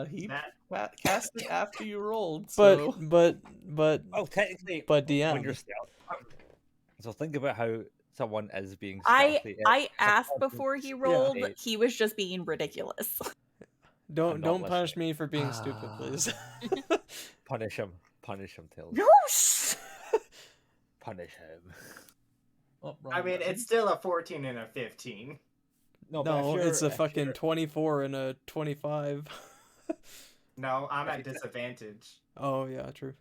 He That- cast it after you rolled, But so but Oh, technically, But when DM. you're stealth. So think about how someone is being I stealthy. asked before he rolled. He was just being ridiculous. don't not punish listening. me for being stupid, please. Punish him, Tails. No. Shh. Punish him. oh, wrong I mean, button. it's still a 14 and a 15. No, but No, if it's a you're- if fucking you're- 24 and a 25. No, I'm at disadvantage. Oh yeah, true.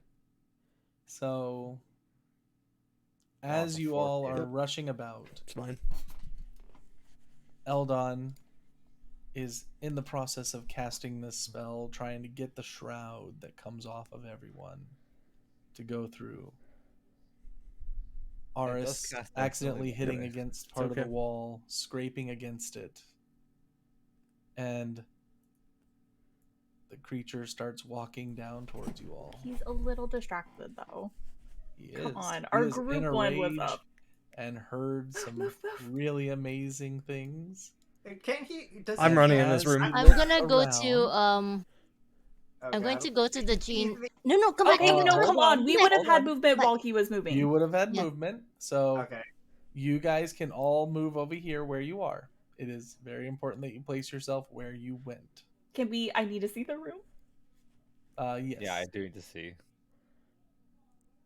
So Oh, as it's a you all 14. are rushing about, It's fine. Eldon is in the process of casting this spell, trying to get the shroud that comes off of everyone to go through. does Aris cast accidentally instantly, hitting but- against part of okay. the wall, scraping against it, and the creature starts walking down towards you all. He's a little distracted though. He Come is. on, He our is in group a one was rage up. and heard some Move, move. really amazing things. Can he? Does I'm he running in have- this room. As he I'm looks gonna go around- to Okay, I'm going I to don't- go to the He's- Gene. No, come back. Okay, Oh, no, hold come on. We Come would back. have had movement But- while he was moving. You would have had Yeah. movement, so Okay. you guys can all move over here where you are. It is very important that you place yourself where you went. Can we? I need to see the room. Yes. Yeah, I do need to see.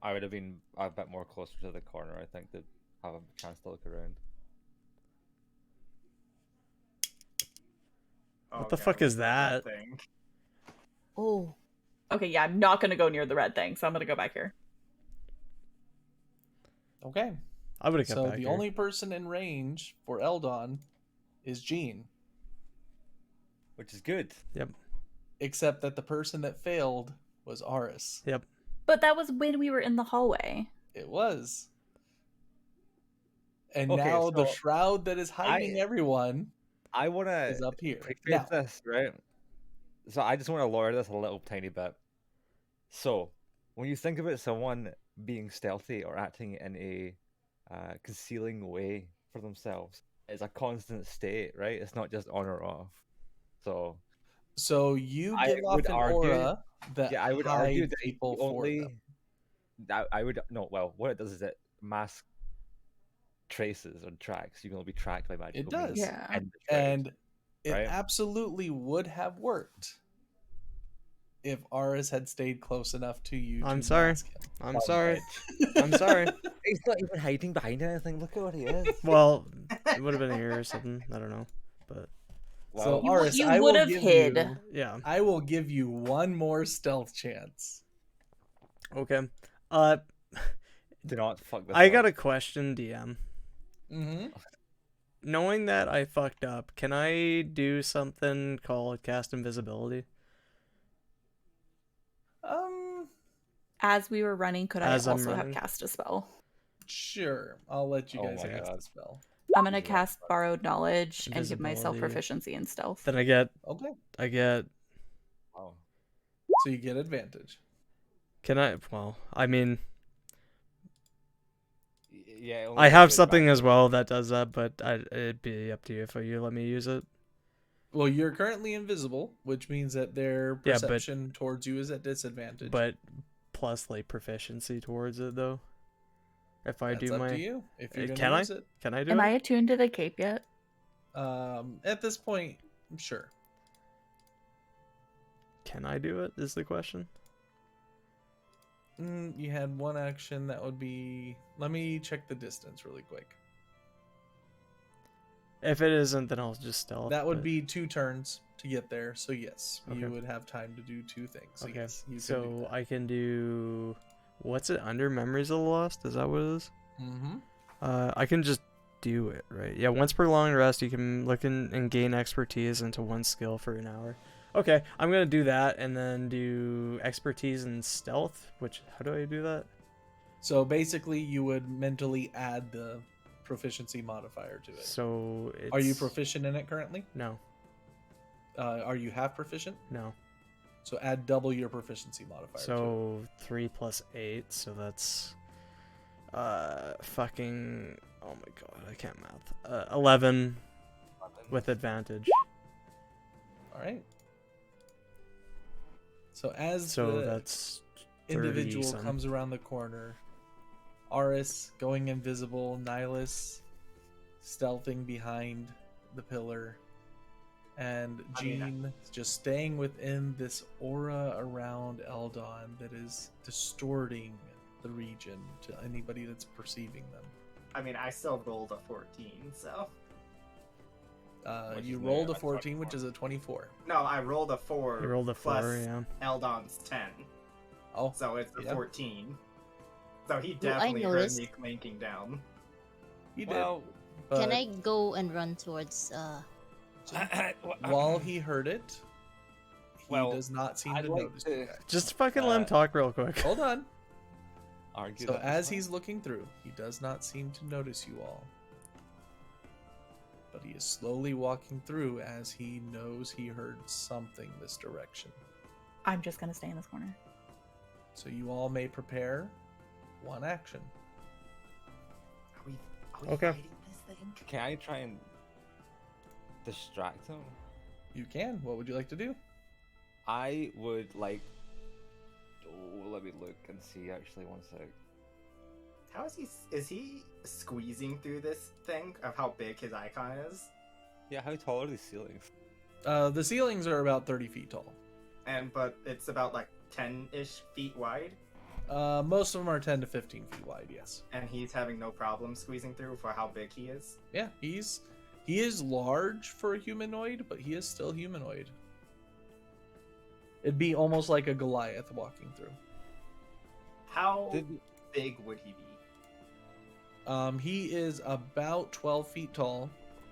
I would have been a bit more closer to the corner, I think, to have a chance to look around. What the Okay, fuck is what's that? thing? Oh, Okay, yeah, I'm not gonna go near the red thing, so I'm gonna go back here. Okay. I would have kept So back the here. only person in range for Eldon is Gene, Which is good. except that the person that failed was Aris. Yep. But that was when we were in the hallway. It was. And Okay, now the so shroud that is hiding everyone I want is to up here. preface Now, this, right? So I just want to lower this a little tiny bit. So, when you think about someone being stealthy or acting in a concealing way for themselves, it's a constant state, right? It's not just on or off. So you I give off would an argue- aura that yeah, I would argue hides that people the for only them. that I would no. Well, what it does is it masks traces or tracks. You can only be tracked by magical does. means Yeah. and betrayed. And it right? absolutely would have worked if Aris had stayed close enough to you. I'm to sorry. mask him. I'm sorry. I'm sorry. He's not even hiding behind anything. Look at what he is. Well, it would have been here or something. I don't know. But So Well, Aris, you I would will have give hid. you- yeah. I will give you one more stealth chance. Okay. do not fuck this I up. got a question, DM. Mm-hmm. Knowing that I fucked up, can I do something called cast invisibility? As we were running, could I As I'm also have running? cast a spell? Sure. I'll let you Oh guys my cast God. the spell. I'm gonna Yeah. cast borrowed knowledge and give myself Invisibility. proficiency in stealth. Then I Okay. get. Oh. So you get advantage. Can I? Well, I mean, Yeah. only I if have it's something back- as well that does that, but it'd be up to you if you let me use it. Well, you're currently invisible, which means that their Yeah, but- perception towards you is at disadvantage. But plus like proficiency towards it though. If I that's do up my, to you. If you're Can gonna I? use it. Can I do Am it? I attuned to the cape yet? At this point, sure. Can I do it? Is the question. You had one action that would be. Let me check the distance really quick. If it isn't, then I'll just stealth. That would but- be 2 turns to get there. So yes, Okay. you would have time to do 2 things. So Okay. yes, you can do So that. I can do. What's it under? Memories of the Lost? Is that what it is? Mm-hmm. I can just do it, right? Yeah, once per long rest, you can look in and gain expertise into one skill for an hour. Okay, I'm gonna do that and then do expertise and stealth. Which, how do I do that? So basically, you would mentally add the proficiency modifier to it. So it's. Are you proficient in it currently? No, Are you half proficient? no. So add double your proficiency modifier. to it. So 3 plus 8, so that's fucking, oh my god, I can't math. 11 with advantage. All right. So as So the that's individual 30 some. comes around the corner, Aris going invisible, Nihilus stealthing behind the pillar, and I mean, Jean just staying within this aura around Eldon that is distorting the region to anybody that's perceiving them. I mean, I still rolled a 14, so Which You is rolled now a a 14, 24. which is a 24. no, I rolled a 4. You rolled a 4, plus yeah. Eldon's 10, Oh, so it's a Yeah. 14. So he Do I definitely heard notice? me clanking down. he did. Well, But Can I go and run towards while he heard it, he Well, does not seem I'd to like notice to- you guys. Just fucking let him talk real quick. Hold on. argue So that as as he's looking through, he does not seem to notice you all. But he is slowly walking through as he knows he heard something this direction. I'm just gonna stay in this corner. So you all may prepare one action. Are we Okay. fighting this thing? Can I try and distract him? You can. What would you like to do? I would like. Oh, let me look and see. Actually, one sec. How is he squeezing through this thing of how big his icon is? Yeah, how tall are these ceilings? The ceilings are about 30 feet tall. But it's about like 10-ish feet wide, Most of them are 10 to 15 feet wide, yes. and he's having no problem squeezing through for how big he is. Yeah, he is large for a humanoid, but he is still humanoid. It'd be almost like a Goliath walking through. How Did big would he be? He is about 12 feet tall,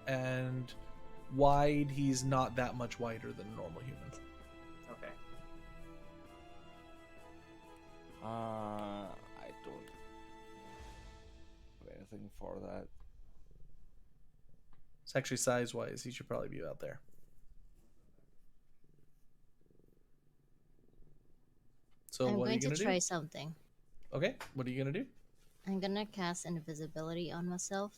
and wide. He's not that much wider than a normal human. Okay. I don't have anything for that. It's actually size-wise, he should probably be about there. So I'm what are you going to gonna try do? something. Okay, what are you gonna do? I'm gonna cast invisibility on myself.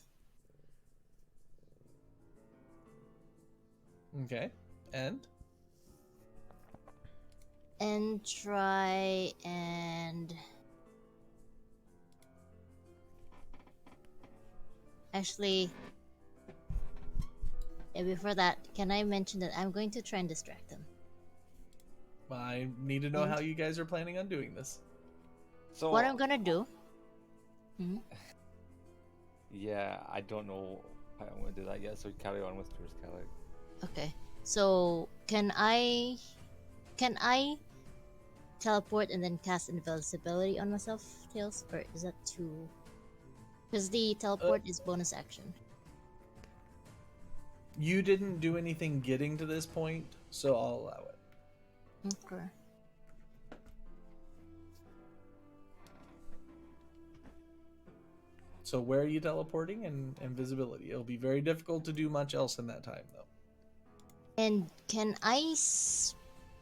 Okay, and Try and actually, before that, can I mention that I'm going to try and distract them? I need to know And- how you guys are planning on doing this. So What I'm gonna do? yeah, I don't know how I'm gonna do that yet. So carry on with yours, Kelly. Okay. So can I teleport and then cast invisibility on myself, Tails? Or is that too? Because the teleport is bonus action. You didn't do anything getting to this point, so I'll allow it. Okay. So where are you teleporting and invisibility? It'll be very difficult to do much else in that time, though. And can I?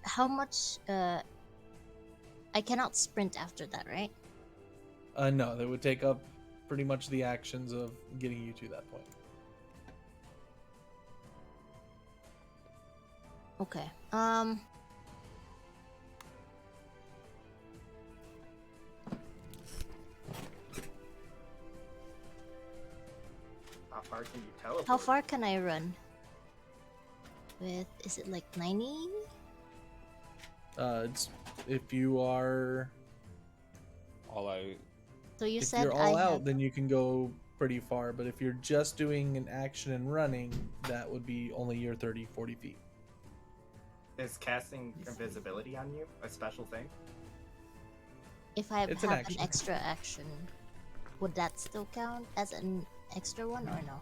How much? I cannot sprint after that, right? No, that would take up pretty much the actions of getting you to that point. Okay. How far can you teleport? How far can I run? Is it like 90? It's if you are All out. So you if said you're all I out, have... then you can go pretty far. But if you're just doing an action and running, that would be only your 30, 40 feet. Is casting invisibility on you a special thing? If I It's an have action. an extra action, would that still count as an extra one or no?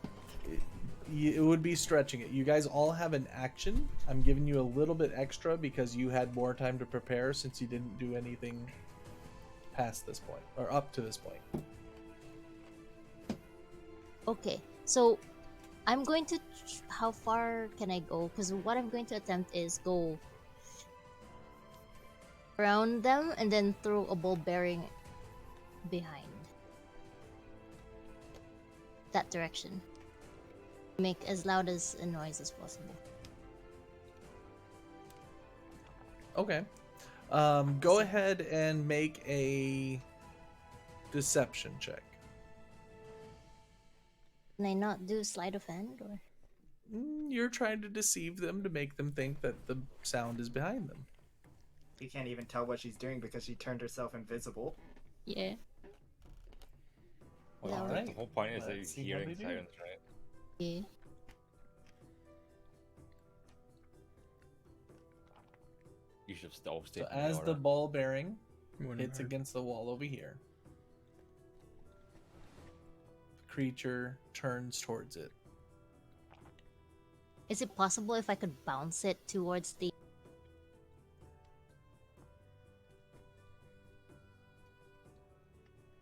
It would be stretching it. You guys all have an action. I'm giving you a little bit extra because you had more time to prepare since you didn't do anything past this point or up to this point. Okay, so I'm going to. How far can I go? Because what I'm going to attempt is go around them and then throw a ball bearing behind that direction. Make as loud as a noise as possible. Okay. Go ahead and make a deception check. Can I not do sleight of hand or? You're trying to deceive them to make them think that the sound is behind them. You can't even tell what she's doing because she turned herself invisible. Yeah. Well, All the right. whole point is that Let's see you're how hearing they do. sounds, right? Yeah. You should have still stayed. So as the ball bearing Wouldn't hits hurt. against the wall over here, the creature turns towards it. Is it possible if I could bounce it towards the?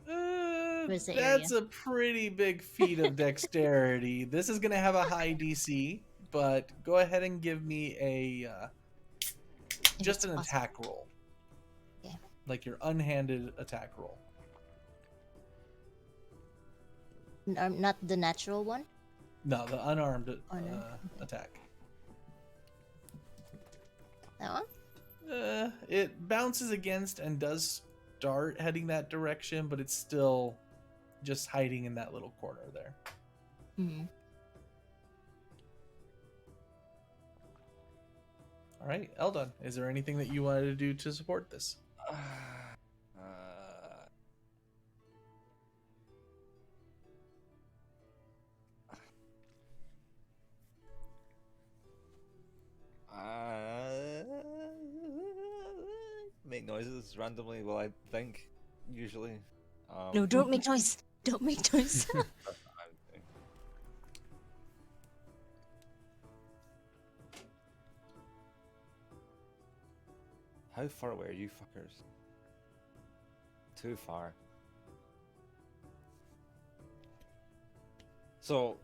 Where's the That's area? a pretty big feat of dexterity. This is going to have a high DC, but go ahead and give me a If just it's an possible. attack roll. Okay. Like your unhanded attack roll. Not the natural one. No, the unarmed Oh, no. attack. That one. It bounces against and does start heading that direction, but it's still just hiding in that little corner there. Hmm. All right, Eldon, is there anything that you wanted to do to support this? Make noises randomly. Well, I think usually. No, don't make noise. Don't make noise. that's what I would do. How far away are you fuckers? Too far. So,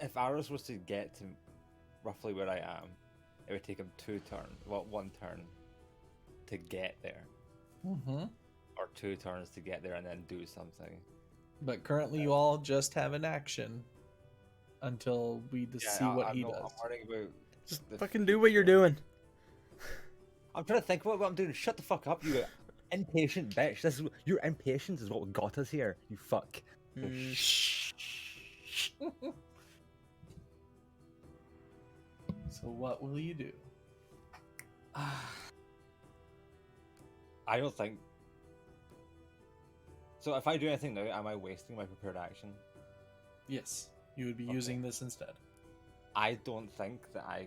if Aros was to get to roughly where I am, it would take him 2 turns, well, 1 turn to get there, Mm-hmm. or 2 turns to get there and then do something. But currently, you all just have an action until we see what he does. I'm worrying about. Just the fucking do what you're doing. I'm trying to think about what I'm doing. Shut the fuck up, you impatient bitch. Your impatience is what got us here. You fuck. Mm. So what will you do? I don't think. So if I do anything now, am I wasting my prepared action? Yes, you would be Okay. using this instead. I don't think that I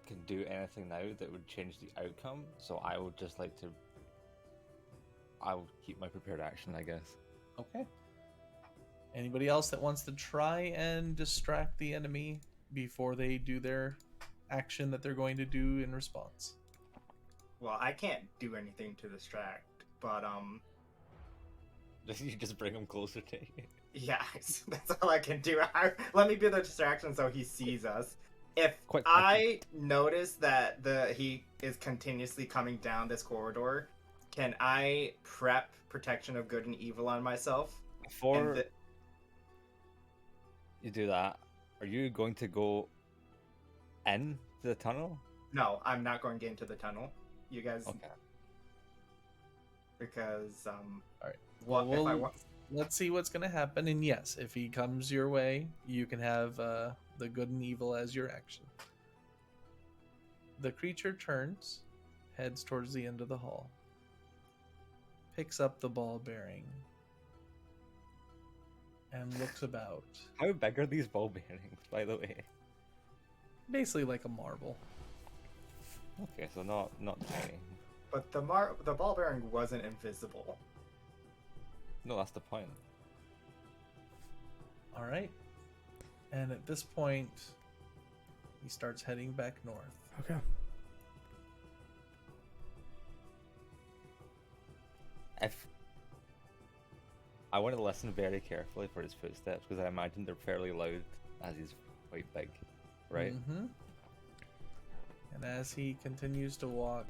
can do anything now that would change the outcome. So I would just like to. I will keep my prepared action, I guess. Okay. Anybody else that wants to try and distract the enemy before they do their action that they're going to do in response? Well, I can't do anything to distract, but You just bring him closer to you. yeah, that's all I can do. Let me be the distraction so he sees us. If Quite I notice that he is continuously coming down this corridor, can I prep protection of good and evil on myself? Before And you do that, are you going to go in to the tunnel? no, I'm not going to get into the tunnel. You guys, Okay. because All right. what if I want? Let's see what's going to happen. And yes, if he comes your way, you can have the good and evil as your action. The creature turns, heads towards the end of the hall, picks up the ball bearing, and looks about. How big are these ball bearings, by the way? Basically like a marble. Okay, so not tiny. But the ball bearing wasn't invisible. No, that's the point. All right. And at this point, he starts heading back north. Okay. If I want to listen very carefully for his footsteps, because I imagine they're fairly loud, as he's quite big, right? Mm-hmm. And as he continues to walk,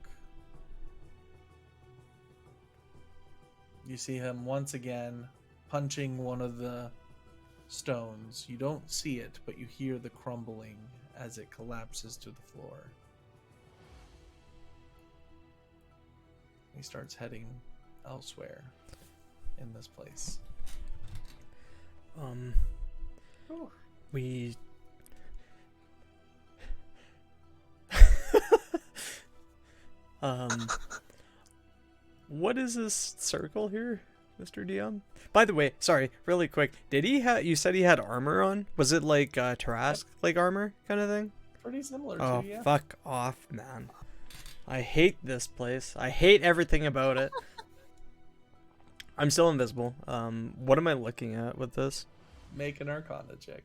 you see him once again punching one of the stones. You don't see it, but you hear the crumbling as it collapses to the floor. He starts heading elsewhere in this place. We what is this circle here, Mr. Dion? By the way, sorry, really quick. Did he have? You said he had armor on. Was it like Tarask like armor kind of thing? Pretty similar Oh, to you. fuck off, man. I hate this place. I hate everything about it. I'm still invisible. What am I looking at with this? Make an Arcana check.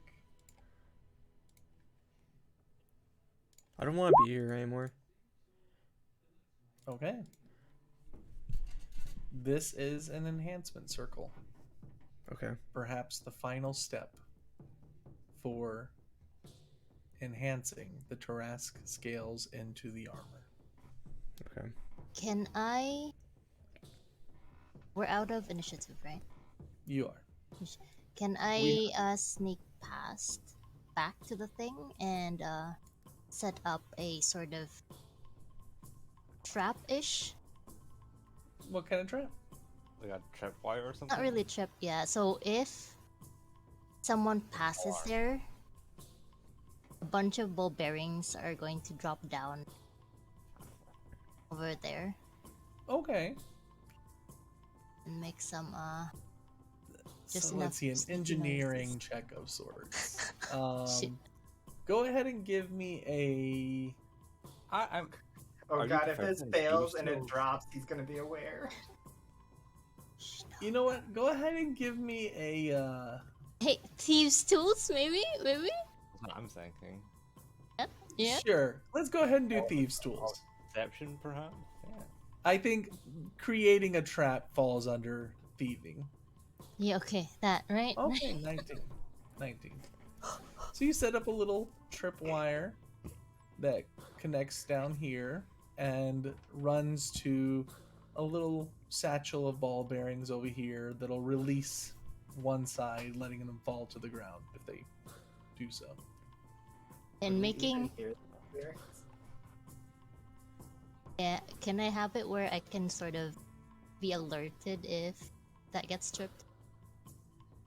I don't want to be here anymore. Okay. This is an enhancement circle. Okay. Perhaps the final step for enhancing the Tarask scales into the armor. Okay. Can I? We're out of initiative, right? You are. Can I sneak past back to the thing and set up a sort of trap-ish? What kind of trap? Like a tripwire or something? Not really trap, yeah. So if someone passes there, a bunch of ball bearings are going to drop down over there Okay. and make some just So enough let's see, an sticky engineering noises. check of sorts. Shit. Go ahead and give me a. I'm. Oh Are you god, if this perfectly fails used and to- it drops, he's gonna be aware. You know what? Go ahead and give me a. Hey, thieves' tools, maybe? That's what I'm thinking. Yeah. Sure. Let's go ahead and do thieves' tools. Deception, perhaps? Yeah. I think creating a trap falls under thieving. Yeah, okay, that, right? Okay, 19. 19. So you set up a little tripwire that connects down here and runs to a little satchel of ball bearings over here that'll release one side, letting them fall to the ground if they do so. And Would we making, even hear the bearings? yeah, can I have it where I can sort of be alerted if that gets tripped?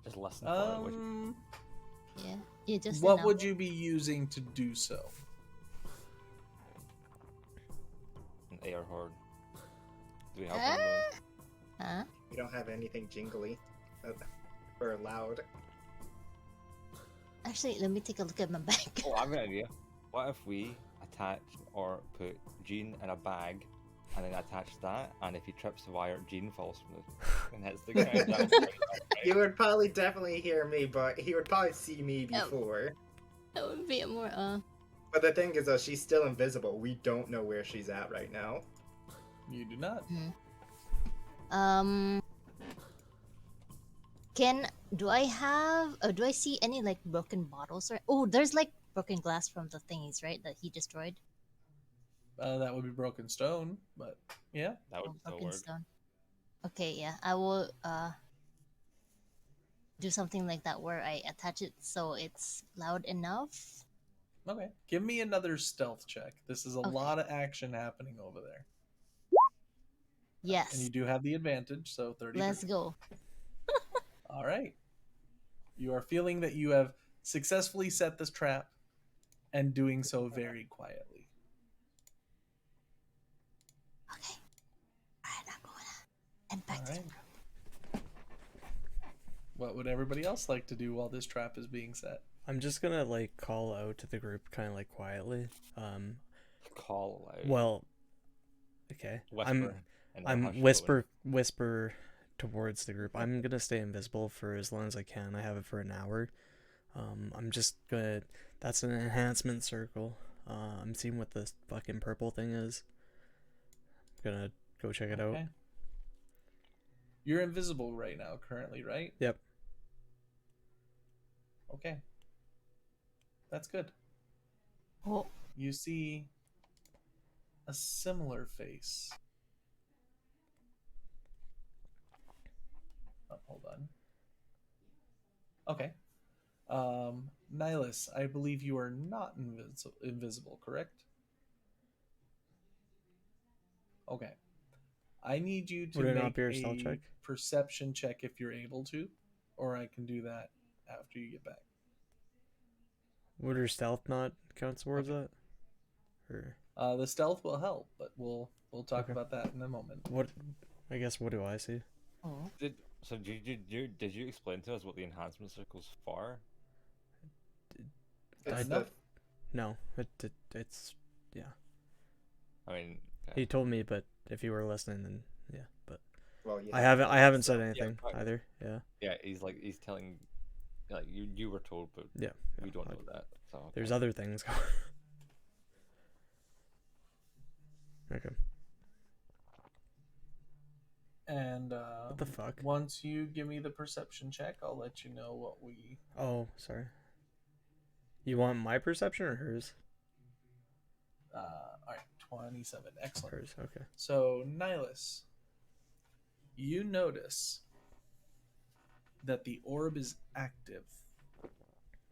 Just listen for it. Would you? Yeah, yeah, just What enough. would you be using to do so? An air horde. Do we have one of those? Huh? We don't have anything jingly or loud. Actually, let me take a look at my bag. Oh, I've got an idea. What if we attach or put Jean in a bag and then attach that, and if he trips the wire, Jean falls from it and hits the ground? That would be right. He would probably definitely hear me, but he would probably see me Oh. before. That would be a more But the thing is, though, she's still invisible. We don't know where she's at right now. You do not. do I see any like broken bottles or there's like broken glass from the thingies, right, that he destroyed? That would be broken stone, but yeah. That would still Broken work. stone. Okay, yeah, I will do something like that where I attach it so it's loud enough. Okay. Give me another stealth check. This is a Okay. lot of action happening over there. Yes. And you do have the advantage, so 30. Let's go. All right. You are feeling that you have successfully set this trap and doing so very quietly. Okay. Alright, I'm going and back All to the right. group. What would everybody else like to do while this trap is being set? I'm just gonna like call out to the group kind of like quietly. Call out. Well, okay. Whisper. in a I'm hushed whisper towards the group. I'm gonna stay invisible for as long as I can. I have it for an hour. I'm just gonna. That's an enhancement circle. I'm seeing what this fucking purple thing is. I'm gonna go check it out. Okay. You're invisible right now, currently, right? Yep. Okay. That's good. Oh, You see a similar face. Oh, hold on. Okay. Nihilus, I believe you are not invisible, correct? Okay. I need you to Would it not make be your stealth a check? perception check if you're able to, or I can do that after you get back. Would her stealth not count towards that? Or The stealth will help, but we'll talk Okay. about that in a moment. what? I guess what do I see? Oh. Did you explain to us what the enhancement circle's for? It's Nope. No, it's yeah. I mean, He told me, but if you were listening, then yeah. But well, yeah. I haven't said So, anything right. either. Yeah. yeah, he's telling, like you were told, but Yeah. we yeah, don't I- know that. So okay. There's other things going. Okay. And What the fuck? once you give me the perception check, I'll let you know what we. Oh, sorry. You want my perception or hers? All right, 27. Excellent. Hers. Okay. So, Nihilus, you notice that the orb is active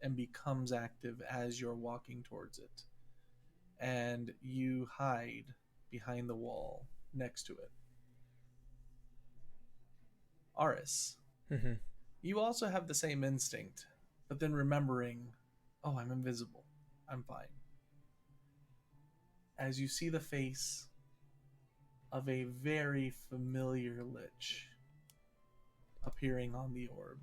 and becomes active as you're walking towards it. And you hide behind the wall next to it. Aris, Mm-hmm. you also have the same instinct, but then remembering, oh, I'm invisible. I'm fine. As you see the face of a very familiar lich appearing on the orb.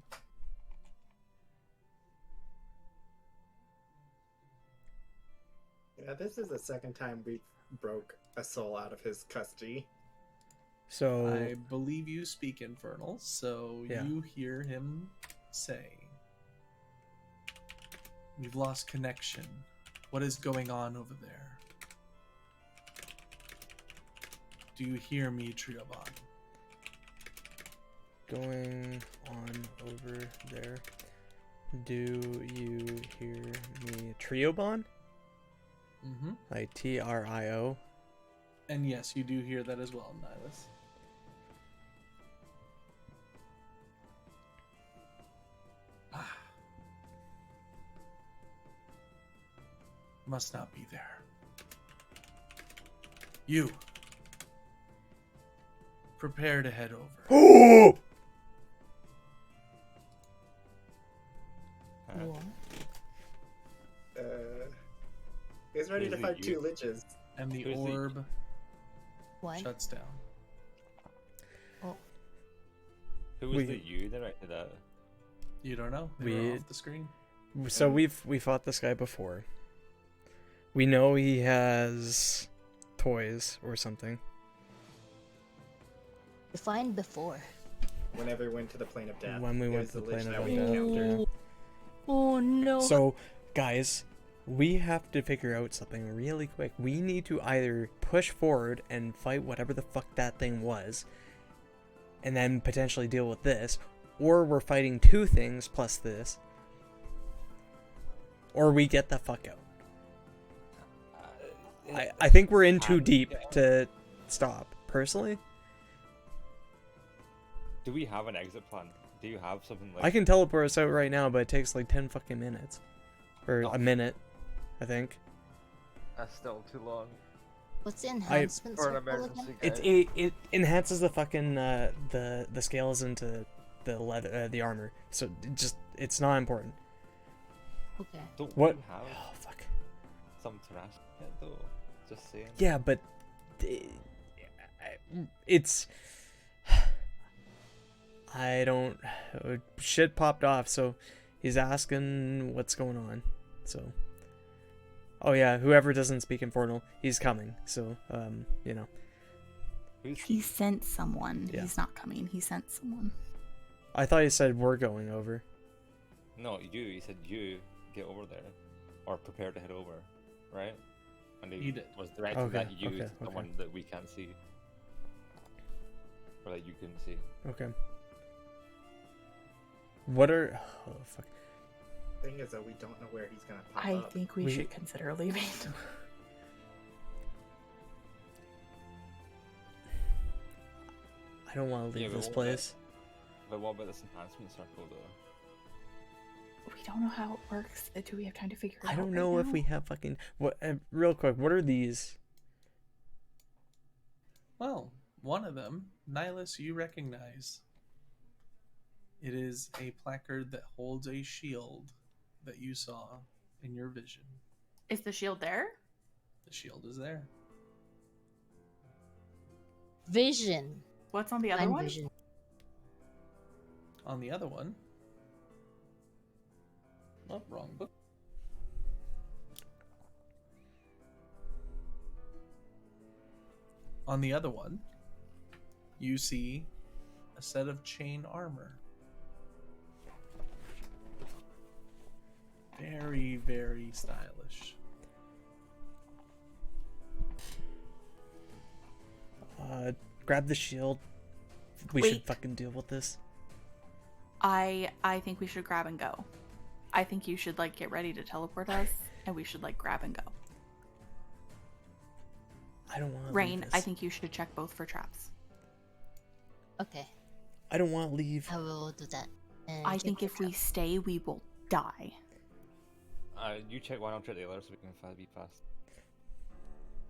Yeah, this is the second time we broke a soul out of his custody. So I believe you speak Infernal, so Yeah. you hear him say, "We've lost connection. What is going on over there? Do you hear me, Triobon?" going on over there. Do you hear me? Triobon? Mm-hmm. Like Trio? And yes, you do hear that as well, Nihilus. Must not be there. You. Prepare to head over. Oh! What? He's ready Who's to the fight you? two liches. And the Who's the- orb What? shuts down. Who was We- the you that acted that? You don't know. They We- were off the screen. So we fought this guy before. We know he has toys or something. Defined before. Whenever we went to the plane of death. When we It went was to the lich plane that of we death. encountered. Oh no. So, guys, we have to figure out something really quick. We need to either push forward and fight whatever the fuck that thing was, and then potentially deal with this, or we're fighting two things plus this, or we get the fuck out. I think we're in too deep to stop, personally. Do we have an exit plan? Do you have something like? I can teleport us out right now, but it takes like 10 fucking minutes. Or Oh. a minute, I think. That's still too long. What's the enhancement For an circle emergency. again? It enhances the fucking the scales into the leather the armor. So it's not important. Okay. Don't What? we have Oh fuck. some trash yet though? Just saying. Yeah, but it's I don't shit popped off, so he's asking what's going on. So oh yeah, whoever doesn't speak Infernal, he's coming. So you know. Who's He sent someone. Yeah. He's not coming. He sent someone. I thought he said we're going over. No, you. You said you get over there, or prepare to head over, right? And He did. Was directing Okay, that you okay, to someone that we can't see, or that you couldn't see. Okay. What are oh fuck. Thing is, though, we don't know where he's gonna pop I up. think we We- should consider leaving. don't want to Yeah, leave but this what place. But what about this enhancement circle, though? We don't know how it works. Do we have time to figure it out? I don't right know if now? we have fucking what. Real quick, what are these? Well, one of them, Nihilus, you recognize. It is a placard that holds a shield that you saw in your vision. Is the shield there? The shield is there. Vision. What's on the other Find one? vision. On the other one, oh, wrong book. On the other one, you see a set of chain armor. Very, very stylish. Grab the shield. We should Wait. fucking deal with this. I think we should grab and go. I think you should like get ready to teleport us, and we should like grab and go. I don't want to Rain, leave I this. think you should check both for traps. Okay, I don't want to leave. I will do that. And I check think the if we trap. stay, we will die. You check one, I'll check the other, so we can be fast.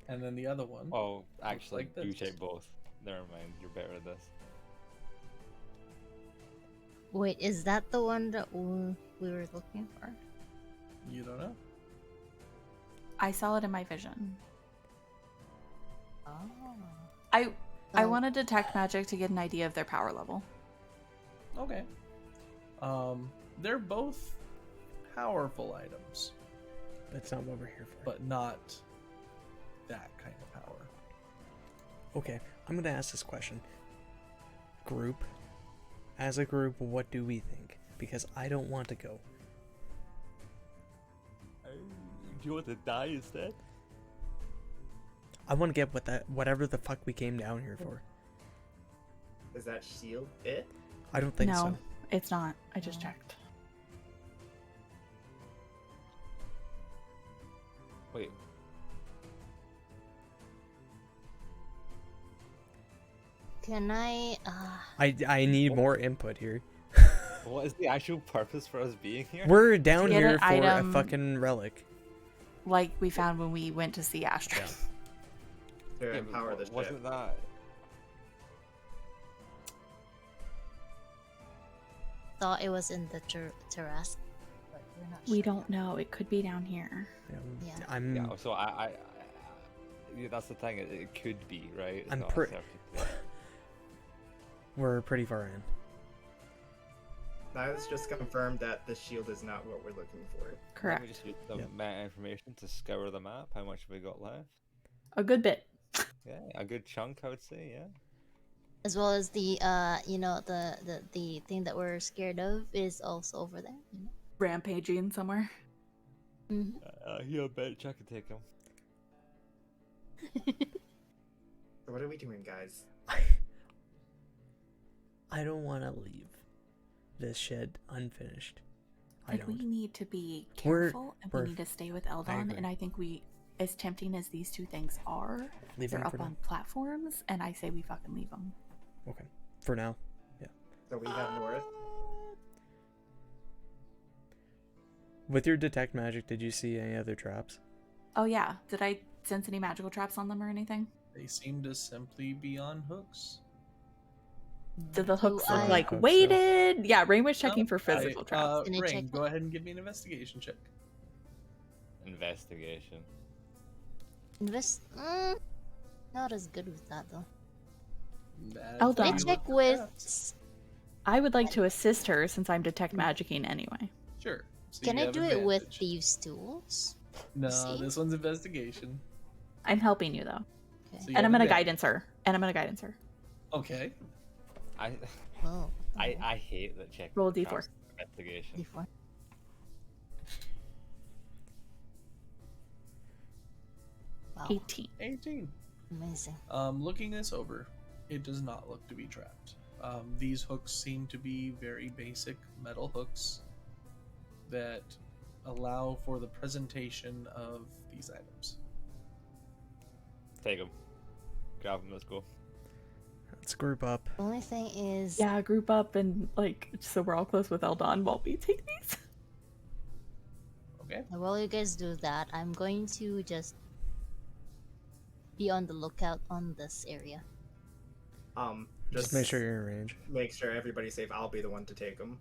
And then the other one. Oh, actually, like you this. check both. Never mind, you're better at this. Wait, is that the one that we were looking for? You don't know? I saw it in my vision. Oh. I Oh. want to detect magic to get an idea of their power level. Okay. They're both powerful items, That's not what we're here for. but not that kind of power. Okay, I'm gonna ask this question. Group, as a group, what do we think? Because I don't want to go. Do you want to die instead? I want to get whatever the fuck we came down here for. Is that shield it? I don't think no, so. it's not. I just checked. Wait, Can I? I need more input here. what is the actual purpose for us being here? We're down Get here an for item. a fucking relic. Like we found when we went to see Astra. To Yeah, but empower the ship. wasn't that? Thought it was in the terrace, but we're not. We sure. don't know. It could be down here. Yeah. I'm Yeah, so yeah, that's the thing. It could be, right? It's I'm not a pretty. certainty. We're pretty far in. Now it's just confirmed that the shield is not what we're looking for. Let me Correct. just use the Yep. meta information to scour the map. How much have we got left? A good bit. Yeah, a good chunk, I would say. Yeah. As well as the the thing that we're scared of is also over there. Rampaging somewhere. Mhm. Yeah, bitch, I can take him. So what are we doing, guys? I don't want to leave this shed unfinished. I Like we don't. need to be We're- careful and we're- we need to stay with Eldon. agree. And I think we, as tempting as these two things are, Leave they're them up for now. on platforms, and I say we fucking leave them. Okay. For now. So we have north. With your detect magic, did you see any other traps? Oh yeah, did I sense any magical traps on them or anything? They seem to simply be on hooks. Did the So hooks look I- like Hope so. weighted? Yeah, Rain was checking for I- physical traps. Can I check Rain, that? go ahead and give me an investigation check. Investigation. Not as good with that though. That's Eldon. how Can I you check look for with? traps. I would like to assist her since I'm detect magicking anyway. Sure. So Can you I have do it with advantage. these tools? No, See? this one's investigation. I'm helping you though, Okay. So you and I'm have gonna advantage. guidance her. And I'm gonna guidance her. Okay. I Oh. I hate that check. Roll a d4. traps Investigation. D4. Wow. 18. 18. Amazing. Looking this over, it does not look to be trapped. These hooks seem to be very basic metal hooks that allow for the presentation of these items. Take him. Grab him. Let's go. Let's group up. The only thing is, Yeah, group up and like so we're all close with Eldon while we take these. Okay. while you guys do that, I'm going to just be on the lookout on this area. Just make sure you're in range. make sure everybody's safe. I'll be the one to take them.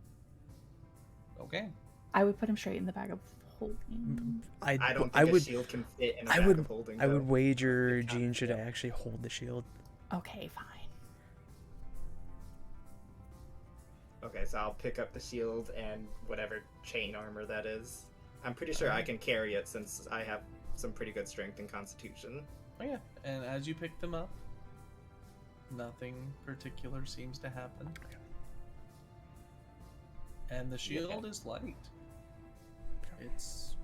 Okay. I would put him straight in the bag of holding. I don't think I a would. shield can fit in a I bag would. of holding. I though. would wager It can't, Jean should yeah. actually hold the shield. Okay, fine. Okay, so I'll pick up the shield and whatever chain armor that is. I'm pretty sure I can carry it since I have some pretty good strength and constitution. Oh yeah. And as you pick them up, nothing particular seems to happen. And the shield is light. It's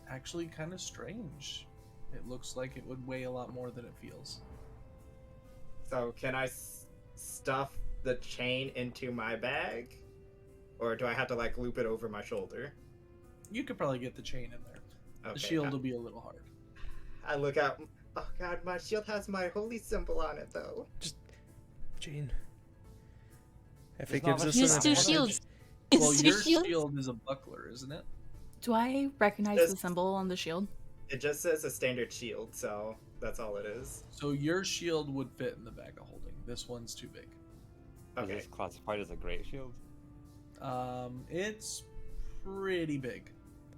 actually kind of strange. It looks like it would weigh a lot more than it feels. So can I stuff the chain into my bag? Or do I have to like loop it over my shoulder? You could probably get the chain in there. Okay, The shield will be a little hard. I look out. Oh god, my shield has my holy symbol on it though. Jean. If There's it not gives much us Use an two advantage- shields. Well, Use two your shields. shield is a buckler, isn't it? Do I recognize Just- the symbol on the shield? It just says a standard shield, so that's all it is. So your shield would fit in the bag of holding. This one's too big. Okay. It's classified as a great shield. It's pretty big.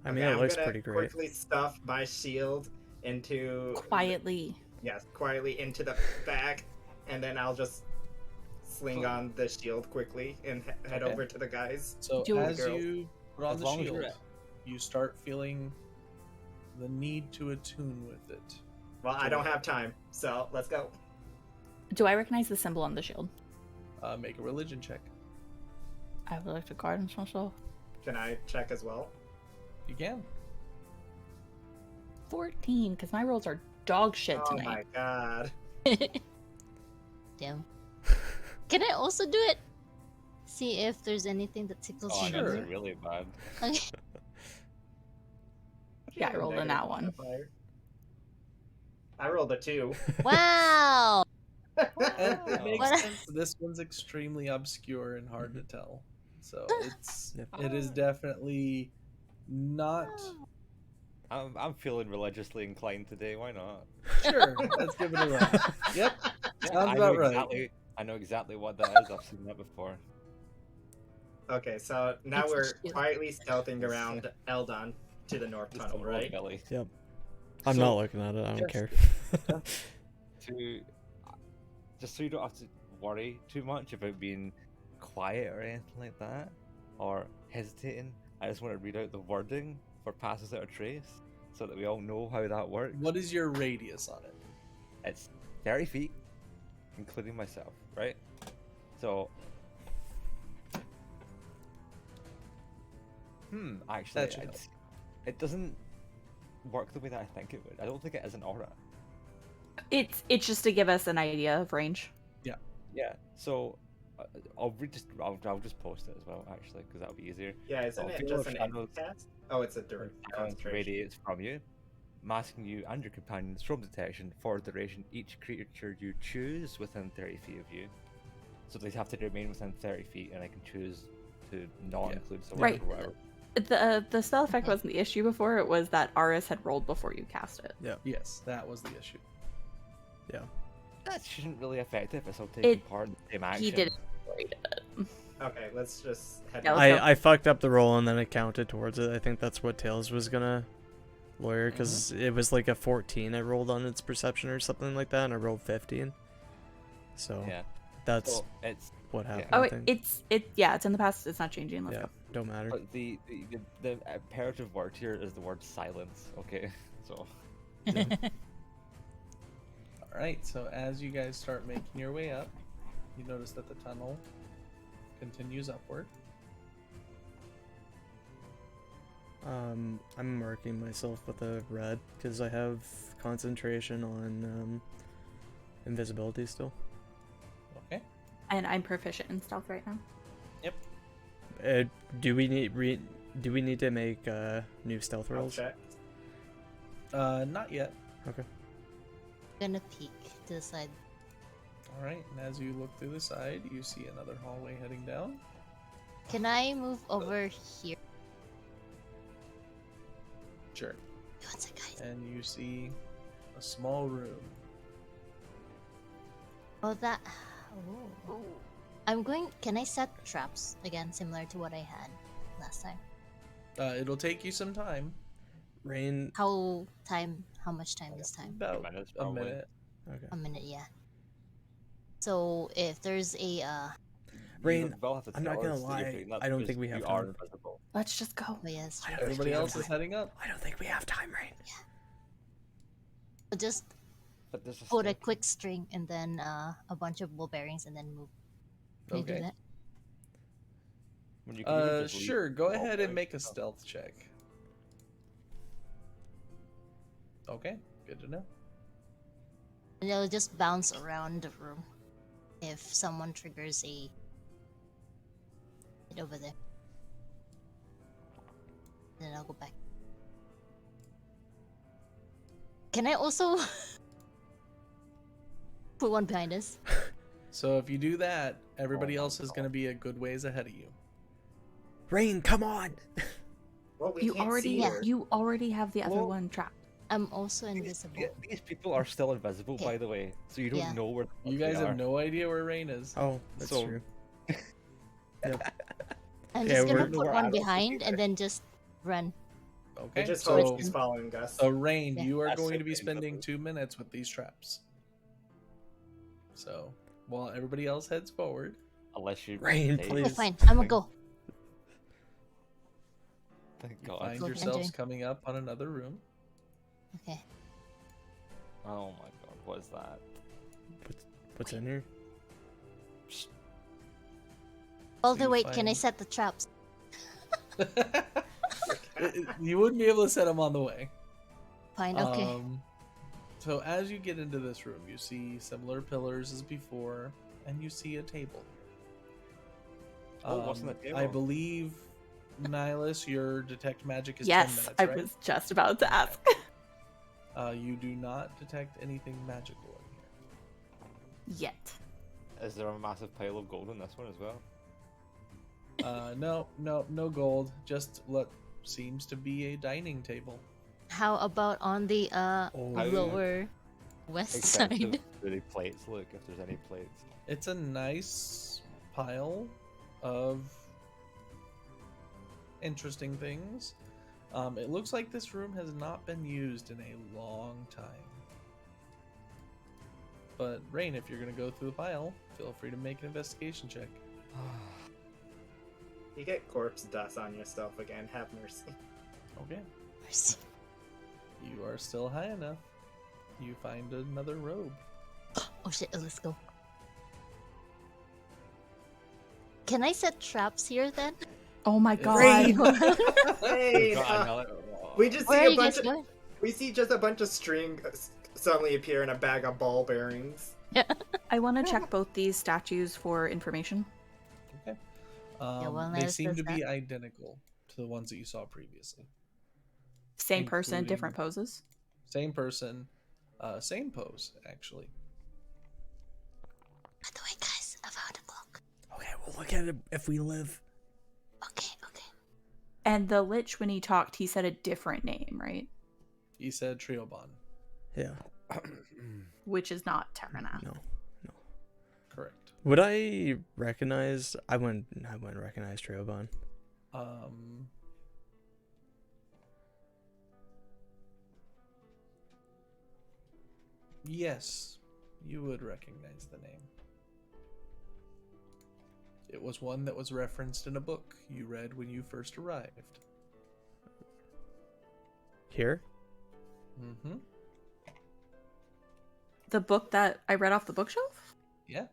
I mean, Okay, it I'm looks gonna pretty great. Quickly stuff my shield into Quietly. Yes, quietly into the bag, and then I'll just sling on the shield quickly and head Okay. over to the guys. So Do- as Girl. you put on As the long as you're shield, you start feeling the need to attune with it. Well, I don't have time, so let's go. Do I recognize the symbol on the shield? Make a religion check. I would like to guidance myself. Can I check as well? You can. 14, because my rolls are dog shit Oh tonight. my god. Damn. Can I also do it? See if there's anything that tickles Oh, me. that's Sure. really bad. Okay. Yeah, I rolled a nat one. I rolled a 2. Wow. And it makes What- sense. This one's extremely obscure and hard to tell. So Yep. it is definitely not I'm feeling religiously inclined today. Why not? sure. Let's give it a run. Yep. Yeah, Sounds I about know right. exactly. I know exactly what that is. I've seen that before. Okay, so now It's a we're shield. quietly stealthing around Eldon to the north Just tunnel, a roll right? belly. I'm So, not looking at it. I don't just- care. To just so you don't have to worry too much about being quiet or anything like that, or hesitating. I just want to read out the wording for passes out of trace, so that we all know how that works. What is your radius on it? It's 30 feet, including myself, right? So, actually, That should help. it doesn't work the way that I think it would. I don't think it is an aura. It's just to give us an idea of range. Yeah. So, I'll just post it as well, actually, because that'll be easier. Yeah, isn't Oh, it Field just of an Shadows. empty cast? Oh, it's a direct concentration. Radiates from you, masking you and your companions from detection for a duration each creature you choose within 30 feet of you. So they have to remain within 30 feet, and I can choose to not Yeah. include someone Right. or whatever. The spell effect wasn't the issue before, it was that Aris had rolled before you cast it. Yes, that was the issue. That shouldn't really affect it if it's all taking It- part in the same action. He did it. Okay, let's just head Yeah, back. let's go. I fucked up the roll and then it counted towards it. I think that's what Tails was gonna lawyer because it was like a 14 I rolled on its perception or something like that, and I rolled 15. So Yeah. that's So it's what happened. Oh, I think. it's in the past. It's not changing. Let's yeah, go. don't matter. but the imperative word here is the word silence. Okay, so All right. So as you guys start making your way up, you notice that the tunnel continues upward. I'm marking myself with a red because I have concentration on invisibility still. Okay. And I'm proficient in stealth right now. Do we need to make new stealth I'll rolls? check. Not yet. Okay. Gonna peek to the side. All right, and as you look through the side, you see another hallway heading down. Can I move over here? Sure. One sec, guys. And you see a small room. Oh, that. Oh. I'm going. Can I set traps again, similar to what I had last time? It'll take you some time. Rain. How much time this time? About minutes, a probably. minute. Okay. A minute, yeah. So if there's a Rain, will have to I'm not tell gonna us that you're lie, doing that I don't because think we have you are time. invisible. Let's just go. oh yeah, it's I true. don't think Everybody we have else is time. heading up. I don't think we have time, Rain. So just But there's a put a stick. quick string and then a bunch of ball bearings and then move. Can you do Okay. that? When you can even just leave Sure. Go the wall ahead there. and make a stealth check. Okay, good to know. And it'll just bounce around the room if someone triggers a hit over there. Then I'll go back. Can I also put one behind us? So if you do that, everybody Oh my else is going to be a good ways ahead of you. Rain, come on! Well, we You can't already see her. you already have the other Well- one trapped. I'm also invisible. These people are still invisible, Okay. by the way, so you don't Yeah. know where the You fuck guys they are. have no idea where Rain is. Oh, that's So- true. I'm Yeah, just gonna we're- put we're one adults behind together. and then just run. Okay, I just so hope she's following us. Rain, Yeah. you are That's going so to be Rain spending doesn't. 2 minutes with these traps. So while everybody else heads forward, Unless you Rain, save Okay, please. fine. I'm gonna go. Thank you God. find Go yourselves entering. coming up on another room. Okay. Oh my God, what is that? What's in here? Although you wait, can I find- set the traps? You wouldn't be able to set them on the way. Fine. Okay. So as you get into this room, you see similar pillars as before, and you see a table. Oh, what's on the table? I believe, Nihilus, your detect magic is 10 Yes, minutes, I right? was just about to ask. You do not detect anything magical in here. Yet. Is there a massive pile of gold in this one as well? No gold. Just what seems to be a dining table. How about on the Oh, lower west Expensive side? do the plates look, if there's any plates. It's a nice pile of interesting things. It looks like this room has not been used in a long time. But Rain, if you're gonna go through the pile, feel free to make an investigation check. You get corpse dust on yourself again. Have mercy. Okay. Mercy. You are still high enough. You find another robe. Oh shit! Let's go. Can I set traps here then? Oh my god. Rain! Hey, God, we just Where see are a you bunch guys of going? we see just a bunch of string suddenly appear in a bag of ball bearings. I want to check both these statues for information. Okay. well, They Nihilus seem does to be that. identical to the ones that you saw previously. Same person, Including- different poses. Same person, same pose, actually. By the way, guys, I found a clock. Okay, we'll look at it if we live. Okay, okay. And the Lich, when he talked, he said a different name, right? He said Triobon. Yeah. Which is not Terrana. No. Correct. Would I recognize? I wouldn't recognize Triobon. Yes, you would recognize the name. It was one that was referenced in a book you read when you first arrived. Here? Mm-hmm. The book that I read off the bookshelf? Yeah.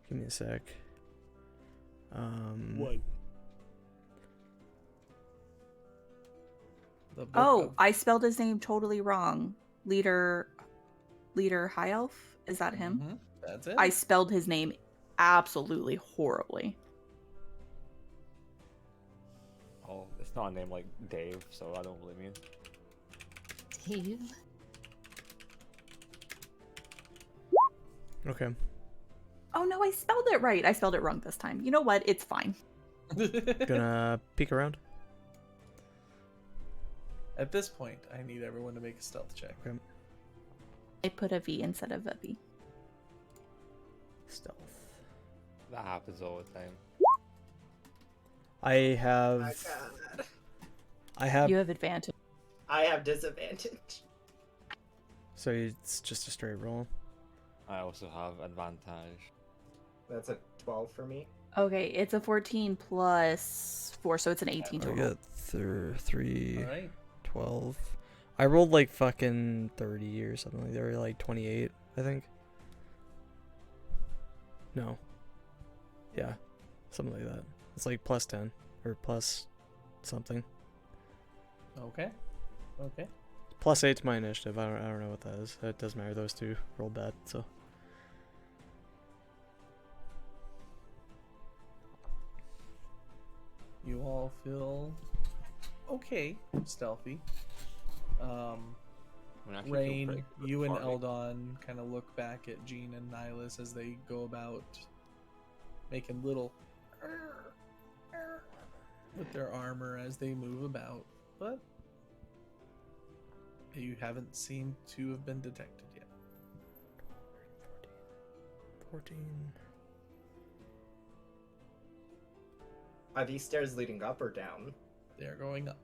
Give me a sec. The book Oh, of- I spelled his name totally wrong. Leader High Elf? Is that him? Mhm, that's it. I spelled his name absolutely horribly. Oh, it's not a name like Dave, so I don't blame you. Dave. Okay. Oh no, I spelled it right. I spelled it wrong this time. You know what? It's fine. Gonna peek around. At this point, I need everyone to make a stealth check. Okay. I put a V instead of a B. Stealth. That happens all the time. I have. My God. I have. You have advantage. I have disadvantage. So it's just a straight roll. I also have advantage. That's a 12 for me. Okay, it's a 14 plus 4, so it's an 18 I total. got 3, All right. 12. I rolled like fucking 30 or something like that, or like 28, I think. No. Yeah, something like that. It's like plus 10 or plus something. Okay. Okay. Plus 8 to my initiative. I don't know what that is. It doesn't matter. Those two roll bad, so. You all feel okay, stealthy. I mean, I actually feel Rain, pretty good you and farming. Eldon kind of look back at Jean and Nihilus as they go about making little with their armor as they move about, but you haven't seemed to have been detected yet. 14. Are these stairs leading up or down? They're going up.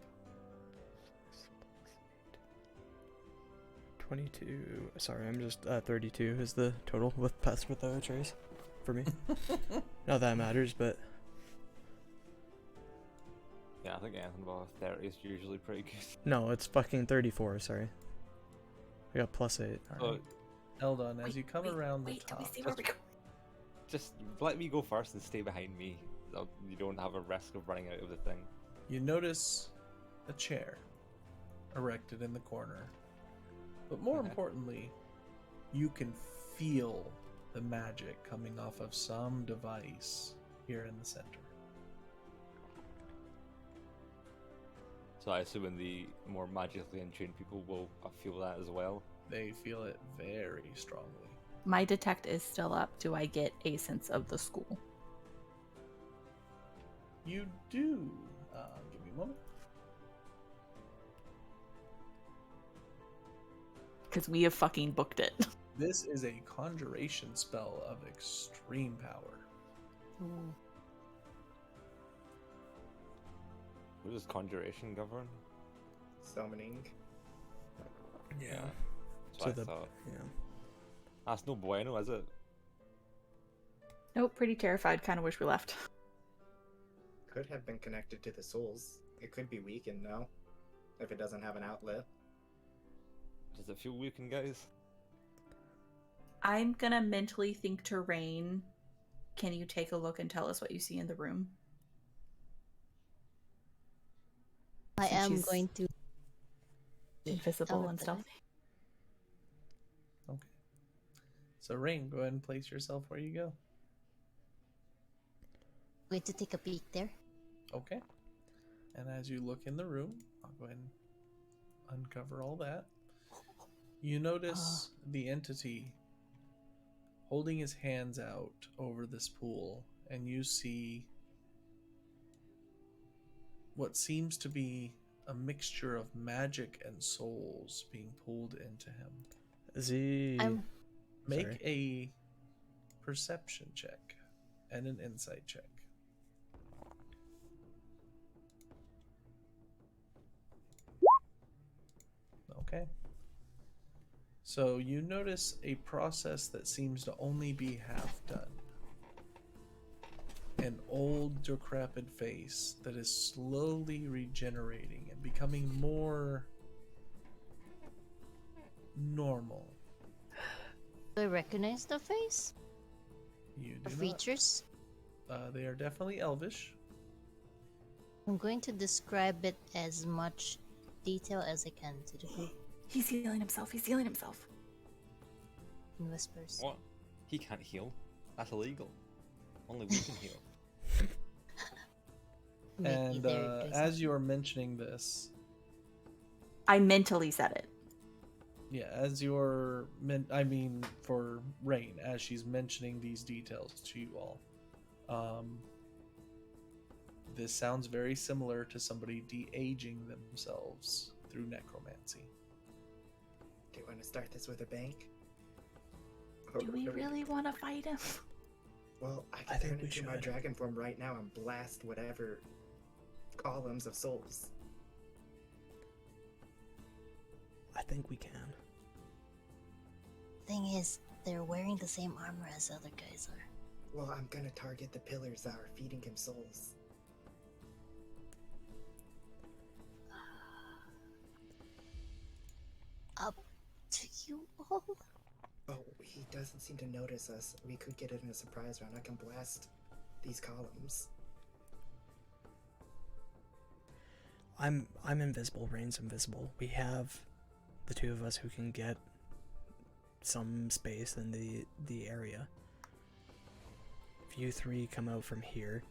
22. Sorry, I'm just 32 is the total with pass without a trace for me. Not that it matters, but Yeah, I think anything above 30 is usually pretty good. no, it's fucking 34. Sorry, I got plus 8. So, Eldon, as you come around the Wait, till we top, see where we go. just let me go first and stay behind me. So you don't have a risk of running out of the thing. you notice a chair erected in the corner. But more Okay. importantly, you can feel the magic coming off of some device here in the center. So I assume the more magically in-tuned people will feel that as well. They feel it very strongly. My detect is still up. Do I get a sense of the school? You do. Give me a moment. Because we have fucking booked it. This is a conjuration spell of extreme power. What does conjuration govern? Summoning. Yeah. That's what So I the thought. yeah. That's no bueno, is it? Nope, pretty terrified. Kind of wish we left. Could have been connected to the souls. It could be weakened now. If it doesn't have an outlet. Does it feel weakened, guys? I'm gonna mentally think to Rain. Can you take a look and tell us what you see in the room? I Since am she's going to. invisible Oh, and but- stuff. Okay. So, Rain, go ahead and place yourself where you go. Going to take a peek there. Okay. And as you look in the room, I'll go ahead and uncover all that. You notice the entity holding his hands out over this pool, and you see what seems to be a mixture of magic and souls being pulled into him. Is he? I'm Make Sorry. a perception check and an insight check. Okay. So you notice a process that seems to only be half done. An old, decrepit face that is slowly regenerating and becoming more normal. Do I recognize the face You or do not. features? They are definitely elvish. I'm going to describe it as much detail as I can to the group He's healing himself. He's healing himself. in whispers. What? He can't heal. That's illegal. Only we can heal. Make you And very busy. as you are mentioning this, I mentally said it. Yeah, for Rain, as she's mentioning these details to you all, this sounds very similar to somebody de-aging themselves through necromancy. Do you want to start this with a bank? Do we really want to fight him? Well, I I can think turn we into my should. dragon form right now and blast whatever columns of souls. I think we can. Thing is, they're wearing the same armor as other guys are. Well, I'm gonna target the pillars that are feeding him souls. Up to you all. Oh, he doesn't seem to notice us. We could get it in a surprise round. I can blast these columns. I'm invisible. Rain's invisible. We have the two of us who can get some space in the area. If you three come out from here,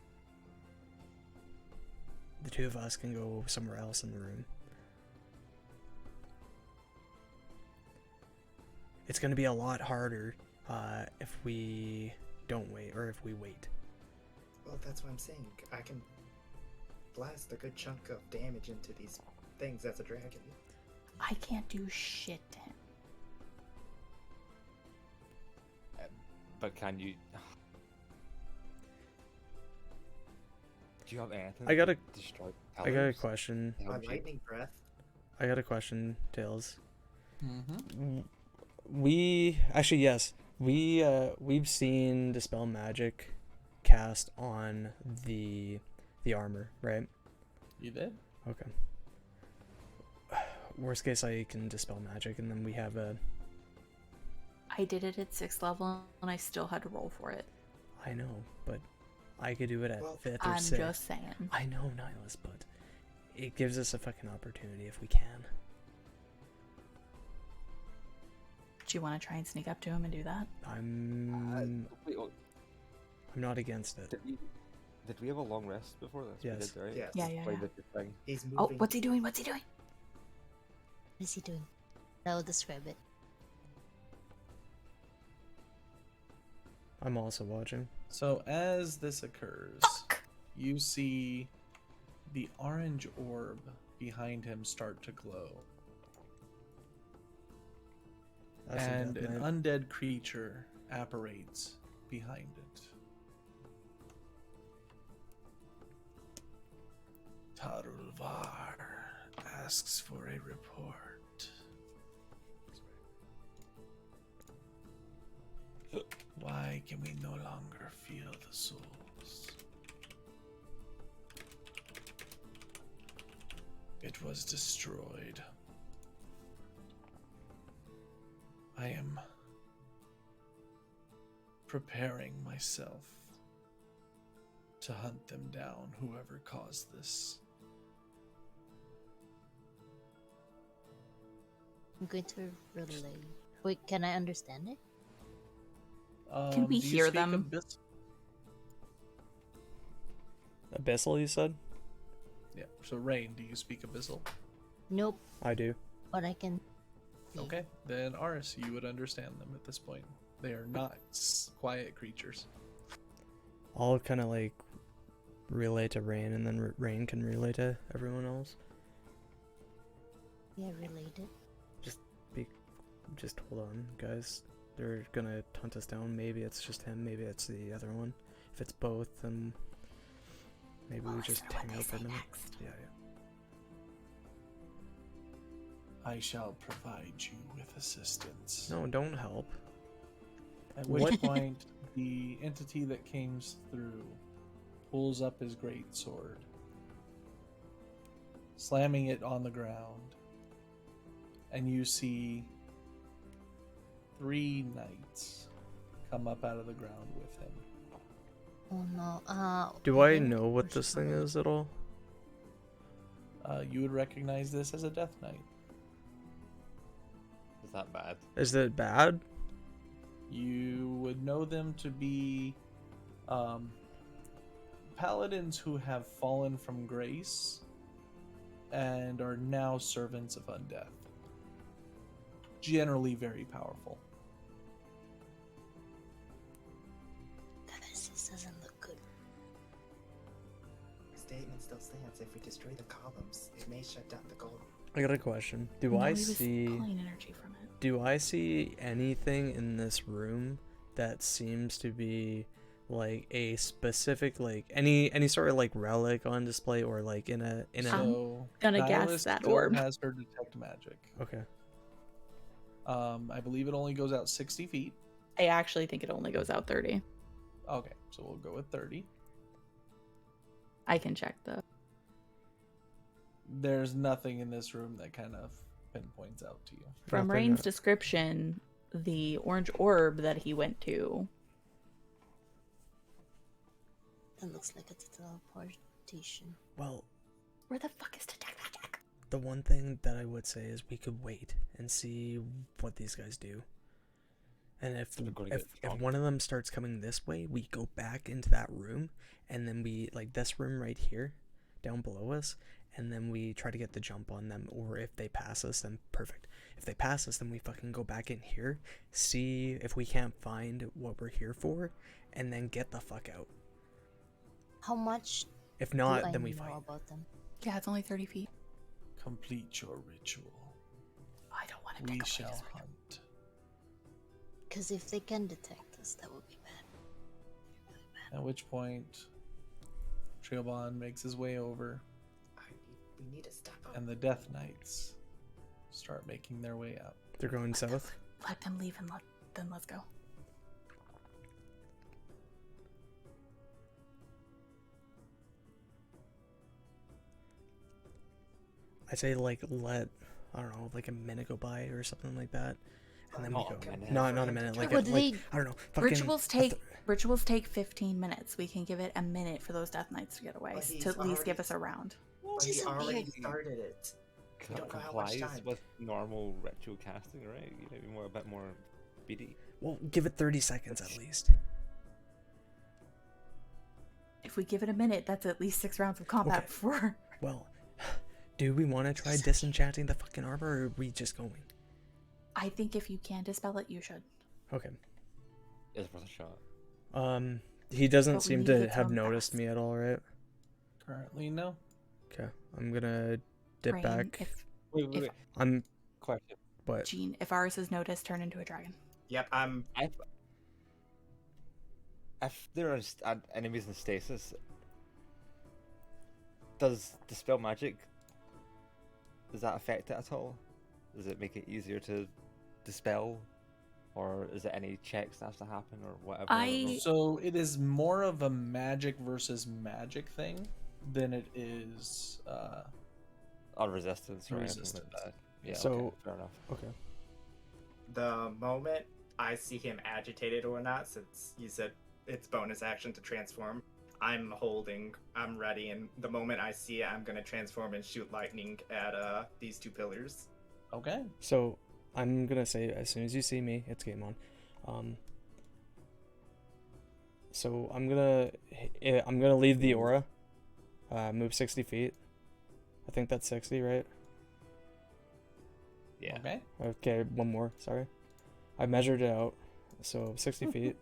the two of us can go somewhere else in the room. It's going to be a lot harder if we don't wait, or if we wait. Well, that's what I'm saying. I can blast a good chunk of damage into these things as a dragon. I can't do shit to him. But can you? Do you have anything? I got to a- destroy I got a pillars? question. A Help you? lightning breath. I got a question, Tails. Mm-hmm. We've seen Dispel Magic cast on the armor, right? You did? Okay. Worst case, I can Dispel Magic, and then we have a... I did it at 6th level, and I still had to roll for it. I know, but I could do it at Well, 5th or I'm 6th. just saying. I know, Nihilus, but it gives us a fucking opportunity if we can. Do you want to try and sneak up to him and do that? Wait, oh, I'm not against it. did we have a long rest before this? Yes. We did, right? Yes. Yeah. Play the thing. He's moving. Oh, what's he doing? What's he doing? What is he doing? I will describe it. I'm also watching. So as this occurs, you see the orange orb behind him start to glow. That's a And death an knight. undead creature apparates behind it. Tarulvar asks for a report. Why can we no longer feel the souls? It was destroyed. I am preparing myself to hunt them down, whoever caused this. I'm going to relay. Wait, can I understand it? Can we Do you hear speak them? Abyssal, you said? Yeah. So, Rain, do you speak Abyssal? Nope. I do. But I can. see. Okay, then Aris, you would understand them at this point. They are not quiet creatures. I'll kind of like relay to Rain, and then Rain can relay to everyone else. Yeah, related. Just hold on, guys. They're gonna hunt us down. Maybe it's just him. Maybe it's the other one. If it's both, then maybe We'll we just listen to what hang they out for a say minute. next. Yeah. I shall provide you with assistance. No, don't help. At What? which point, the entity that came through pulls up his great sword, slamming it on the ground, and you see 3 knights come up out of the ground with him. Oh no. Do I think know what we're this thing supposed- is at all? You would recognize this as a Death Knight. Is that bad? Is it bad? You would know them to be paladins who have fallen from grace and are now servants of undeath. generally very powerful. Guys, this doesn't look good. Statement still stands. If we destroy the columns, it may shut down the golem. I got a question. Do No, I he was see pulling energy from it. do I see anything in this room that seems to be like a specific like any sort of like relic on display or like in a So gonna guess Nihilus that still orb. has her detect magic. Okay. I believe it only goes out 60 feet. I actually think it only goes out 30. Okay, so we'll go with 30. I can check though. There's nothing in this room that kind of pinpoints out to you. From Nothing, Rain's description, the orange orb that he went to. That looks like it's a teleportation. Well, Where the fuck is detect magic? the one thing that I would say is we could wait and see what these guys do. And if They're gonna get if stronger. one of them starts coming this way, we go back into that room, and then we like this room right here, down below us, and then we try to get the jump on them. Or if they pass us, then perfect. If they pass us, then we fucking go back in here, see if we can't find what we're here for, and then get the fuck out. How much If do not, I then we know fight. about them? Yeah, it's only 30 feet. Complete your ritual. I don't want to We take a shall place. hunt. Because if they can detect us, that would be bad. At which point, Trailbond makes his way over, We need to step up. and the Death Knights start making their way out. They're going south. Let them leave and then let's go. I say like let I don't know like a minute go by or something like that, and then we Not a go. minute. Not a minute. Like, Would like they- I don't know. Fucking Rituals take 15 minutes. We can give it a minute for those death knights to get away But to he's at least give already- us a round. But he Just a already bit. started it. We don't know how much Complies time. with normal ritual casting, right? You know, be more a bit more speedy. Well, give it 30 seconds at least. If we give it a minute, that's at least 6 rounds of combat Okay. before. Well, do we want to try disenchanting the fucking armor, or are we just going? I think if you can dispel it, you should. Okay. It's worth a shot. He doesn't But we seem need to to have come noticed fast. me at all, right? Currently, no. Okay. I'm gonna dip Rain, back. If Wait, wait, If- wait. I'm Question. what? Gene, if ours is noticed, turn into a dragon. Yep, If there are enemies in stasis, does dispel magic? Does that affect it at all? Does it make it easier to dispel, or is it any checks that has to happen or whatever? So it is more of a magic versus magic thing than it is. Or resistance or anything Resistance. like that. Yeah. So- okay, fair enough. Okay. the moment I see him agitated or not, since you said it's bonus action to transform, I'm holding, I'm ready, and the moment I see it, I'm gonna transform and shoot lightning at these two pillars. Okay. So I'm gonna say as soon as you see me, it's game on. So I'm gonna leave the aura. Move 60 feet. I think that's 60, right? Yeah. Okay. Okay, one more. Sorry, I measured it out. So 60 feet.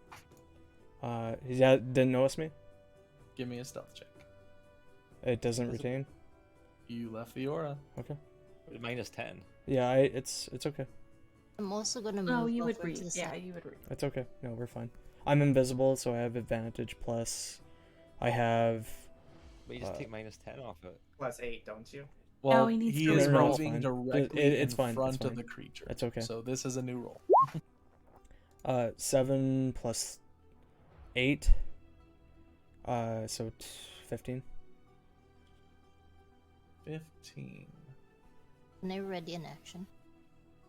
He didn't notice me. Give me a stealth check. It doesn't Doesn't- retain. You left the aura. Okay. -10. Yeah, it's okay. I'm also gonna move. Oh, you would over read. to the Yeah, side. you would read. It's okay. No, we're fine. I'm invisible, so I have advantage. Plus, I have. But you just Uh, take -10 off it. +8, don't you? Well, he needs he to is roll. No, no, it's moving fine. directly It's in fine, it's front of fine. the creature. It's okay. So this is a new roll. 7 plus 8. So 15. 15. Can I ready in action?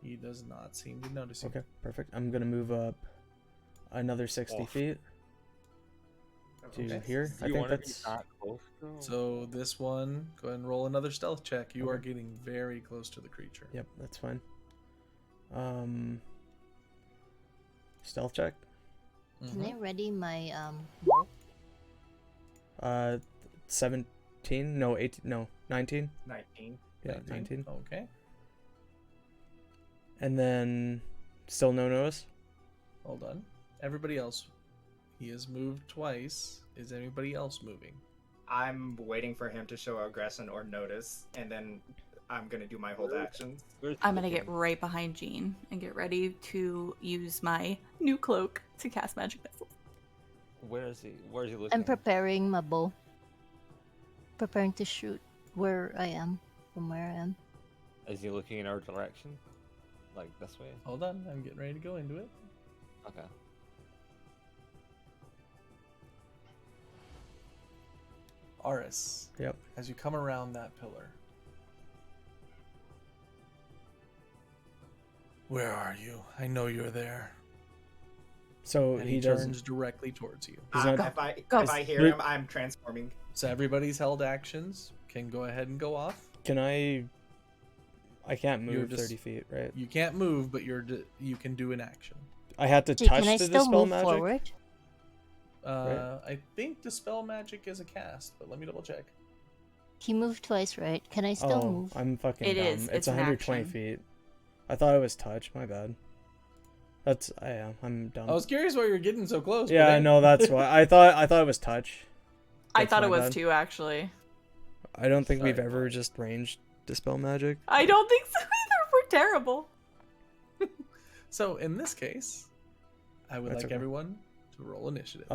He does not seem to notice you. Okay, perfect. I'm gonna move up another 60 Off. feet to Okay. here. Do I you think wanna be that's that close, though? So this one, go ahead and roll another stealth check. You are Okay. getting very close to the creature. Yep, that's fine. Stealth check. Can I Mhm. ready my bow? 17. No, 18. No, 19. 19. Yeah, 19. Okay. And then still no notice. Hold on. Everybody else. He has moved twice. Is anybody else moving? I'm waiting for him to show aggression or notice, and then I'm gonna do my hold actions. I'm gonna get right behind Jean and get ready to use my new cloak to cast magic missiles. Where is he? Where is he looking? I'm preparing my bow. Preparing to shoot where I am, from where I am. Is he looking in our direction? Like this way? Hold on. I'm getting ready to go into it. Okay. Aris, Yep. as you come around that pillar. Where are you? I know you're there. So And he he doesn't. turns directly towards you. He's not- If I hear him, I'm transforming. So everybody's held actions can go ahead and go off. Can I can't You're move just- 30 feet, right? You can't move, but you can do an action. I had to Jay, touch can I to still dispel move magic. forward? I think Dispel Magic is a cast, but let me double check. He moved twice, right? Can I still Oh, move? I'm fucking It dumb. is. It's It's an 120 action. feet. I thought it was touch. My bad. That's I am. I'm dumb. I was curious why you were getting so close. Yeah, but I know. That's why I thought it was touch. I That's thought my it was bad. too, actually. I don't think we've Sorry. ever just ranged dispel magic. I don't think so either. We're terrible. So in this case, I would That's like okay. everyone to roll initiative.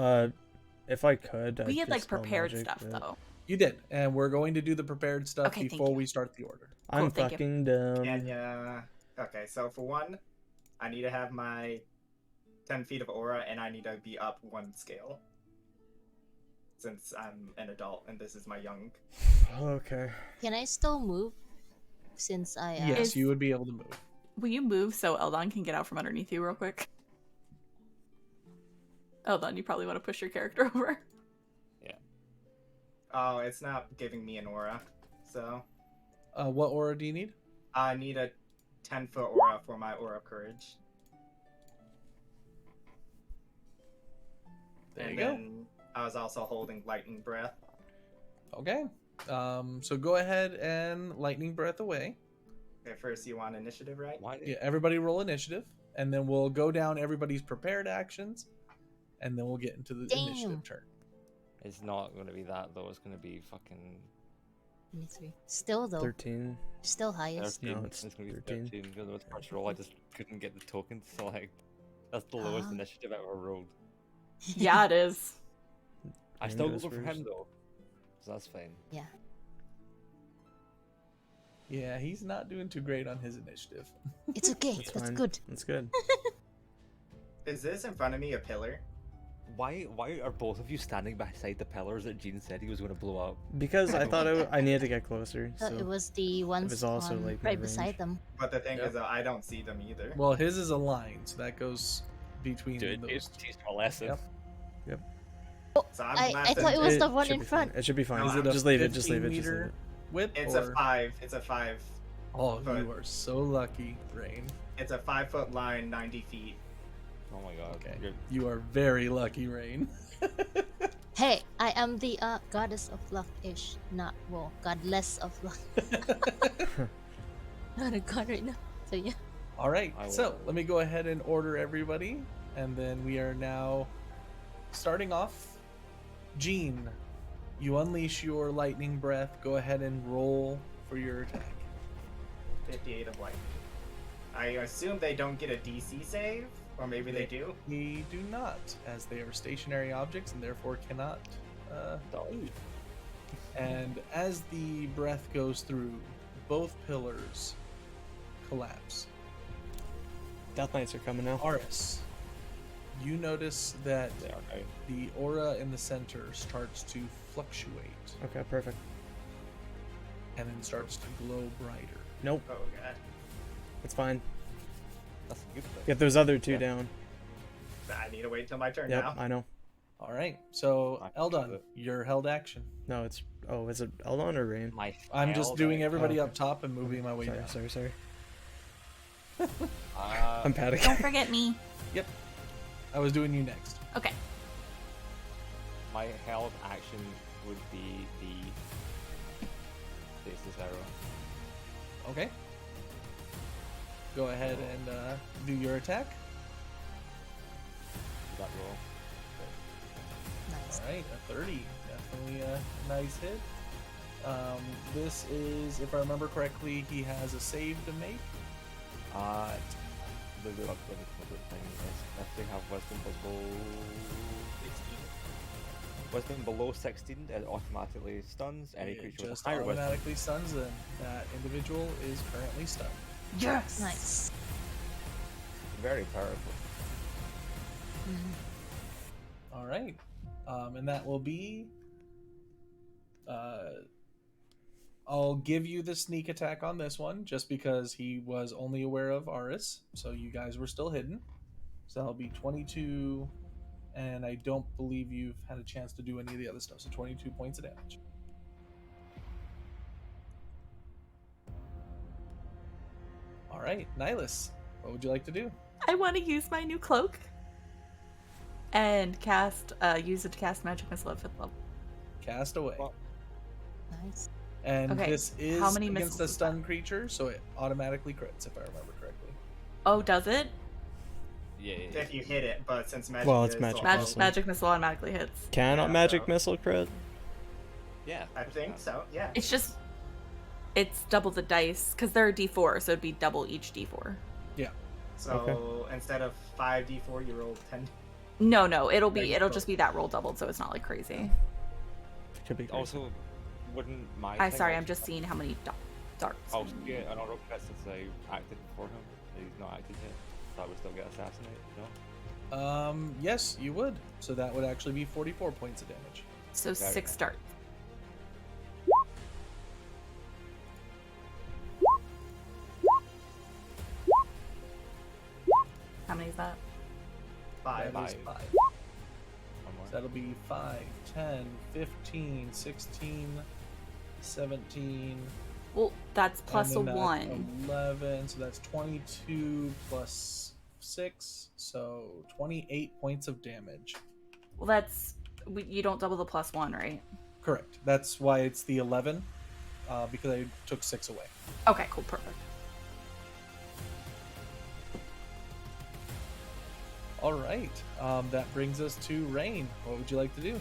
If I could, We I'd had like dispel prepared magic, stuff but though. You did, and we're going to do the prepared stuff Okay, thank before you. we start the order. I'm Cool, thank you. fucking dumb. And okay, so for one, I need to have my 10 feet of aura, and I need to be up one scale. Since I'm an adult and this is my young. Okay. Can I still move? Since I am. Yes, Is- you would be able to move. Will you move so Eldon can get out from underneath you real quick? Eldon, you probably want to push your character over. Oh, it's not giving me an aura. So What aura do you need? I need a 10-foot aura for my aura of courage. There And you go. then I was also holding lightning breath. Okay. So go ahead and lightning breath away. Okay, first you want initiative, right? Why? Yeah, everybody roll initiative, and then we'll go down everybody's prepared actions, and then we'll get into the Damn. initiative turn. It's not going to be that though. It's going to be fucking 23. Still though, 13. still highest. 13. No, it's going to be 13. 13 because of the first roll. I just couldn't get the token to select. That's the lowest Ah. initiative I ever rolled. Yeah, it is. I Mine still go goes for first. him though, so that's fine. Yeah. Yeah, he's not doing too great on his initiative. It's okay. That's That's fine. good. That's good. Is this in front of me a pillar? Why are both of you standing beside the pillars that Gene said he was going to blow up? Because I thought I needed to get closer. Thought So it was the ones was also, on, like, right mid-range. beside them. But the thing Yep. is, I don't see them either. Well, his is a line, so that goes between Dude, those. teach my lesson. Yep. So I'm I blasting. thought it was the one should in be front. fine. It should be fine. No, Is it a just leave it. Just leave it. 15 Just leave meter it. width? It's or... a 5. It's a 5. Oh, foot. you are so lucky, Rain. It's a 5-foot line, 90 feet. Oh my god. Okay. You're- You are very lucky, Rain. Hey, I am the goddess of luck-ish, not godless of luck. Not a god right now. So yeah. All right, I so will- let me go ahead and order everybody, and then we are now starting off. Jean, you unleash your lightning breath. Go ahead and roll for your attack. 58 of lightning. I assume they don't get a DC save, or maybe they do. We do not, as they are stationary objects and therefore cannot. Dodge. And as the breath goes through, both pillars collapse. Death Knights are coming now. Aris, you notice that They are out. the aura in the center starts to fluctuate Okay, perfect. and then starts to glow brighter. Nope, Oh god. it's fine. That's a good thing. Get those other two Yeah. down. I need to wait till my turn Yep, now. I know. All right, so I can Eldon, do it. you're held action. No, it's is it Eldon or Rain? My I'm just hell, doing guys. everybody Oh, okay. up top and moving my way Sorry, down. sorry. Uh, I'm panicking. Don't forget me. Yep, I was doing you next. Okay. my held action would be the stasis arrow. Okay. go ahead and do your attack. That roll. Nice. All right, a 30, definitely a nice hit. This is, if I remember correctly, he has a save to make. The thing is, if they have wisdom below 16, it automatically stuns any It creature with just a higher wisdom. automatically stuns them. That individual is currently stunned. Yes. Nice. Very powerful. Mhm. All right, and that will be. I'll give you the sneak attack on this one, just because he was only aware of Aris, so you guys were still hidden. So that'll be 22, and I don't believe you've had a chance to do any of the other stuff. So 22 points of damage. All right, Nihilus, what would you like to do? I want to use my new cloak and use it to cast magic missile at 5th level. Cast away. Well, Nice. And Okay, this is how many against missiles a is stunned creature, so it automatically crits, if I remember correctly. Oh, does it? Yeah. If you hit it, but since magic Well, it's is magic also- missile. Magic missile automatically hits. Cannot Yeah, magic so- missile crit? Yeah. I think so. Yeah. It's double the dice because they're a D4, so it'd be double each D4. So instead of 5d4, you roll 10. No, it'll Right, just be that roll doubled, so it's not like crazy. Could be crazy. Also, wouldn't my. I'm thing sorry, also- I'm just seeing how many darts. I'll get an auto crit since I acted before him. He's not acted yet. So I would still get assassinated. No. Yes, you would. So that would actually be 44 points of damage. So Very 6 nice. darts. How many is that? 5. That is Five. 5. One more. So that'll be 5, 10, 15, 16, 17. Well, that's plus a and then that's 1. 11. So that's 22 plus 6. So 28 points of damage. Well, you don't double the plus 1, right? Correct. That's why it's the 11. Because I took 6 away. Okay, cool, perfect. All right. That brings us to Rain. What would you like to do?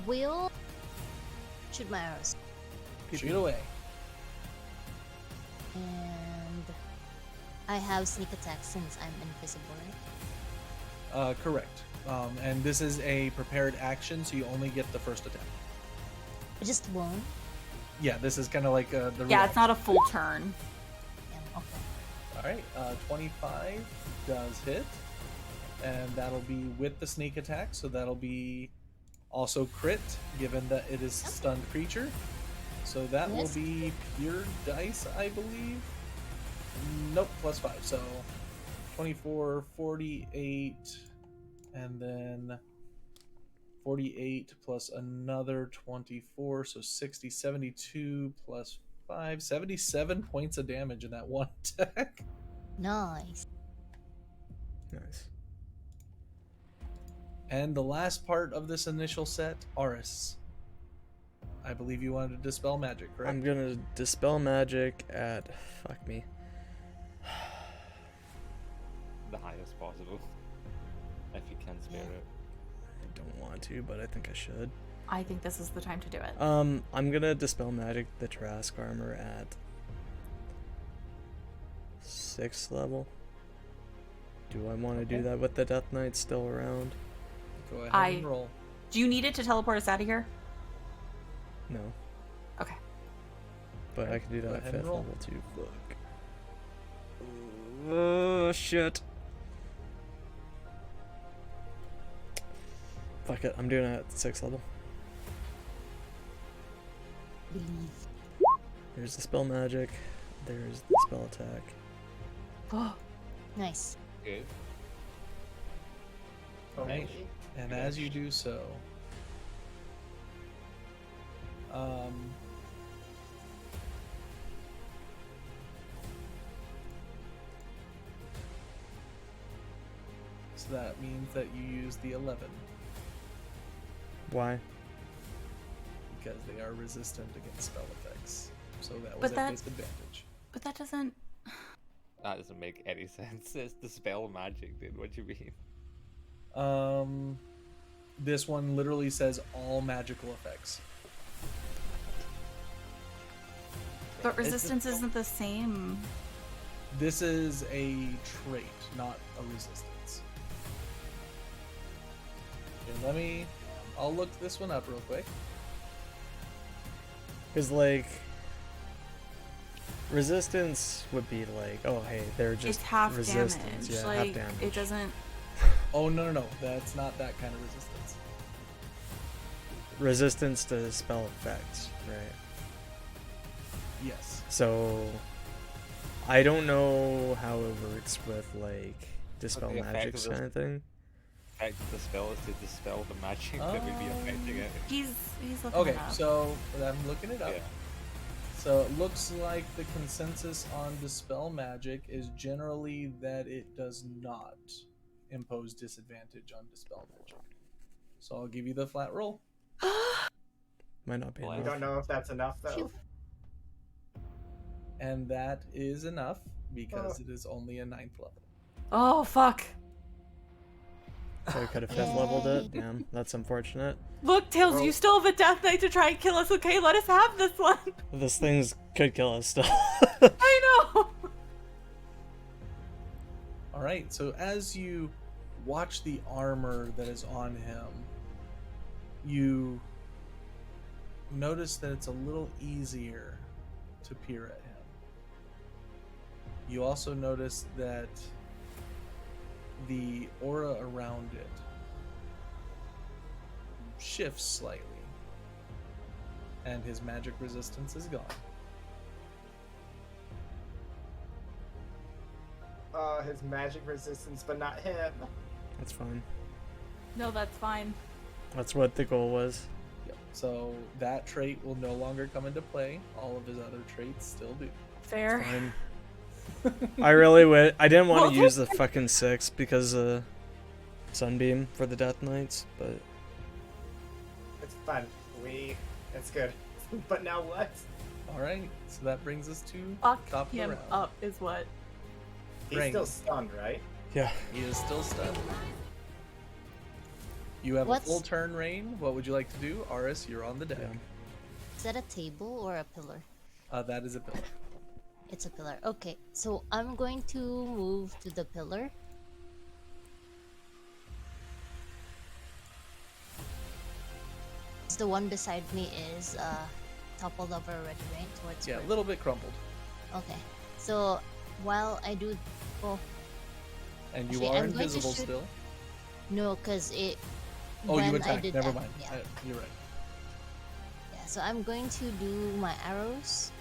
Will shoot my arrows. Shoot away. And I have sneak attack since I'm invisible, right? Correct. And this is a prepared action, so you only get the first attack. Just one. Yeah, this is kind of like the. Yeah, it's not a full turn. Yeah, okay. All right. 25 does hit, and that'll be with the sneak attack. So that'll be also crit, given that it is a stunned creature. So that Yes. will be pure dice, I believe. Nope, plus 5. So 24, 48, and then 48 plus another 24, so 60, 72 plus 5, 77 points of damage in that one attack. Nice. Nice. And the last part of this initial set, Aris. I believe you wanted to dispel magic, correct? I'm gonna dispel magic at. Fuck me. The highest possible. If you can spare it. I don't want to, but I think I should. I think this is the time to do it. I'm gonna dispel magic the Trask armor at 6th level. Do I want to do Okay. that with the Death Knight still around? Go ahead I- and roll. Do you need it to teleport us out of here? No, Okay. but Okay, I can do go that at ahead and 5th roll. level too. Fuck. Oh shit. Fuck it, I'm doing it at 6th level. Believe. There's the spell magic. There's the spell attack. Oh, Nice. Okay. Right. And as you do so, so that means that you use the 11 Why? because they are resistant against spell effects. So that was But at that- disadvantage. but that doesn't. That doesn't make any sense. It's dispel magic, dude. What do you mean? This one literally says all magical effects. But resistance isn't the same. This is a trait, not a resistance. Okay, I'll look this one up real quick. Because, like, resistance would be like, oh, hey, they're just It's half resistance. damage. Yeah, Like, half damage. it doesn't. Oh, no. That's not that kind of resistance. Resistance to spell effects, right? Yes. So, I don't know how it works with, like, dispel the effect magics of this- kind of thing. Effect of the spell is to dispel the magic that would be affecting it. He's looking Okay, it up. so I'm looking it up. Yeah. So it looks like the consensus on dispel magic is generally that it does not impose disadvantage on dispel magic. So I'll give you the flat roll. Might not be Well, I We enough. don't know if that's enough though. Phew. And that is enough because it is only a 9th level. Oh fuck! So I could have 5th leveled it. Damn, that's unfortunate. Look, Tails, Well- you still have a Death Knight to try and kill us. Okay, let us have this one. This thing's could kill us still. I know. All right, so as you watch the armor that is on him, you notice that it's a little easier to peer at him. You also notice that the aura around it shifts slightly, and his magic resistance is gone. His magic resistance, but not him. That's fine. No, that's fine. That's what the goal was. Yep. So that trait will no longer come into play. All of his other traits still do. Fair. Fine. I really would. I didn't want Well, to use the fucking 6 because of Sunbeam for the Death Knights, but It's fun. It's good. But now what? All right. So that brings us to Fuck top of the him round. up is what. He's Ring. still stunned, right? yeah. He is still stunned. You have What's- a full turn reign. What would you like to do? Aris, you're on the deck. Yeah. Is that a table or a pillar? That is a pillar. It's a pillar. Okay, so I'm going to move to the pillar. The one beside me is toppled over already, right? Towards Yeah, a where- little bit crumpled. Okay, so while I do, oh And you Okay, are I'm going to invisible shoot- still. no, cause it. Oh, when you I attacked. did Never that, mind. Yeah. You're right. Yeah, so I'm going to do my arrows,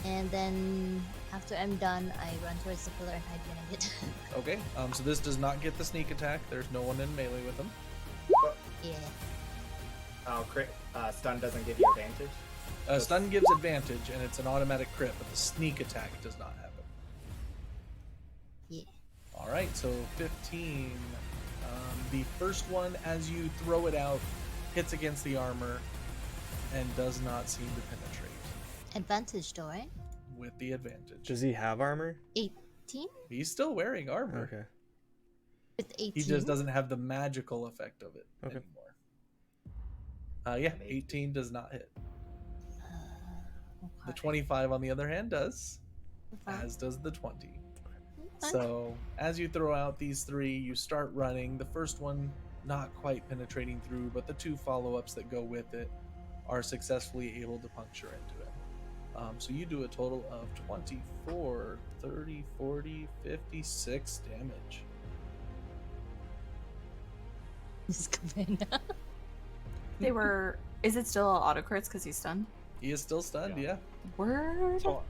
and then after I'm done, I run towards the pillar and hide behind it. Okay. So this does not get the sneak attack. There's no one in melee with him. Yeah. Oh, stun doesn't give you advantage. Stun gives advantage, and it's an automatic crit, but the sneak attack does not happen. Yeah. All right, so 15. The first one, as you throw it out, hits against the armor and does not seem to penetrate Advantage though, right? with the advantage. Does he have armor? 18 He's still wearing armor. Okay. with 18. He just doesn't have the magical effect of it Okay. anymore. Yeah, 18 does not hit. The 25, on the other hand, does, as does the 20. So, as you throw out these 3, you start running. The first one not quite penetrating through, but the 2 follow-ups that go with it are successfully able to puncture into it. So you do a total of 24, 30, 40, 56 damage. This Cabana. They were. Is it still auto crits because he's stunned? He is still stunned, yeah. Word. So,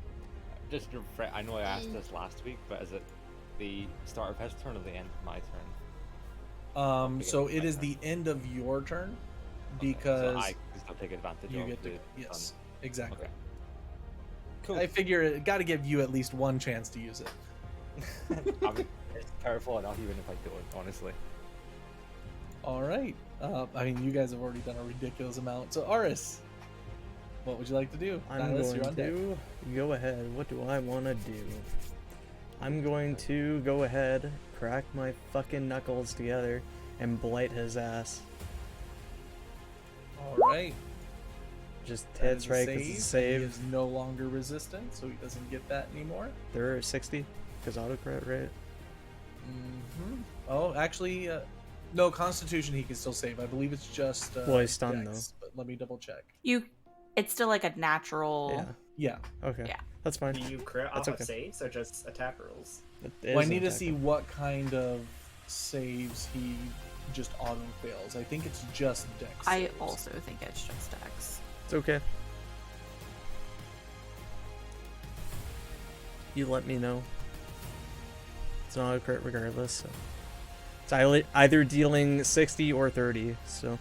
just to I know I asked this last week, but is it the start of his turn or the end of my turn? So it is the end of your turn Okay, because so I can still take advantage you of get to. the Yes, stun. exactly. Okay. Cool. I figure it got to give you at least one chance to use it. I'm careful enough, even if I don't, honestly. All right. I mean, you guys have already done a ridiculous amount. So, Aris, what would you like to do? I'm Nihilus, going you're on deck. to go ahead. What do I want to do? I'm going to go ahead, crack my fucking knuckles together, and blight his ass. All right. Just That hits is a right because it's save. He saved. is no longer resistant, so he doesn't get that anymore. They're 60 because autocrit, right? Oh, actually, no, Constitution he can still save. I believe it's just Well, he's stunned, Dex, but let me double check. It's still like a natural. Yeah. Yeah. Okay. Yeah. That's fine. Do you crit That's off okay. of saves or just attack rolls? It Well, I is an need to attack see roll. what kind of saves he just auto fails. I think it's just Dex. I saves. also think it's just Dex. It's okay. You let me know. It's an auto crit regardless. So. It's either dealing 60 or 30. So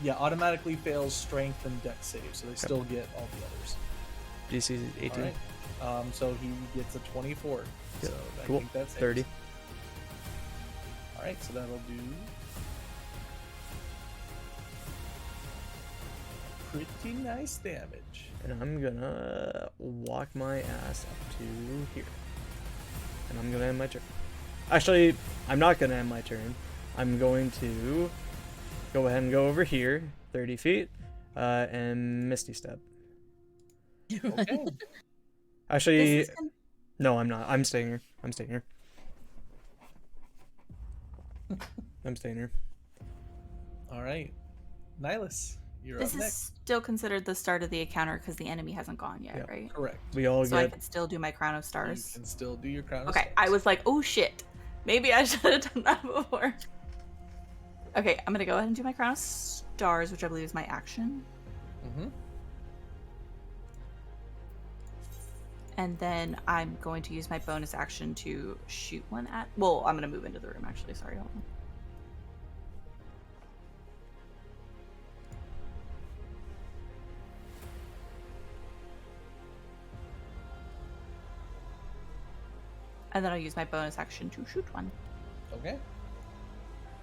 Yeah, automatically fails Strength and Dex saves, so they still get all the others. DC 18. All right. So he gets a 24. Yep. So I Cool. think that's 30. All right, so that'll do pretty nice damage. And I'm gonna walk my ass up to here. And I'm gonna end my turn. Actually, I'm not gonna end my turn. I'm going to go ahead and go over here, 30 feet, and Misty Step. Okay. Actually, This is gonna- no, I'm not. I'm staying here. I'm staying here. I'm staying here. All right. Nihilus, you're This up is next. still considered the start of the encounter because the enemy hasn't gone yet, Yeah. right? Correct. We all So I get can still do my Crown of You Stars. can still do your crown. of Okay, I Stars. was like, oh shit. Maybe I should have done that before. Okay, I'm gonna go ahead and do my Crown of Stars, which I believe is my action. Mhm. And then I'm going to use my bonus action to shoot one at. Well, I'm gonna move into the room actually. Sorry, hold on. And then I'll use my bonus action to shoot one. Okay.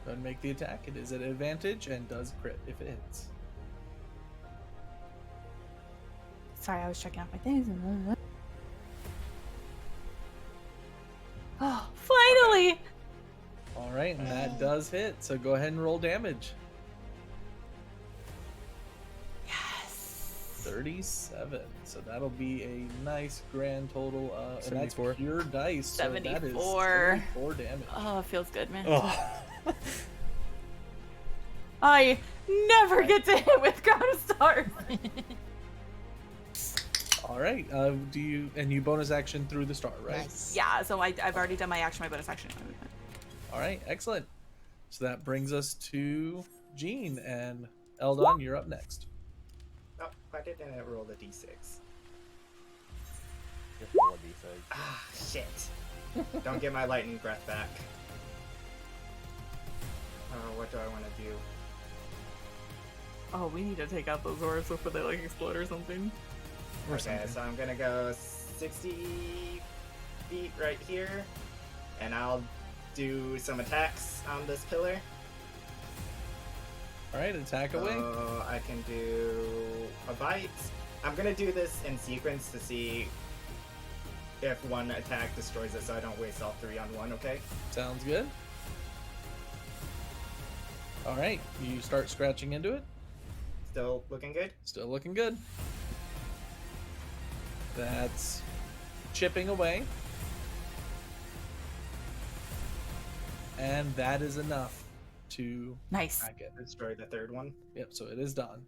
Go ahead and make the attack. It is at advantage and does crit if it hits. Sorry, I was checking out my things. Oh, finally! All right, and that does hit. So go ahead and roll damage. Yes. 37. So that'll be a nice grand total. And that's 74. pure dice. So that is 74. 74 damage. Oh, it feels good, man. Oh. I never get to hit with Crown of Stars. All right. Do you and you bonus action through the star, right? Nice. Yeah, so I've already done my action, my bonus action, and my movement. All right. Excellent. So that brings us to Jean and Eldon. You're up next. Oh, why didn't I roll the d6? Just roll a d6. Ah, shit. Don't get my lightning breath back. Oh, what do I want to do? Oh, we need to take out those orbs before they like explode or something. Or Okay, something. so I'm gonna go 60 feet right here, and I'll do some attacks on this pillar. All right. Attack away. So I can do a bite. I'm gonna do this in sequence to see if one attack destroys it, so I don't waste all three on one. Okay. Sounds good. All right. You start scratching into it. Still looking good. Still looking good. That's chipping away. And that is enough to Nice. crack it. Destroy the third one. Yep, so it is done.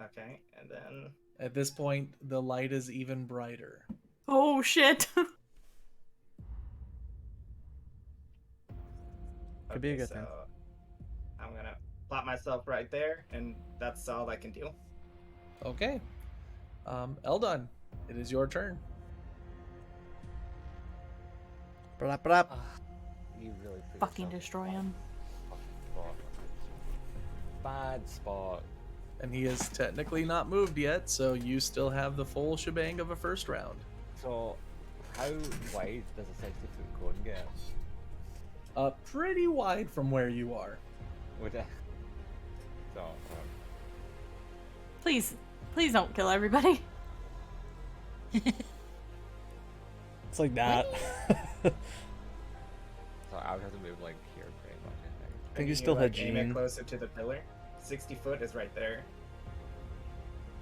Okay, and then At this point, the light is even brighter. Oh shit. Could be a good so thing. I'm gonna plot myself right there, and that's all I can do. Okay. Eldon, it is your turn. Brap, brap. You really put Fucking yourself destroy in a him. fucking spot. Bad spot. And he is technically not moved yet, so you still have the full shebang of a first round. So, how wide does a 60-foot cone get? Pretty wide from where you are. Would it? So, Please don't kill everybody. It's like that. So I would have to move like here pretty much, I think. I think you Can still had aim it Gene. closer to the pillar. 60 foot is right there,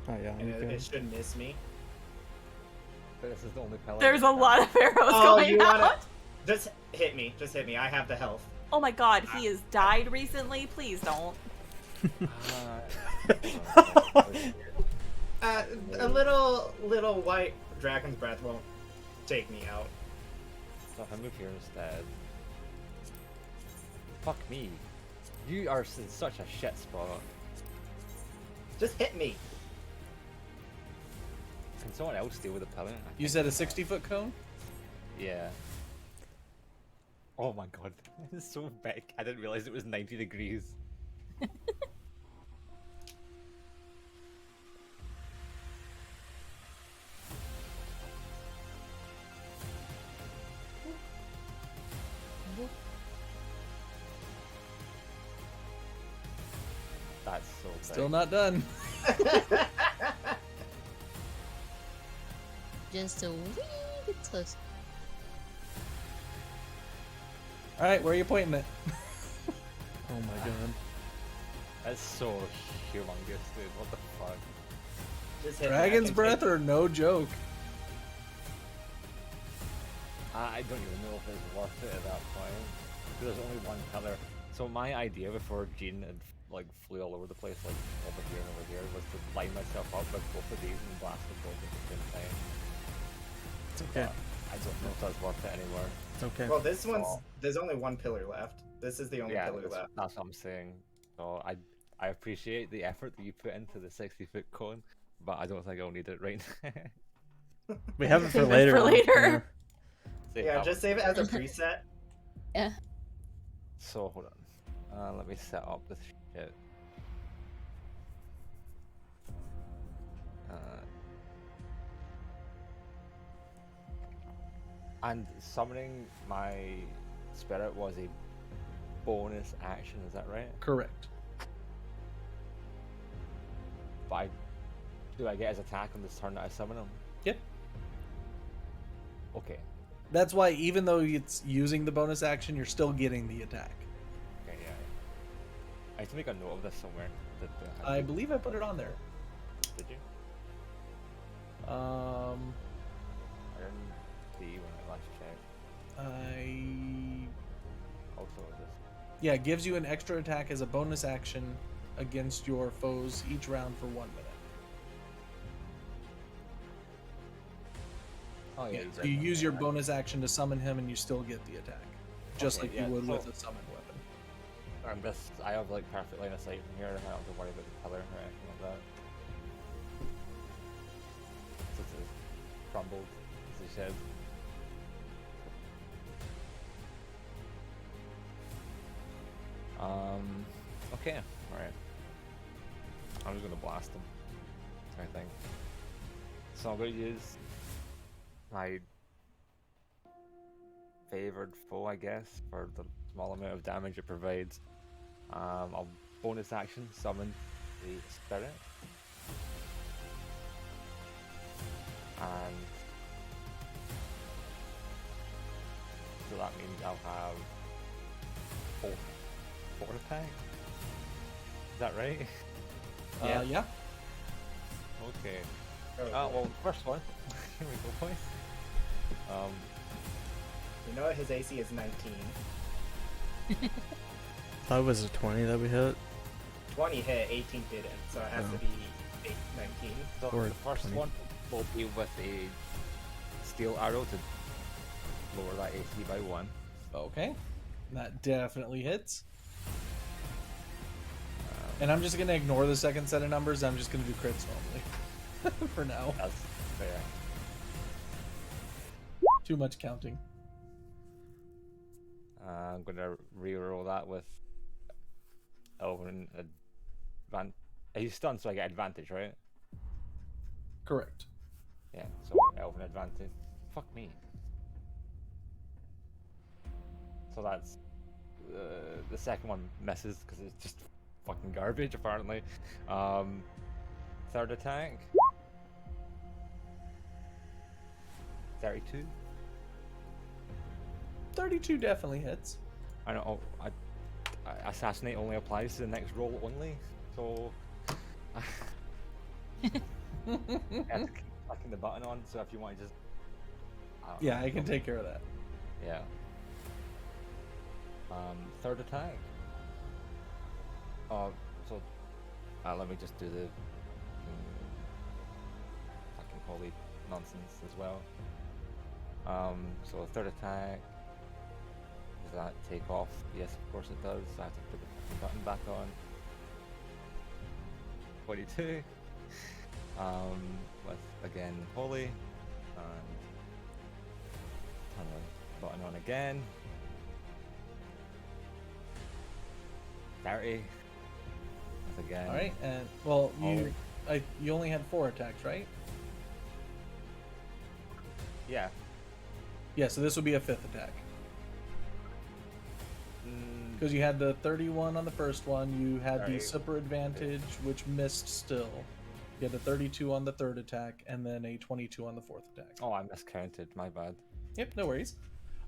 Oh yeah, and you it can. should miss me. But this is the only pillar. There's a that's lot of arrows Oh, going you out. wanna just hit me? Just hit me. I have the health. Oh my god, he has died recently. Please don't. A little white dragon's breath won't take me out. So if I move here instead. Fuck me. You are in such a shit spot. Just hit me. Can someone else deal with the pillar? You said a 60-foot cone? Yeah. Oh my god. It's so big. I didn't realize it was 90 degrees. That's so big. Still not done. Just a wee bit close. All right, where are you pointing it? Oh my god. That's so humongous, dude. What the fuck? Just hit me. I Dragon's can breath take- or no joke? I don't even know if it's worth it at that point. There's only one pillar. So my idea before Jean had like flew all over the place, like over here and over here, was to line myself up with both of these and blast them both at the same time. It's okay. But I don't know if that's worth it anymore. It's okay. Well, this one's Oh. there's only one pillar left. This is the only Yeah, pillar left. that's what I'm saying. So I appreciate the effort that you put into the 60-foot cone, but I don't think I'll need it right now. We have it for Save it later. for later. Save Yeah, that just one. save it as a preset. Yeah. So hold on. Let me set up this shit. And summoning my spirit was a bonus action, is that right? Correct. But do I get his attack on this turn that I summon him? Yep. Okay. That's why even though it's using the bonus action, you're still getting the attack. Okay, yeah. I have to make a note of this somewhere. I believe I put it on there. Did you? Um, I didn't see when I last checked. I Also, this. yeah, it gives you an extra attack as a bonus action against your foes each round for 1 minute. Oh Yeah, you so did you that, use yeah. your bonus action to summon him, and you still get the attack, just Okay, like yeah, you would so- with a summoned weapon. I have like perfect line of sight from here. I don't have to worry about the color or anything like that. So it's crumbled, as he said. Okay, alright. I'm just gonna blast him, I think. So I'm gonna use my favored foe, I guess, for the small amount of damage it provides. I'll bonus action summon the spirit, and so that means I'll have four attack. Is that right? Yeah. Okay. Oh, Well, first one. Here we go, boys. you know what? His AC is 19. That was a 20 that we hit. 20 hit, 18 didn't, so it has Oh. to be 19. So Or the first 20. one will be with a steel arrow to lower that AC by 1. Okay, that definitely hits. And I'm just gonna ignore the second set of numbers. I'm just gonna do crits normally for now. That's fair. Too much counting. I'm gonna reroll that with Elven advantage. He's stunned, so I get advantage, right? Correct. Yeah, so Elven advantage. Fuck me. So that's the second one misses because it's just fucking garbage, apparently. Third attack. 32. 32 definitely hits. I don't know. Assassinate only applies to the next roll only, so I have to keep clicking the button on. So if you want to just, don't Yeah, know, I can take care of that. Yeah. Third attack. So let me just do the fucking holy nonsense as well. So third attack. Does that take off? Yes, of course it does. I have to put the fucking button back on. 42. With again holy, and turn the button on again. 30. With again. All right, and well, you only had 4 attacks, right? Yeah. Yeah, so this would be a 5th attack. Because you had the 31 on the first one, you had the Right. super advantage, which missed still. You had the 32 on the 3rd attack, and then a 22 on the 4th attack. Oh, I miscounted. My bad. Yep, no worries.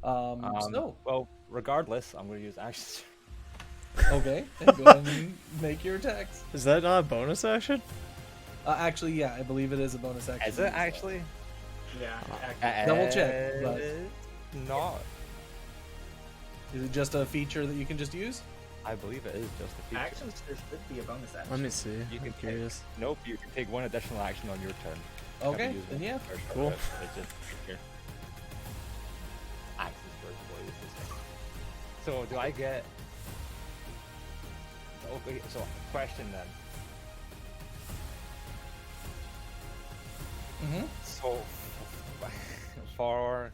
So, Well, regardless, I'm going to use actions. okay, then go ahead and make your attacks. Is that not a bonus action? Actually, yeah, I believe it is a bonus action. Is it actually? Yeah. Double check, but- Not. Is it just a feature that you can just use? I believe it is just a feature. Actions, there should be a bonus action. Let me see. You I'm can curious. Nope, you can take one additional action on your turn. Okay, Never use then one yeah. first Cool. turn, but It's just a feature. Axes first, boys. So do I get? Okay, so question then. Mm-hmm. So for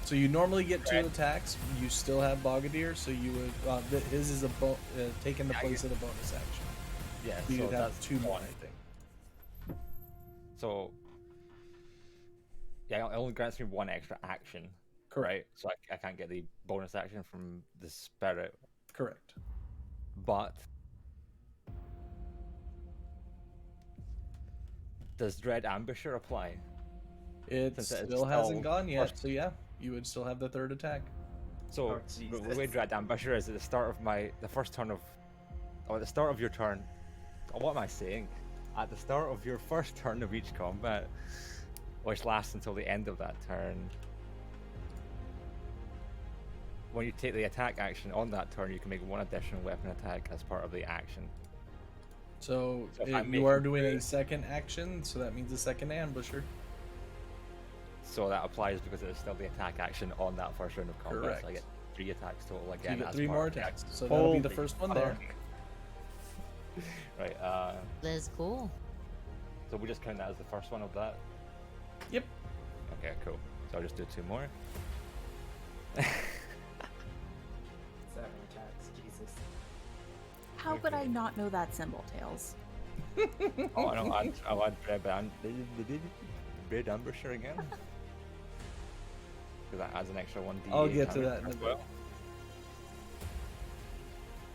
So you normally get 2 Right. attacks. You still have Bogadir, so you would. His is taking the Yeah, I place get- of the bonus action. yeah, So so you'd have that's 2 more, I one. think. So yeah, it only grants me one extra action, Correct. right? So I can't get the bonus action from the spirit, Correct. but does Dread Ambusher apply? It Since it is still hasn't still gone yet, first- so yeah, you would still have the 3rd attack. So Oh, the Jesus. way Dread Ambusher is at the start of the first turn of, or at the start of your turn. Oh, what am I saying? At the start of your first turn of each combat, which lasts until the end of that turn. When you take the attack action on that turn, you can make one additional weapon attack as part of the action. So, So if I'm you are making doing the- a second action, so that means a second ambusher. So that applies because it is still the attack action on that first round of combat. So I Correct. get 3 attacks total So again. you get as 3 part more of the attacks. action. So that'll be the Holy first one there. fuck. Right, Let's go. so we just count that as the first one of that? Yep. Okay, cool. So I'll just do 2 more. 7 attacks, Jesus. How would I not know that symbol, Tails? Oh, I don't. I want Dread Ambusher again. Because that adds an extra 1d8. I'll get to damage that in a as bit. well.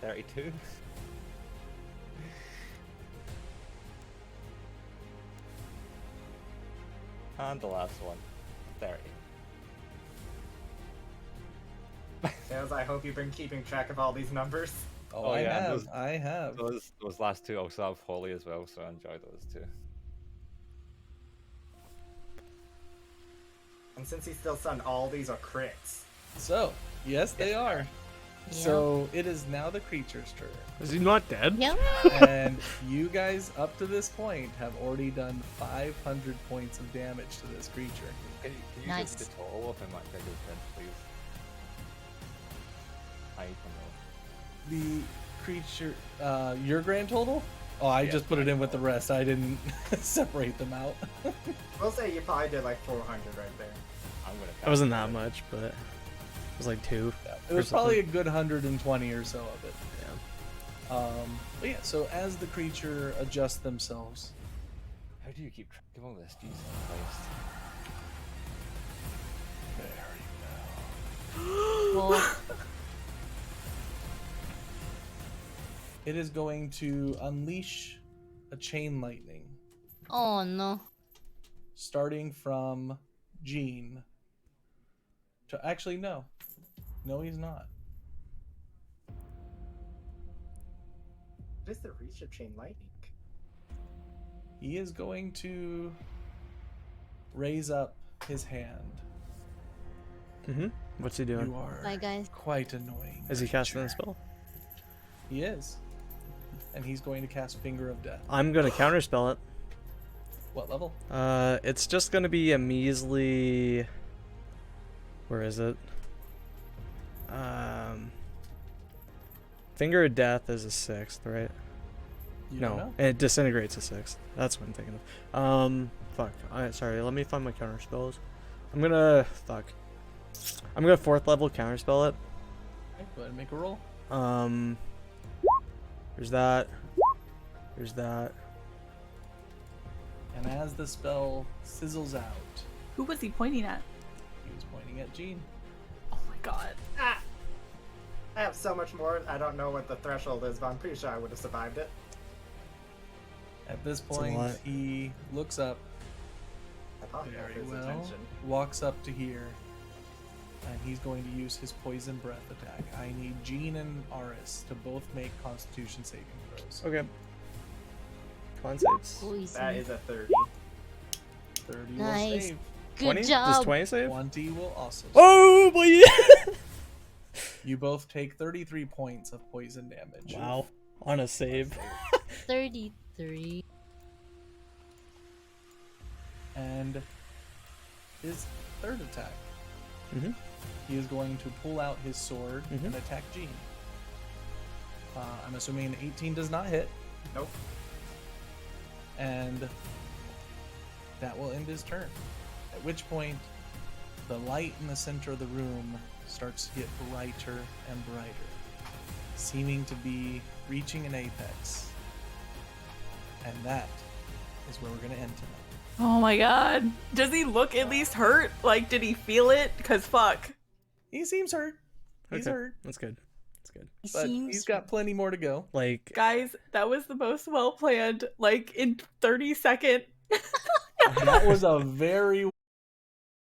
32. And the last one. 30. Tails, I hope you've been keeping track of all these numbers. Oh, Oh, I yeah, have. those- I have. Those last 2 also have Holy as well, so I enjoy those too. And since he's still son, all these are crits. So, yes, they are. Yeah. So, it is now the creature's turn. Is he not dead? Yeah. And you guys, up to this point, have already done 500 points of damage to this creature. Can you Nice. give the total of how much I just did, please? I can know. The creature, your grand total? Oh, I Yeah, just put it in with the grand rest. I didn't separate them out. We'll say you probably did like 400 right there. I'm gonna. That wasn't that calculate. much, but it was like 2. It was Or probably a good 120 or so of it. Yeah. But yeah, so as the creature adjusts themselves, How do you keep track of all this? Jesus Christ. Well, it is going to unleash a chain lightning, oh no. starting from Jean. Actually, no. No, he's not. What is the reach of chain lightning? He is going to raise up his hand. Mm-hmm. What's he doing? You are Bye, guys. quite annoying. Is he casting a creature. spell? He is. And he's going to cast Finger of Death. I'm gonna counterspell it. What level? It's just gonna be a measly. Where is it? Finger of Death is a 6th, right? You No, don't know? it disintegrates a 6th. That's what I'm thinking of. Fuck. Alright, sorry. Let me find my counter spells. I'm gonna 4th level counterspell it. Okay, go ahead and make a roll. There's that. There's that. And as the spell sizzles out, Who was he pointing at? he was pointing at Jean. Oh my god. Ah! I have so much more. I don't know what the threshold is, but I'm pretty sure I would have survived it. At this a point, lot. he looks up I probably got very his well, attention. walks up to here, and he's going to use his poison breath attack. I need Jean and Aris to both make Constitution saving throws. Okay. Con saves. That Poison. is a 30. 30 Nice. will save. Good 20? Does job. 20 save? 20 will also save. Oh boy! You both take 33 points of poison damage. Wow. On a save. 33. And his third attack, Mm-hmm. he is going to pull out his sword Mhm. and attack Jean. I'm assuming an 18 does not hit, Nope. and that will end his turn. At which point, the light in the center of the room starts to get brighter and brighter, seeming to be reaching an apex. And that is where we're going to end tonight. Oh my god. Does he look at least hurt? Like, did he feel it? Because fuck. He seems hurt. He's Okay. hurt, That's good. That's good. He but seems he's got plenty more to go. Like, Guys, that was the most well planned, like, in 30 second. That was a very